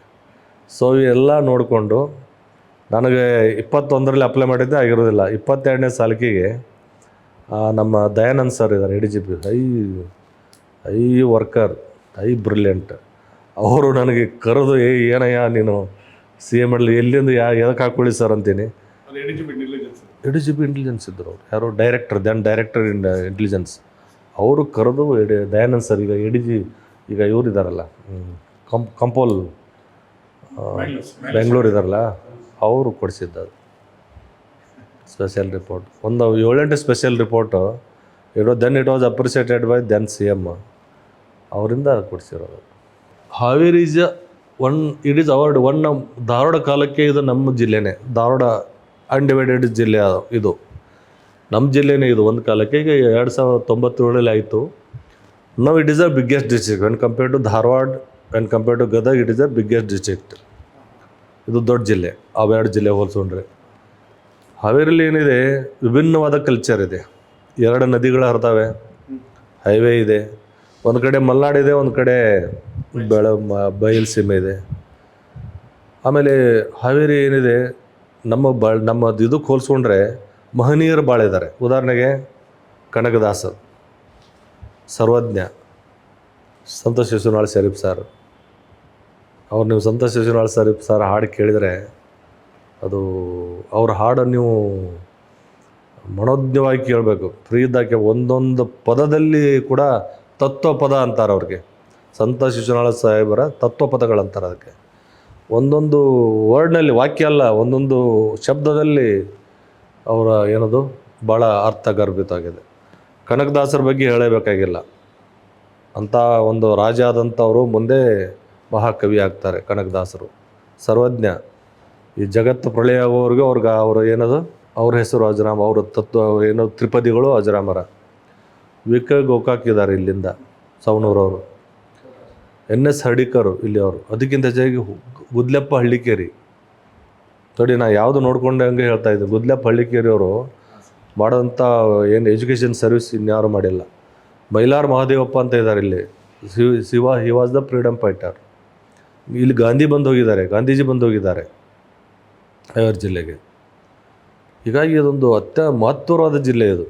ಸೊ ಇವೆಲ್ಲ ನೋಡಿಕೊಂಡು ನನಗೆ 21ರಲ್ಲಿ ಅಪ್ಲೈ ಮಾಡಿದ್ದೆ, ಆಗಿರೋದಿಲ್ಲ. 22ನೇ ಸಾಲಿಗೆ ನಮ್ಮ ದಯಾನಂದ್ ಸರ್ ಇದ್ದಾರೆ, ADGP, ಐ ವರ್ಕರ್, ಬ್ರಿಲಿಯಂಟ್. ಅವರು ನನಗೆ ಕರೆದು ಏನಯ್ಯ ನೀನು CM ಎಲ್ಲಿಂದ ಎದಕ್ಕೆ ಹಾಕೊಳ್ಳಿ ಸರ್ ಅಂತೀನಿ. ADGP ಇಂಟೆಲಿಜೆನ್ಸ್ ಇದ್ದರು ಅವರು, ಯಾರು ಡೈರೆಕ್ಟರ್ ಇಂಟೆಲಿಜೆನ್ಸ್. ಅವರು ಕರೆದು ದಯಾನಂದ್ ಸರ್, ಈಗ ADG, ಈಗ ಇವ್ರು ಇದ್ದಾರಲ್ಲ ಕಂಪೋಲ್ ಬೆಂಗಳೂರು ಇದ್ದಾರಲ್ಲ, ಅವರು ಕೊಡಿಸಿದ್ದು. ಸ್ಪೆಷಲ್ ರಿಪೋರ್ಟ್ ಒಂದು 7-8 special report it was appreciated by then CM ಅವರಿಂದ ಕೊಡಿಸಿರೋದು. Haveri it is award Dharwad ಕಾಲಕ್ಕೆ ಇದು ನಮ್ಮ ಜಿಲ್ಲೆನೇ, ಧಾರವಾಡ ಅನ್ಡಿವೈಡೆಡ್ ಜಿಲ್ಲೆ ಇದು ನಮ್ಮ ಜಿಲ್ಲೆನೇ ಇದು ಒಂದು ಕಾಲಕ್ಕೆ. ಈಗ 2097 ಆಯಿತು. Now it is the biggest district when compared to Dharwad, when compared to Gadag, it is the biggest district. ಇದು ದೊಡ್ಡ ಜಿಲ್ಲೆ, ಅವೆರಡು ಜಿಲ್ಲೆ ಹೋಲಿಸ್ಕೊಂಡ್ರೆ. ಹಾವೇರಿಲಿ ಏನಿದೆ, ವಿಭಿನ್ನವಾದ ಕಲ್ಚರ್ ಇದೆ. 2 ನದಿಗಳು ಹರಿದಾವೆ, ಹೈವೇ ಇದೆ, ಒಂದು ಕಡೆ ಮಲೆನಾಡಿದೆ, ಒಂದು ಕಡೆ ಬಯಲು ಸೀಮೆ ಇದೆ. ಆಮೇಲೆ ಹಾವೇರಿ ಏನಿದೆ, ನಮ್ಮ ಇದಕ್ಕೆ ಹೋಲಿಸ್ಕೊಂಡ್ರೆ ಮಹನೀಯರು ಭಾಳ ಇದ್ದಾರೆ. ಉದಾಹರಣೆಗೆ ಕನಕದಾಸ, ಸರ್ವಜ್ಞ, ಸಂತೋಷ್ ಶಿಶುನಾಳ್ ಶರೀಫ್ ಸರ್. ನೀವು ಸಂತೋಷ್ ಶಿಶುನಾಳ್ ಶರೀಫ್ ಸರ್ ಹಾಡು ಕೇಳಿದರೆ ಅದು ಅವ್ರ ಹಾಡು ನೀವು ಮನೋಜ್ಞವಾಗಿ ಕೇಳಬೇಕು, ಫ್ರೀ ಇದ್ದಕ್ಕೆ. ಒಂದೊಂದು ಪದದಲ್ಲಿ ಕೂಡ ತತ್ವಪದ ಅಂತಾರೆ ಅವ್ರಿಗೆ. ಸಂತೋಷ್ ಶಿಶುನಾಳ್ ಸಾಹೇಬರ ತತ್ವಪದಗಳಂತಾರೆ ಅದಕ್ಕೆ. ಒಂದೊಂದು ವರ್ಡ್ನಲ್ಲಿ, ವಾಕ್ಯ ಅಲ್ಲ, ಒಂದೊಂದು ಶಬ್ದದಲ್ಲಿ ಅವರ ಏನದು ಭಾಳ ಅರ್ಥಗರ್ಭಿತವಾಗಿದೆ. ಕನಕದಾಸರ ಬಗ್ಗೆ ಹೇಳಬೇಕಾಗಿಲ್ಲ, ಅಂಥ ಒಂದು ರಾಜ ಆದಂಥವರು ಮುಂದೆ ಮಹಾಕವಿ ಆಗ್ತಾರೆ ಕನಕದಾಸರು. ಸರ್ವಜ್ಞ, ಈ ಜಗತ್ತು ಪ್ರಳಯ ಆಗೋವರೆಗೂ ಅವರು ಏನದು ಅವ್ರ ಹೆಸರು ಅಜರಾಮ, ಅವ್ರ ತತ್ವ ಏನೋ ತ್ರಿಪದಿಗಳು ಅಜರಾಮರ. ಗೋಕಾಕ್ ಇದ್ದಾರೆ ಇಲ್ಲಿಂದ, ಸವಣೂರವರು. NS ಹರ್ಡಿಕರು ಇಲ್ಲಿ ಅವರು. ಅದಕ್ಕಿಂತ ಹೆಚ್ಚಾಗಿ ಗುದ್ಲೆಪ್ಪ ಹಳ್ಳಿಕೇರಿ ನೋಡಿ, ನಾ ಯಾವುದು ನೋಡ್ಕೊಂಡೆ ಹಂಗೆ ಹೇಳ್ತಾ ಇದ್ದೆ. ಗುದ್ಲೆಪ್ಪ ಹಳ್ಳಿಕೇರಿ ಅವರು ಮಾಡೋಂಥ ಏನು ಎಜುಕೇಷನ್ ಸರ್ವಿಸ್ ಇನ್ಯಾರು ಮಾಡಿಲ್ಲ. ಮೈಲಾರ ಮಹಾದೇವಪ್ಪ ಅಂತ ಇದ್ದಾರೆ ಇಲ್ಲಿ, he was the freedom fighter. ಇಲ್ಲಿ ಗಾಂಧೀಜಿ ಬಂದು ಹೋಗಿದ್ದಾರೆ ಹಾವೇರಿ ಜಿಲ್ಲೆಗೆ. ಹೀಗಾಗಿ ಇದೊಂದು ಮಹತ್ವವಾದ ಜಿಲ್ಲೆ ಇದು.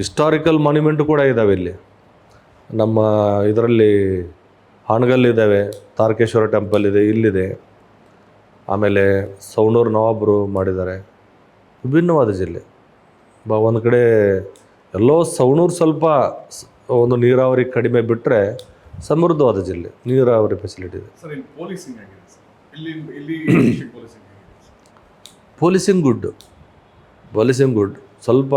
ಹಿಸ್ಟಾರಿಕಲ್ ಮಾನ್ಯುಮೆಂಟು ಕೂಡ ಇದ್ದಾವೆ ಇಲ್ಲಿ. ನಮ್ಮ ಇದರಲ್ಲಿ ಹಾನಗಲ್ಲಿದ್ದಾವೆ, ತಾರಕೇಶ್ವರ ಟೆಂಪಲ್ ಇದೆ, ಇಲ್ಲಿದೆ. ಆಮೇಲೆ ಸವಣೂರು ನವಾಬರು ಮಾಡಿದ್ದಾರೆ. ವಿಭಿನ್ನವಾದ ಜಿಲ್ಲೆ. ಒಂದು ಕಡೆ ಎಲ್ಲೋ ಸವಣೂರು ಸ್ವಲ್ಪ ಒಂದು ನೀರಾವರಿ ಕಡಿಮೆ ಬಿಟ್ಟರೆ ಸಮೃದ್ಧವಾದ ಜಿಲ್ಲೆ, ನೀರಾವರಿ ಫೆಸಿಲಿಟಿ ಇದೆ. Policing good. ಸ್ವಲ್ಪ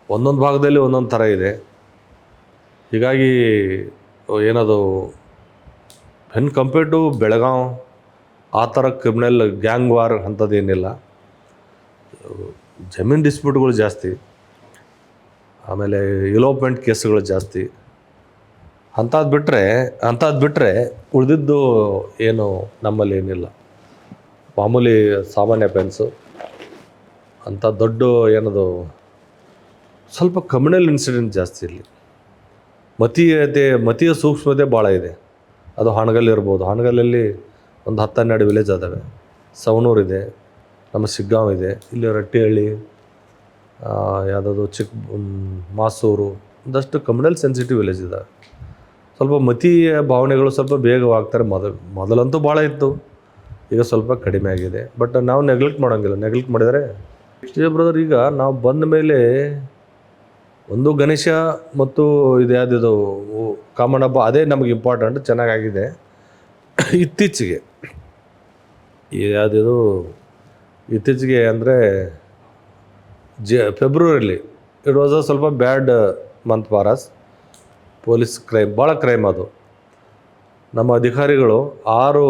ಒಂದೊಂದು ಭಾಗದಲ್ಲಿ ಒಂದೊಂದು ಥರ ಇದೆ. ಹೀಗಾಗಿ ಏನದು ವೆನ್ ಕಂಪೇರ್ ಟು ಬೆಳಗಾವ್ ಆ ಥರ ಕ್ರಿಮಿನಲ್ ಗ್ಯಾಂಗ್ ವಾರ್ ಅಂಥದ್ದೇನಿಲ್ಲ. ಜಮೀನು ಡಿಸ್ಪ್ಯೂಟ್ಗಳು ಜಾಸ್ತಿ, ಆಮೇಲೆ ಇಲೋಪ್ಮೆಂಟ್ ಕೇಸ್ಗಳು ಜಾಸ್ತಿ. ಅಂಥದ್ದು ಬಿಟ್ಟರೆ ಉಳಿದಿದ್ದು ಏನು ನಮ್ಮಲ್ಲಿ ಏನಿಲ್ಲ. ಮಾಮೂಲಿ ಸಾಮಾನ್ಯ ಪೆನ್ಸು ಅಂಥ ದೊಡ್ಡ ಏನದು ಸ್ವಲ್ಪ ಕಮ್ಯುನಲ್ ಇನ್ಸಿಡೆಂಟ್ ಜಾಸ್ತಿ ಇಲ್ಲಿ. ಮತೀಯ ಸೂಕ್ಷ್ಮತೆ ಭಾಳ ಇದೆ. ಅದು ಹಾನಗಲ್ ಇರ್ಬೋದು. ಹಾನಗಲ್ಲಲ್ಲಿ ಒಂದು 10-12 ವಿಲೇಜ್ ಅದಾವೆ. ಸವಣೂರಿದೆ, ನಮ್ಮ ಶಿಗ್ಗಾಂವ್ ಇದೆ, ಇಲ್ಲಿ ರಟ್ಟಿಹಳ್ಳಿ, ಯಾವುದಾದ್ರು ಮಾಸೂರು, ಒಂದಷ್ಟು ಕಮ್ಯುನಲ್ ಸೆನ್ಸಿಟಿವ್ ವಿಲೇಜ್ ಇದ್ದಾವೆ. ಸ್ವಲ್ಪ ಮತೀಯ ಭಾವನೆಗಳು ಸ್ವಲ್ಪ ಬೇಗವಾಗ್ತಾರೆ. ಮೊದಲಂತೂ ಭಾಳ ಇತ್ತು, ಈಗ ಸ್ವಲ್ಪ ಕಡಿಮೆ ಆಗಿದೆ. ಬಟ್ ನಾವು ನೆಗ್ಲೆಕ್ಟ್ ಮಾಡೋಂಗಿಲ್ಲ. ನೆಗ್ಲೆಕ್ಟ್ ಮಾಡಿದರೆ ಬ್ರದರ್, ಈಗ ನಾವು ಬಂದ ಮೇಲೆ ಒಂದು ಗಣೇಶ ಮತ್ತು ಇದು ಯಾವುದಿದು ಕಾಮನ್ ಹಬ್ಬ, ಅದೇ ನಮಗೆ ಇಂಪಾರ್ಟೆಂಟ್, ಚೆನ್ನಾಗಾಗಿದೆ. ಇತ್ತೀಚೆಗೆ ಇತ್ತೀಚೆಗೆ ಅಂದರೆ ಫೆಬ್ರವರಿಲಿ ಇಟ್ ವಾಸ್ ಸ್ವಲ್ಪ ಬ್ಯಾಡ್ ಮಂತ್ ಫಾರ್ ಅಸ್. ಪೊಲೀಸ್ ಭಾಳ ಕ್ರೈಮ್ ಅದು. ನಮ್ಮ ಅಧಿಕಾರಿಗಳು 6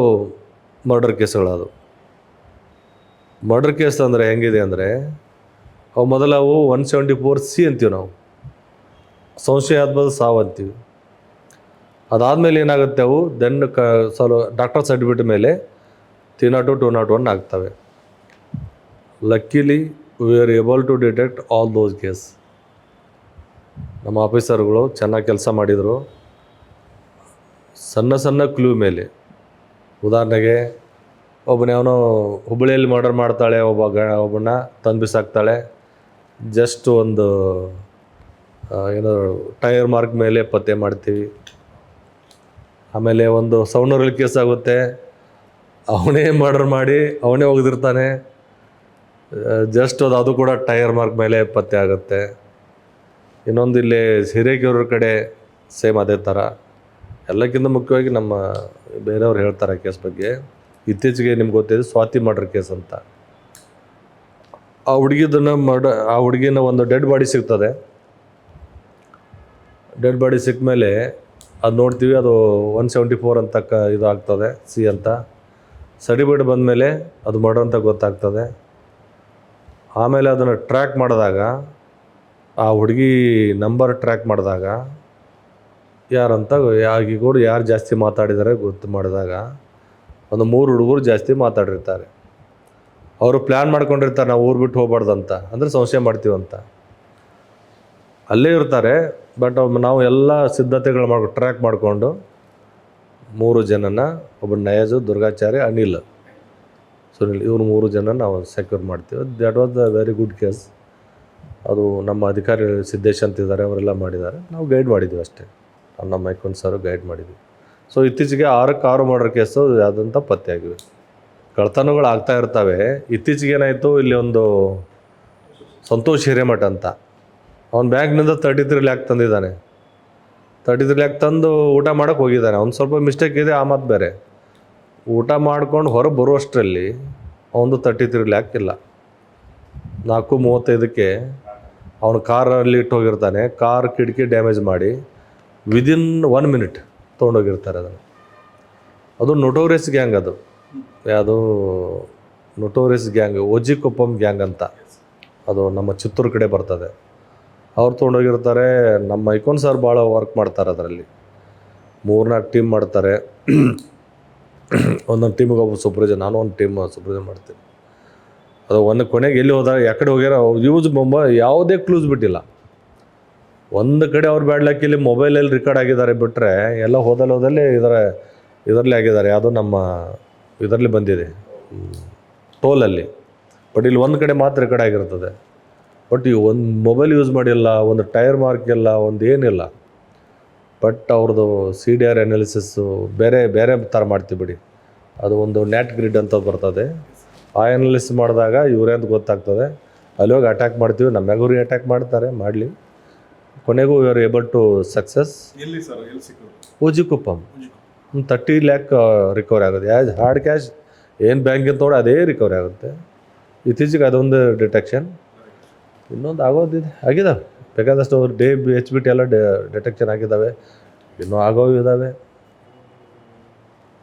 ಮರ್ಡರ್ ಕೇಸ್ಗಳದು. ಮರ್ಡರ್ ಕೇಸ್ ಅಂದರೆ ಹೆಂಗಿದೆ ಅಂದರೆ, ಅವು 174C ಅಂತೀವಿ ನಾವು, ಸಂಶಯಾಸ್ಪದ ಸಾವು ಅಂತೀವಿ. ಅದಾದಮೇಲೆ ಏನಾಗುತ್ತೆ, ಅವು ದೆನ್ ಡಾಕ್ಟರ್ ಸರ್ಟಿಫಿಕೇಟ್ ಮೇಲೆ 302, 201 ಆಗ್ತವೆ. Luckily we are able to detect all those case. ನಮ್ಮ ಆಫೀಸರ್ಗಳು ಚೆನ್ನಾಗಿ ಕೆಲಸ ಮಾಡಿದರು. ಸಣ್ಣ ಕ್ಲೂ ಮೇಲೆ, ಉದಾಹರಣೆಗೆ ಒಬ್ಬನೇವನೋ ಹುಬ್ಬಳ್ಳಿಯಲ್ಲಿ ಮರ್ಡರ್ ಮಾಡ್ತಾಳೆ, ಒಬ್ಬನ ತಂದು ಬಿಸಾಕ್ತಾಳೆ, ಜಸ್ಟ್ ಒಂದು ಏನೋ ಟೈರ್ ಮಾರ್ಕ್ ಮೇಲೆ ಪತ್ತೆ ಮಾಡ್ತೀವಿ. ಆಮೇಲೆ ಒಂದು ಸವಣೂರಲ್ಲಿ ಕೇಸ್ ಆಗುತ್ತೆ, ಅವನೇ ಮರ್ಡರ್ ಮಾಡಿ ಅವನೇ ಒಗೆದಿರ್ತಾನೆ, ಜಸ್ಟ್ ಅದು ಕೂಡ ಟೈರ್ ಮಾರ್ಕ್ ಮೇಲೆ ಪತ್ತೆ ಆಗುತ್ತೆ. ಇನ್ನೊಂದು ಇಲ್ಲಿ ಹಿರೇಕೆರೂರ ಕಡೆ ಸೇಮ್ ಅದೇ ಥರ. ಎಲ್ಲಕ್ಕಿಂತ ಮುಖ್ಯವಾಗಿ ನಮ್ಮ ಬೇರೆಯವ್ರು ಹೇಳ್ತಾರೆ ಕೇಸ್ ಬಗ್ಗೆ. ಇತ್ತೀಚೆಗೆ ನಿಮ್ಗೆ ಗೊತ್ತಿದೆ ಸ್ವಾತಿ ಮರ್ಡರ್ ಕೇಸ್ ಅಂತ. ಆ ಹುಡುಗಿದನ್ನು ಆ ಹುಡುಗಿನ ಒಂದು ಡೆಡ್ ಬಾಡಿ ಸಿಗ್ತದೆ. ಡೆಡ್ ಬಾಡಿ ಸಿಕ್ಕ ಮೇಲೆ ಅದು ನೋಡ್ತೀವಿ, ಅದು 174 ಅಂತ ಇದು ಆಗ್ತದೆ, ಸಿ ಅಂತ. ಸರ್ಟಿಫಿಕೇಟ್ ಬಂದಮೇಲೆ ಅದು ಮರ್ಡರ್ ಅಂತ ಗೊತ್ತಾಗ್ತದೆ. ಆಮೇಲೆ ಅದನ್ನು ಟ್ರ್ಯಾಕ್ ಮಾಡಿದಾಗ, ಆ ಹುಡುಗಿ ನಂಬರ್ ಟ್ರ್ಯಾಕ್ ಮಾಡಿದಾಗ ಯಾರಂತ ಕೂಡ ಯಾರು ಜಾಸ್ತಿ ಮಾತಾಡಿದ್ದಾರೆ ಗೊತ್ತು ಮಾಡಿದಾಗ ಒಂದು 3 ಹುಡುಗರು ಜಾಸ್ತಿ ಮಾತಾಡಿರ್ತಾರೆ. ಅವರು ಪ್ಲ್ಯಾನ್ ಮಾಡ್ಕೊಂಡಿರ್ತಾರೆ ನಾವು ಊರು ಬಿಟ್ಟು ಹೋಗ್ಬಾರ್ದಂತ, ಅಂದರೆ ಸಂಶಯ ಮಾಡ್ತೀವಂತ. ಅಲ್ಲೇ ಇರ್ತಾರೆ, ಬಟ್ ನಾವು ಎಲ್ಲ ಸಿದ್ಧತೆಗಳು ಟ್ರ್ಯಾಕ್ ಮಾಡಿಕೊಂಡು 3 ಜನನ, ಒಬ್ಬ ನಯಜು, ದುರ್ಗಾಚಾರ್ಯ, ಅನಿಲ್, ಸುನಿಲ್, ಇವ್ರು 3 ಜನ ನಾವು ಸೆಕ್ಯೂರ್ ಮಾಡ್ತೀವಿ. That was the very good case. ಅದು ನಮ್ಮ ಅಧಿಕಾರಿ ಸಿದ್ದೇಶ್ ಅಂತಿದ್ದಾರೆ, ಅವರೆಲ್ಲ ಮಾಡಿದ್ದಾರೆ. ನಾವು ಗೈಡ್ ಮಾಡಿದ್ವಿ ಅಷ್ಟೇ, ನಮ್ಮ ಮೈಕೋನ್ ಸರ್ ಗೈಡ್ ಮಾಡಿದ್ವಿ. ಸೊ ಇತ್ತೀಚೆಗೆ 6 ಮರ್ಡರ್ ಕೇಸು ಯಾವುದಂತ ಪತ್ತೆ ಆಗಿವೆ. ಕಳ್ತನಗಳು ಆಗ್ತಾ ಇರ್ತವೆ. ಇತ್ತೀಚೆಗೆ ಏನಾಯಿತು, ಇಲ್ಲಿ ಒಂದು ಸಂತೋಷ್ ಹಿರೇಮಠ ಅಂತ, ಅವ್ನ ಬ್ಯಾಂಕ್ನಿಂದ 33 ಲ್ಯಾಕ್ ತಂದಿದ್ದಾನೆ. 33 ಲ್ಯಾಕ್ ತಂದು ಊಟ ಮಾಡೋಕ್ಕೆ ಹೋಗಿದ್ದಾನೆ. ಅವ್ನು ಸ್ವಲ್ಪ ಮಿಸ್ಟೇಕ್ ಇದೆ, ಆ ಮಾತು ಬೇರೆ. ಊಟ ಮಾಡ್ಕೊಂಡು ಹೊರಗೆ ಬರುವಷ್ಟರಲ್ಲಿ ಅವನು 33 ಲ್ಯಾಕ್ ಇಲ್ಲ. 4:35ಕ್ಕೆ ಅವನು ಕಾರಲ್ಲಿ ಇಟ್ಟು ಹೋಗಿರ್ತಾನೆ. ಕಾರ್ ಕಿಟಕಿ ಡ್ಯಾಮೇಜ್ ಮಾಡಿ ವಿದಿನ್ 1 ಮಿನಿಟ್ ತೊಗೊಂಡೋಗಿರ್ತಾರೆ ಅದನ್ನು. ಅದು ನೊಟೋರಿಯಸ್ ಗ್ಯಾಂಗ್. ಅದು ಯಾವುದು ನೊಟೋರಿಯಸ್ ಗ್ಯಾಂಗ್, ಒಜಿಕೊಪ್ಪಂ ಗ್ಯಾಂಗ್ ಅಂತ, ಅದು ನಮ್ಮ ಚಿತ್ತೂರು ಕಡೆ ಬರ್ತದೆ. ಅವ್ರು ತೊಗೊಂಡೋಗಿರ್ತಾರೆ. ನಮ್ಮ ಐಕೋನ್ ಸರ್ ಭಾಳ ವರ್ಕ್ ಮಾಡ್ತಾರೆ ಅದರಲ್ಲಿ. 3-4 ಟೀಮ್ ಮಾಡ್ತಾರೆ. ಒಂದೊಂದು ಟೀಮಿಗೆ ಒಬ್ಬ ಸೂಪರ್ವೈಸರ್, ನಾನು ಒಂದು ಟೀಮ್ ಸೂಪರ್ವೈಸರ್ ಮಾಡ್ತೀನಿ. ಅದು ಒಂದು ಕೊನೆಗೆ ಎಲ್ಲಿ ಹೋದಾಗ ಯಾಕಡೆ ಹೋಗ್ಯಾರ ಯಾವುದೇ ಕ್ಲೂಸ್ ಬಿಟ್ಟಿಲ್ಲ. ಒಂದು ಕಡೆ ಅವ್ರು ಬ್ಯಾಡ್ ಲಕ್ಕಿಲಿ ಮೊಬೈಲಲ್ಲಿ ರೆಕಾರ್ಡ್ ಆಗಿದ್ದಾರೆ ಬಿಟ್ಟರೆ ಎಲ್ಲ ಹೋದಲ್ಲಿ ಇದರಲ್ಲಿ ಆಗಿದ್ದಾರೆ. ಯಾವುದೋ ನಮ್ಮ ಇದರಲ್ಲಿ ಬಂದಿದೆ, ಟೋಲಲ್ಲಿ. ಬಟ್ ಇಲ್ಲಿ ಒಂದು ಕಡೆ ಮಾತ್ರ ರೆಕಾರ್ಡ್ ಆಗಿರ್ತದೆ. ಬಟ್ ಈ ಒಂದು ಮೊಬೈಲ್ ಯೂಸ್ ಮಾಡಿಲ್ಲ, ಒಂದು ಟೈರ್ ಮಾರ್ಕ್ ಇಲ್ಲ, ಒಂದು ಏನಿಲ್ಲ. ಬಟ್ ಅವ್ರದ್ದು CDR ಅನಾಲಿಸಿಸ್ಸು ಬೇರೆ ಥರ ಮಾಡ್ತೀವಿ ಬಿಡಿ. ಅದು ಒಂದು ನ್ಯಾಟ್ ಗ್ರಿಡ್ ಅಂತ ಬರ್ತದೆ. ಆ ಅನಾಲಿಸಿಸ್ ಮಾಡಿದಾಗ ಇವರೇ ಅಂತ ಗೊತ್ತಾಗ್ತದೆ. ಅಲ್ಲಿ ಹೋಗಿ ಅಟ್ಯಾಕ್ ಮಾಡ್ತೀವಿ. ನಮ್ಮ ಮ್ಯಾಗೂರಿ ಅಟ್ಯಾಕ್ ಮಾಡ್ತಾರೆ, ಮಾಡಲಿ. ಕೊನೆಗೂ we are able to success. ಎಲ್ಲಿ ಸರ್, ಎಲ್ಲಿ ಸಿಕ್ಕಿದ್ರು? ಒಜಿಕೊಪ್ಪಂ 30 ಲ್ಯಾಕ್ ರಿಕವರಿ ಆಗುತ್ತೆ. ಆ್ಯಸ್ ಹಾರ್ಡ್ ಕ್ಯಾಶ್ ಏನು ಬ್ಯಾಂಕಿಂದ ತೊಗೊಂಡು ಅದೇ ರಿಕವರಿ ಆಗುತ್ತೆ. ಇತ್ತೀಚೆಗೆ ಅದೊಂದು ಡಿಟೆಕ್ಷನ್. ಇನ್ನೊಂದು ಆಗಿದ್ದಾವೆ ಬೇಕಾದಷ್ಟು. HBT ಎಲ್ಲ ಡಿಟೆಕ್ಷನ್ ಆಗಿದ್ದಾವೆ, ಇನ್ನೂ ಆಗೋವು ಇದ್ದಾವೆ.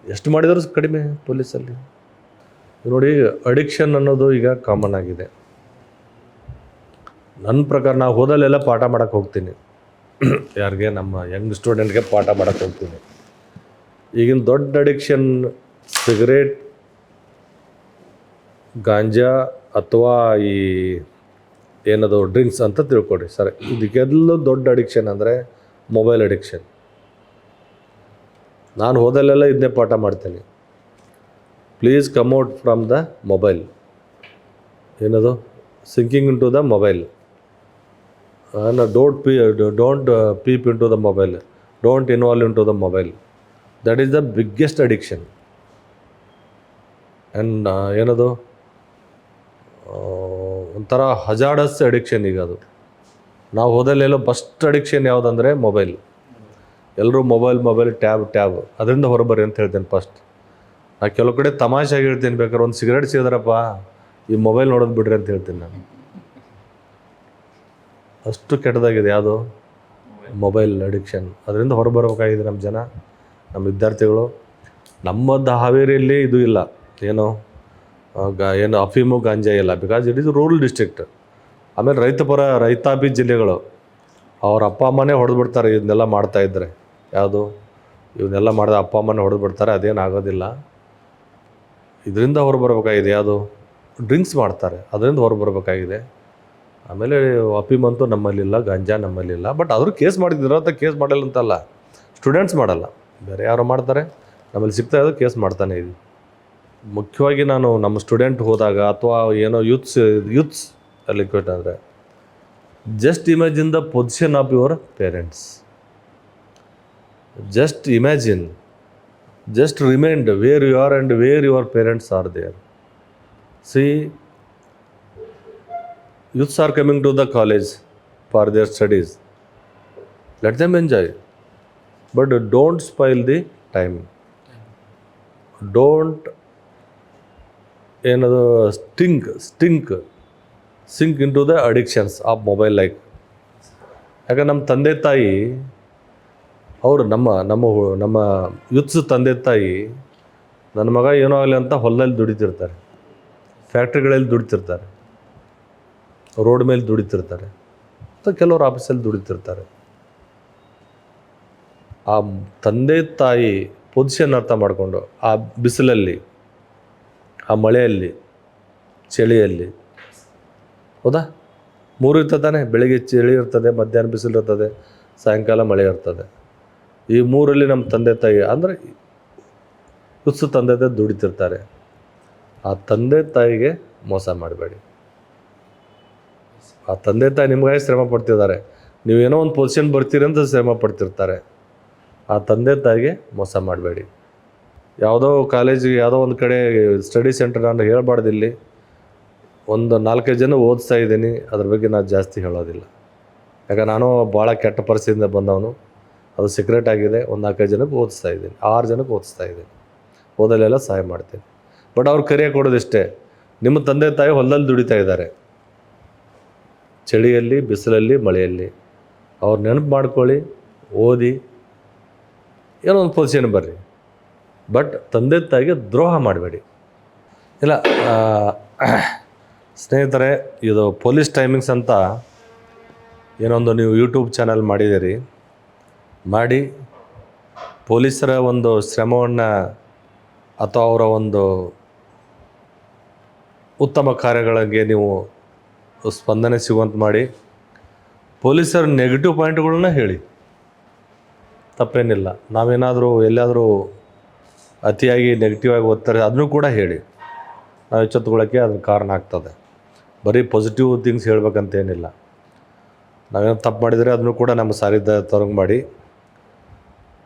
ಎಷ್ಟು ಮಾಡಿದರೂ ಕಡಿಮೆ ಪೊಲೀಸಲ್ಲಿ. ನೋಡಿ, ಅಡಿಕ್ಷನ್ ಅನ್ನೋದು ಈಗ ಕಾಮನ್ ಆಗಿದೆ. ನನ್ನ ಪ್ರಕಾರ ನಾವು ಹೋದಲ್ಲೆಲ್ಲ ಪಾಠ ಮಾಡೋಕ್ಕೆ ಹೋಗ್ತೀನಿ. ಯಾರಿಗೆ? ನಮ್ಮ ಯಂಗ್ ಸ್ಟೂಡೆಂಟ್ಗೆ ಪಾಠ ಮಾಡೋಕ್ಕೆ ಹೋಗ್ತೀನಿ. ಈಗಿನ ದೊಡ್ಡ ಅಡಿಕ್ಷನ್ ಸಿಗರೇಟ್, ಗಾಂಜಾ ಅಥವಾ ಈ ಏನದು ಡ್ರಿಂಕ್ಸ್ ಅಂತ ತಿಳ್ಕೊಡಿ ಸರ್. ಇದಕ್ಕೆಲ್ಲ ದೊಡ್ಡ ಅಡಿಕ್ಷನ್ ಅಂದರೆ ಮೊಬೈಲ್ ಅಡಿಕ್ಷನ್. ನಾನು ಹೋದಲ್ಲೆಲ್ಲ ಇದನ್ನೇ ಪಾಠ ಮಾಡ್ತೀನಿ. Please come out from the mobile. ಏನದು? Sinking in to the mobile. Don't peep in to the mobile. Don't involve in to the mobile. That is the biggest addiction. And ಏನದು ಒಂಥರ hazardous addiction ಈಗ ಅದು. ನಾವು ಹೋದಲ್ಲೆಲ್ಲೋ first addiction ಯಾವುದಂದರೆ mobile. ಎಲ್ಲರೂ mobile tab. ಅದರಿಂದ ಹೊರಬರ್ರಿ ಅಂತ ಹೇಳ್ತೇನೆ ಫಸ್ಟ್. ನಾನು ಕೆಲವು ಕಡೆ ತಮಾಷೆಯಾಗಿ ಹೇಳ್ತೀನಿ, ಬೇಕಾದ್ರೆ ಒಂದು ಸಿಗರೇಟ್ ಸಿಗದ್ರಪ್ಪ ಈ ಮೊಬೈಲ್ ನೋಡೋದು ಬಿಡ್ರಿ ಅಂತ ಹೇಳ್ತೀನಿ ನಾನು. ಅಷ್ಟು ಕೆಟ್ಟದಾಗಿದೆ ಯಾವುದು ಮೊಬೈಲ್ ಅಡಿಕ್ಷನ್. ಅದರಿಂದ ಹೊರಬರಬೇಕಾಗಿದೆ ನಮ್ಮ ಜನ, ನಮ್ಮ ವಿದ್ಯಾರ್ಥಿಗಳು. ನಮ್ಮದು ಹಾವೇರಿಯಲ್ಲಿ ಇದು ಇಲ್ಲ, ಏನು ಅಫೀಮು ಗಾಂಜಾ ಇಲ್ಲ, because it is rural district. ಆಮೇಲೆ ರೈತಾಪಿ ಜಿಲ್ಲೆಗಳು, ಅವ್ರ ಅಪ್ಪ ಅಮ್ಮನೇ ಹೊಡೆದ್ಬಿಡ್ತಾರೆ ಇದನ್ನೆಲ್ಲ ಮಾಡ್ತಾಯಿದ್ರೆ. ಯಾವುದು ಇವನ್ನೆಲ್ಲ ಮಾಡಿದ ಅಪ್ಪ ಅಮ್ಮನೇ ಹೊಡೆದ್ಬಿಡ್ತಾರೆ, ಅದೇನು ಆಗೋದಿಲ್ಲ. ಇದರಿಂದ ಹೊರಬರಬೇಕಾಗಿದೆ. ಯಾವುದು ಡ್ರಿಂಕ್ಸ್ ಮಾಡ್ತಾರೆ, ಅದರಿಂದ ಹೊರಬರಬೇಕಾಗಿದೆ. ಆಮೇಲೆ ಅಫೀಮಂತೂ ನಮ್ಮಲ್ಲಿಲ್ಲ, ಗಾಂಜಾ ನಮ್ಮಲ್ಲಿಲ್ಲ. ಬಟ್ ಆದರೂ ಕೇಸ್ ಮಾಡಿದ್ರು ಅಂತ ಕೇಸ್ ಮಾಡಲ್ಲ ಅಂತಲ್ಲ, ಸ್ಟೂಡೆಂಟ್ಸ್ ಮಾಡಲ್ಲ, ಬೇರೆ ಯಾರು ಮಾಡ್ತಾರೆ. ನಮ್ಮಲ್ಲಿ ಸಿಗ್ತಾ ಇದ್ದು ಕೇಸ್ ಮಾಡ್ತಾನೆ ಇದ್ದೀವಿ. ಮುಖ್ಯವಾಗಿ ನಾನು ನಮ್ಮ ಸ್ಟೂಡೆಂಟ್ ಹೋದಾಗ ಅಥವಾ ಏನೋ ಯೂತ್ಸ್ ಅಲ್ಲಿ ಅಂದರೆ just imagine the position of your parents. Just imagine, just remind where you are and where your parents are there. See, youths are coming to the college for their studies. Let them enjoy, but don't spoil the time. Don't stink. Sink in to the addictions of mobile like. ಯಾಕಂದ್ರೆ ನಮ್ಮ ತಂದೆ ತಾಯಿ ಅವರು ನಮ್ಮ youths ತಂದೆ ತಾಯಿ ನನ್ನ ಮಗ ಏನೋ ಆಗಲಿ ಅಂತ ಹೊಲದಲ್ಲಿ ದುಡಿತಿರ್ತಾರೆ, ಫ್ಯಾಕ್ಟ್ರಿಗಳಲ್ಲಿ ದುಡಿತಿರ್ತಾರೆ, ರೋಡ್ ಮೇಲೆ ದುಡಿತಿರ್ತಾರೆ, ಮತ್ತು ಕೆಲವರು ಆಫೀಸಲ್ಲಿ ದುಡಿತಿರ್ತಾರೆ. ಆ ತಂದೆ ತಾಯಿ ಪೊಸಿಷನ್ ಅರ್ಥ ಮಾಡಿಕೊಂಡು ಆ ಬಿಸಿಲಲ್ಲಿ, ಆ ಮಳೆಯಲ್ಲಿ, ಚಳಿಯಲ್ಲಿ, ಹೌದಾ, 3 ಇರ್ತದೆ ತಾನೆ, ಬೆಳಿಗ್ಗೆ ಚಳಿ ಇರ್ತದೆ, ಮಧ್ಯಾಹ್ನ ಬಿಸಿಲು ಇರ್ತದೆ, ಸಾಯಂಕಾಲ ಮಳೆ ಇರ್ತದೆ. ಈ 3ರಲ್ಲಿ ನಮ್ಮ ತಂದೆ ತಾಯಿ ಅಂದರೆ ಹುಚ್ಚು ತಂದೆ ತಾಯಿ ದುಡಿತಿರ್ತಾರೆ. ಆ ತಂದೆ ತಾಯಿಗೆ ಮೋಸ ಮಾಡಬೇಡಿ. ಆ ತಂದೆ ತಾಯಿ ನಿಮಗಾಗಿ ಶ್ರಮ ಪಡ್ತಿದ್ದಾರೆ, ನೀವೇನೋ ಒಂದು ಪೊಸಿಷನ್ ಬರ್ತೀರಿ ಅಂತ ಶ್ರಮ ಪಡ್ತಿರ್ತಾರೆ. ಆ ತಂದೆ ತಾಯಿಗೆ ಮೋಸ ಮಾಡಬೇಡಿ. ಯಾವುದೋ ಕಾಲೇಜಿಗೆ ಯಾವುದೋ ಒಂದು ಕಡೆ ಸ್ಟಡಿ ಸೆಂಟರ್ ನಾನು ಹೇಳ್ಬಾರ್ದು, ಇಲ್ಲಿ ಒಂದು 4-5 ಜನ ಓದಿಸ್ತಾ ಇದ್ದೀನಿ, ಅದ್ರ ಬಗ್ಗೆ ನಾನು ಜಾಸ್ತಿ ಹೇಳೋದಿಲ್ಲ. ಯಾಕಂದ್ರೆ ನಾನು ಭಾಳ ಕೆಟ್ಟ ಪರಿಸ್ಥಿತಿಯಿಂದ ಬಂದವನು, ಅದು ಸೀಕ್ರೆಟ್ ಆಗಿದೆ. ಒಂದು 4-5 ಜನಕ್ಕೆ ಓದಿಸ್ತಾ ಇದ್ದೀನಿ, 6 ಜನಕ್ಕೆ ಓದಿಸ್ತಾ ಇದ್ದೀನಿ, ಓದಲೆಲ್ಲ ಸಹಾಯ ಮಾಡ್ತೀನಿ. ಬಟ್ ಅವ್ರು ಕರಿಯ ಕೊಡೋದಿಷ್ಟೇ, ನಿಮ್ಮ ತಂದೆ ತಾಯಿ ಹೊಲದಲ್ಲಿ ದುಡಿತಾ ಇದ್ದಾರೆ, ಚಳಿಯಲ್ಲಿ, ಬಿಸಿಲಲ್ಲಿ, ಮಳೆಯಲ್ಲಿ. ಅವ್ರು ನೆನಪು ಮಾಡ್ಕೊಳ್ಳಿ, ಓದಿ, ಏನೋ ಒಂದು ಪೊಸಿಷನ್ ಬರ್ರಿ. ಬಟ್ ತಂದೆ ತಾಯಿಗೆ ದ್ರೋಹ ಮಾಡಬೇಡಿ. ಇಲ್ಲ ಸ್ನೇಹಿತರೆ, ಇದು ಪೊಲೀಸ್ ಟೈಮಿಂಗ್ಸ್ ಅಂತ ಏನೊಂದು ನೀವು ಯೂಟ್ಯೂಬ್ ಚಾನಲ್ ಮಾಡಿದ್ದೀರಿ. ಮಾಡಿ ಪೊಲೀಸರ ಒಂದು ಶ್ರಮವನ್ನು ಅಥವಾ ಅವರ ಒಂದು ಉತ್ತಮ ಕಾರ್ಯಗಳಿಗೆ ನೀವು ಸ್ಪಂದನೆ ಸಿಗುವಂತೆ ಮಾಡಿ. ಪೊಲೀಸರ ನೆಗೆಟಿವ್ ಪಾಯಿಂಟ್ಗಳನ್ನ ಹೇಳಿ, ತಪ್ಪೇನಿಲ್ಲ. ನಾವೇನಾದರೂ ಎಲ್ಲಾದರೂ ಅತಿಯಾಗಿ ನೆಗೆಟಿವ್ ಆಗಿ ಓದ್ತಾರೆ ಅದನ್ನು ಕೂಡ ಹೇಳಿ, ನಾವು ಎಚ್ಚೆತ್ತುಕೊಳ್ಳೋಕ್ಕೆ ಅದ್ರ ಕಾರಣ ಆಗ್ತದೆ. ಬರೀ ಪಾಸಿಟಿವ್ ಥಿಂಗ್ಸ್ ಹೇಳ್ಬೇಕಂತೇನಿಲ್ಲ. ನಾವೇನು ತಪ್ಪು ಮಾಡಿದರೆ ಅದನ್ನು ಕೂಡ ನಮ್ಮ ಸಾರಿದ ತರಂಗ್ ಮಾಡಿ.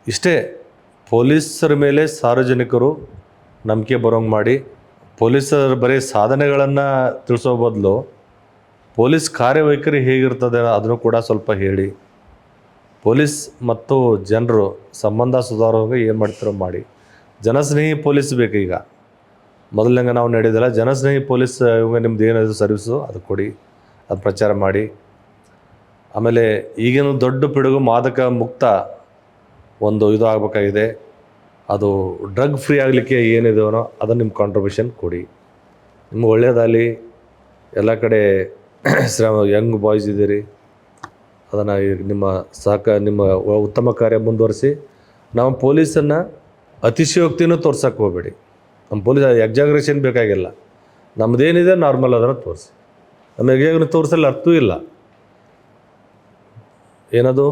ಇಷ್ಟೇ, ಪೊಲೀಸರ ಮೇಲೆ ಸಾರ್ವಜನಿಕರು ನಂಬಿಕೆ ಬರೋಂಗೆ ಮಾಡಿ. ಪೊಲೀಸರ ಬರೀ ಸಾಧನೆಗಳನ್ನು ತಿಳಿಸೋ ಬದಲು ಪೊಲೀಸ್ ಕಾರ್ಯವೈಖರಿ ಹೇಗಿರ್ತದೆ ಅದನ್ನು ಕೂಡ ಸ್ವಲ್ಪ ಹೇಳಿ. ಪೊಲೀಸ್ ಮತ್ತು ಜನರು ಸಂಬಂಧ ಸುಧಾರೋಂಗೆ ಏನು ಮಾಡ್ತಾರೋ ಮಾಡಿ. ಜನಸ್ನೇಹಿ ಪೊಲೀಸ್ ಬೇಕು. ಈಗ ಮೊದಲಂಗೆ ನಾವು ನಡೆಯೋದಿಲ್ಲ, ಜನಸ್ನೇಹಿ ಪೊಲೀಸ್ ಇವಾಗ ನಿಮ್ದು ಏನಿದೆ ಸರ್ವಿಸು ಅದು ಕೊಡಿ, ಅದು ಪ್ರಚಾರ ಮಾಡಿ. ಆಮೇಲೆ ಈಗಿನ ದೊಡ್ಡ ಪಿಡುಗು ಮಾದಕ ಮುಕ್ತ ಒಂದು ಇದು ಆಗಬೇಕಾಗಿದೆ. ಅದು ಡ್ರಗ್ ಫ್ರೀ ಆಗಲಿಕ್ಕೆ ಏನಿದೆಯೋ ಅದನ್ನು ನಿಮ್ಮ ಕಾಂಟ್ರಿಬ್ಯೂಷನ್ ಕೊಡಿ. ನಿಮ್ಗೆ ಒಳ್ಳೆಯದಾಗಲಿ. ಎಲ್ಲ ಕಡೆ ಯಂಗ್ ಬಾಯ್ಸ್ ಇದ್ದೀರಿ, ಅದನ್ನು ನಿಮ್ಮ ಉತ್ತಮ ಕಾರ್ಯ ಮುಂದುವರಿಸಿ. ನಾವು ಪೊಲೀಸನ್ನು ಅತಿಶಯೋಕ್ತಿನೂ ತೋರ್ಸೋಕ್ಕೆ ಹೋಗಬೇಡಿ. ನಮ್ಮ ಪೊಲೀಸ್ ಎಕ್ಸಾಗ್ರೇಷನ್ ಬೇಕಾಗಿಲ್ಲ. ನಮ್ಮದೇನಿದೆ ನಾರ್ಮಲ್ ಅದನ್ನು ತೋರಿಸಿ. ನಮಗೆ ತೋರಿಸಲು ಅರ್ಥವೂ ಇಲ್ಲ. ಏನದು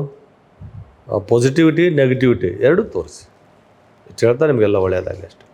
ಪಾಸಿಟಿವಿಟಿ ನೆಗೆಟಿವಿಟಿ ಎರಡೂ ತೋರಿಸಿ. ಇಷ್ಟು ಹೇಳ್ತಾ ನಿಮಗೆಲ್ಲ ಒಳ್ಳೆಯದಾಗಲಿ ಅಷ್ಟೆ.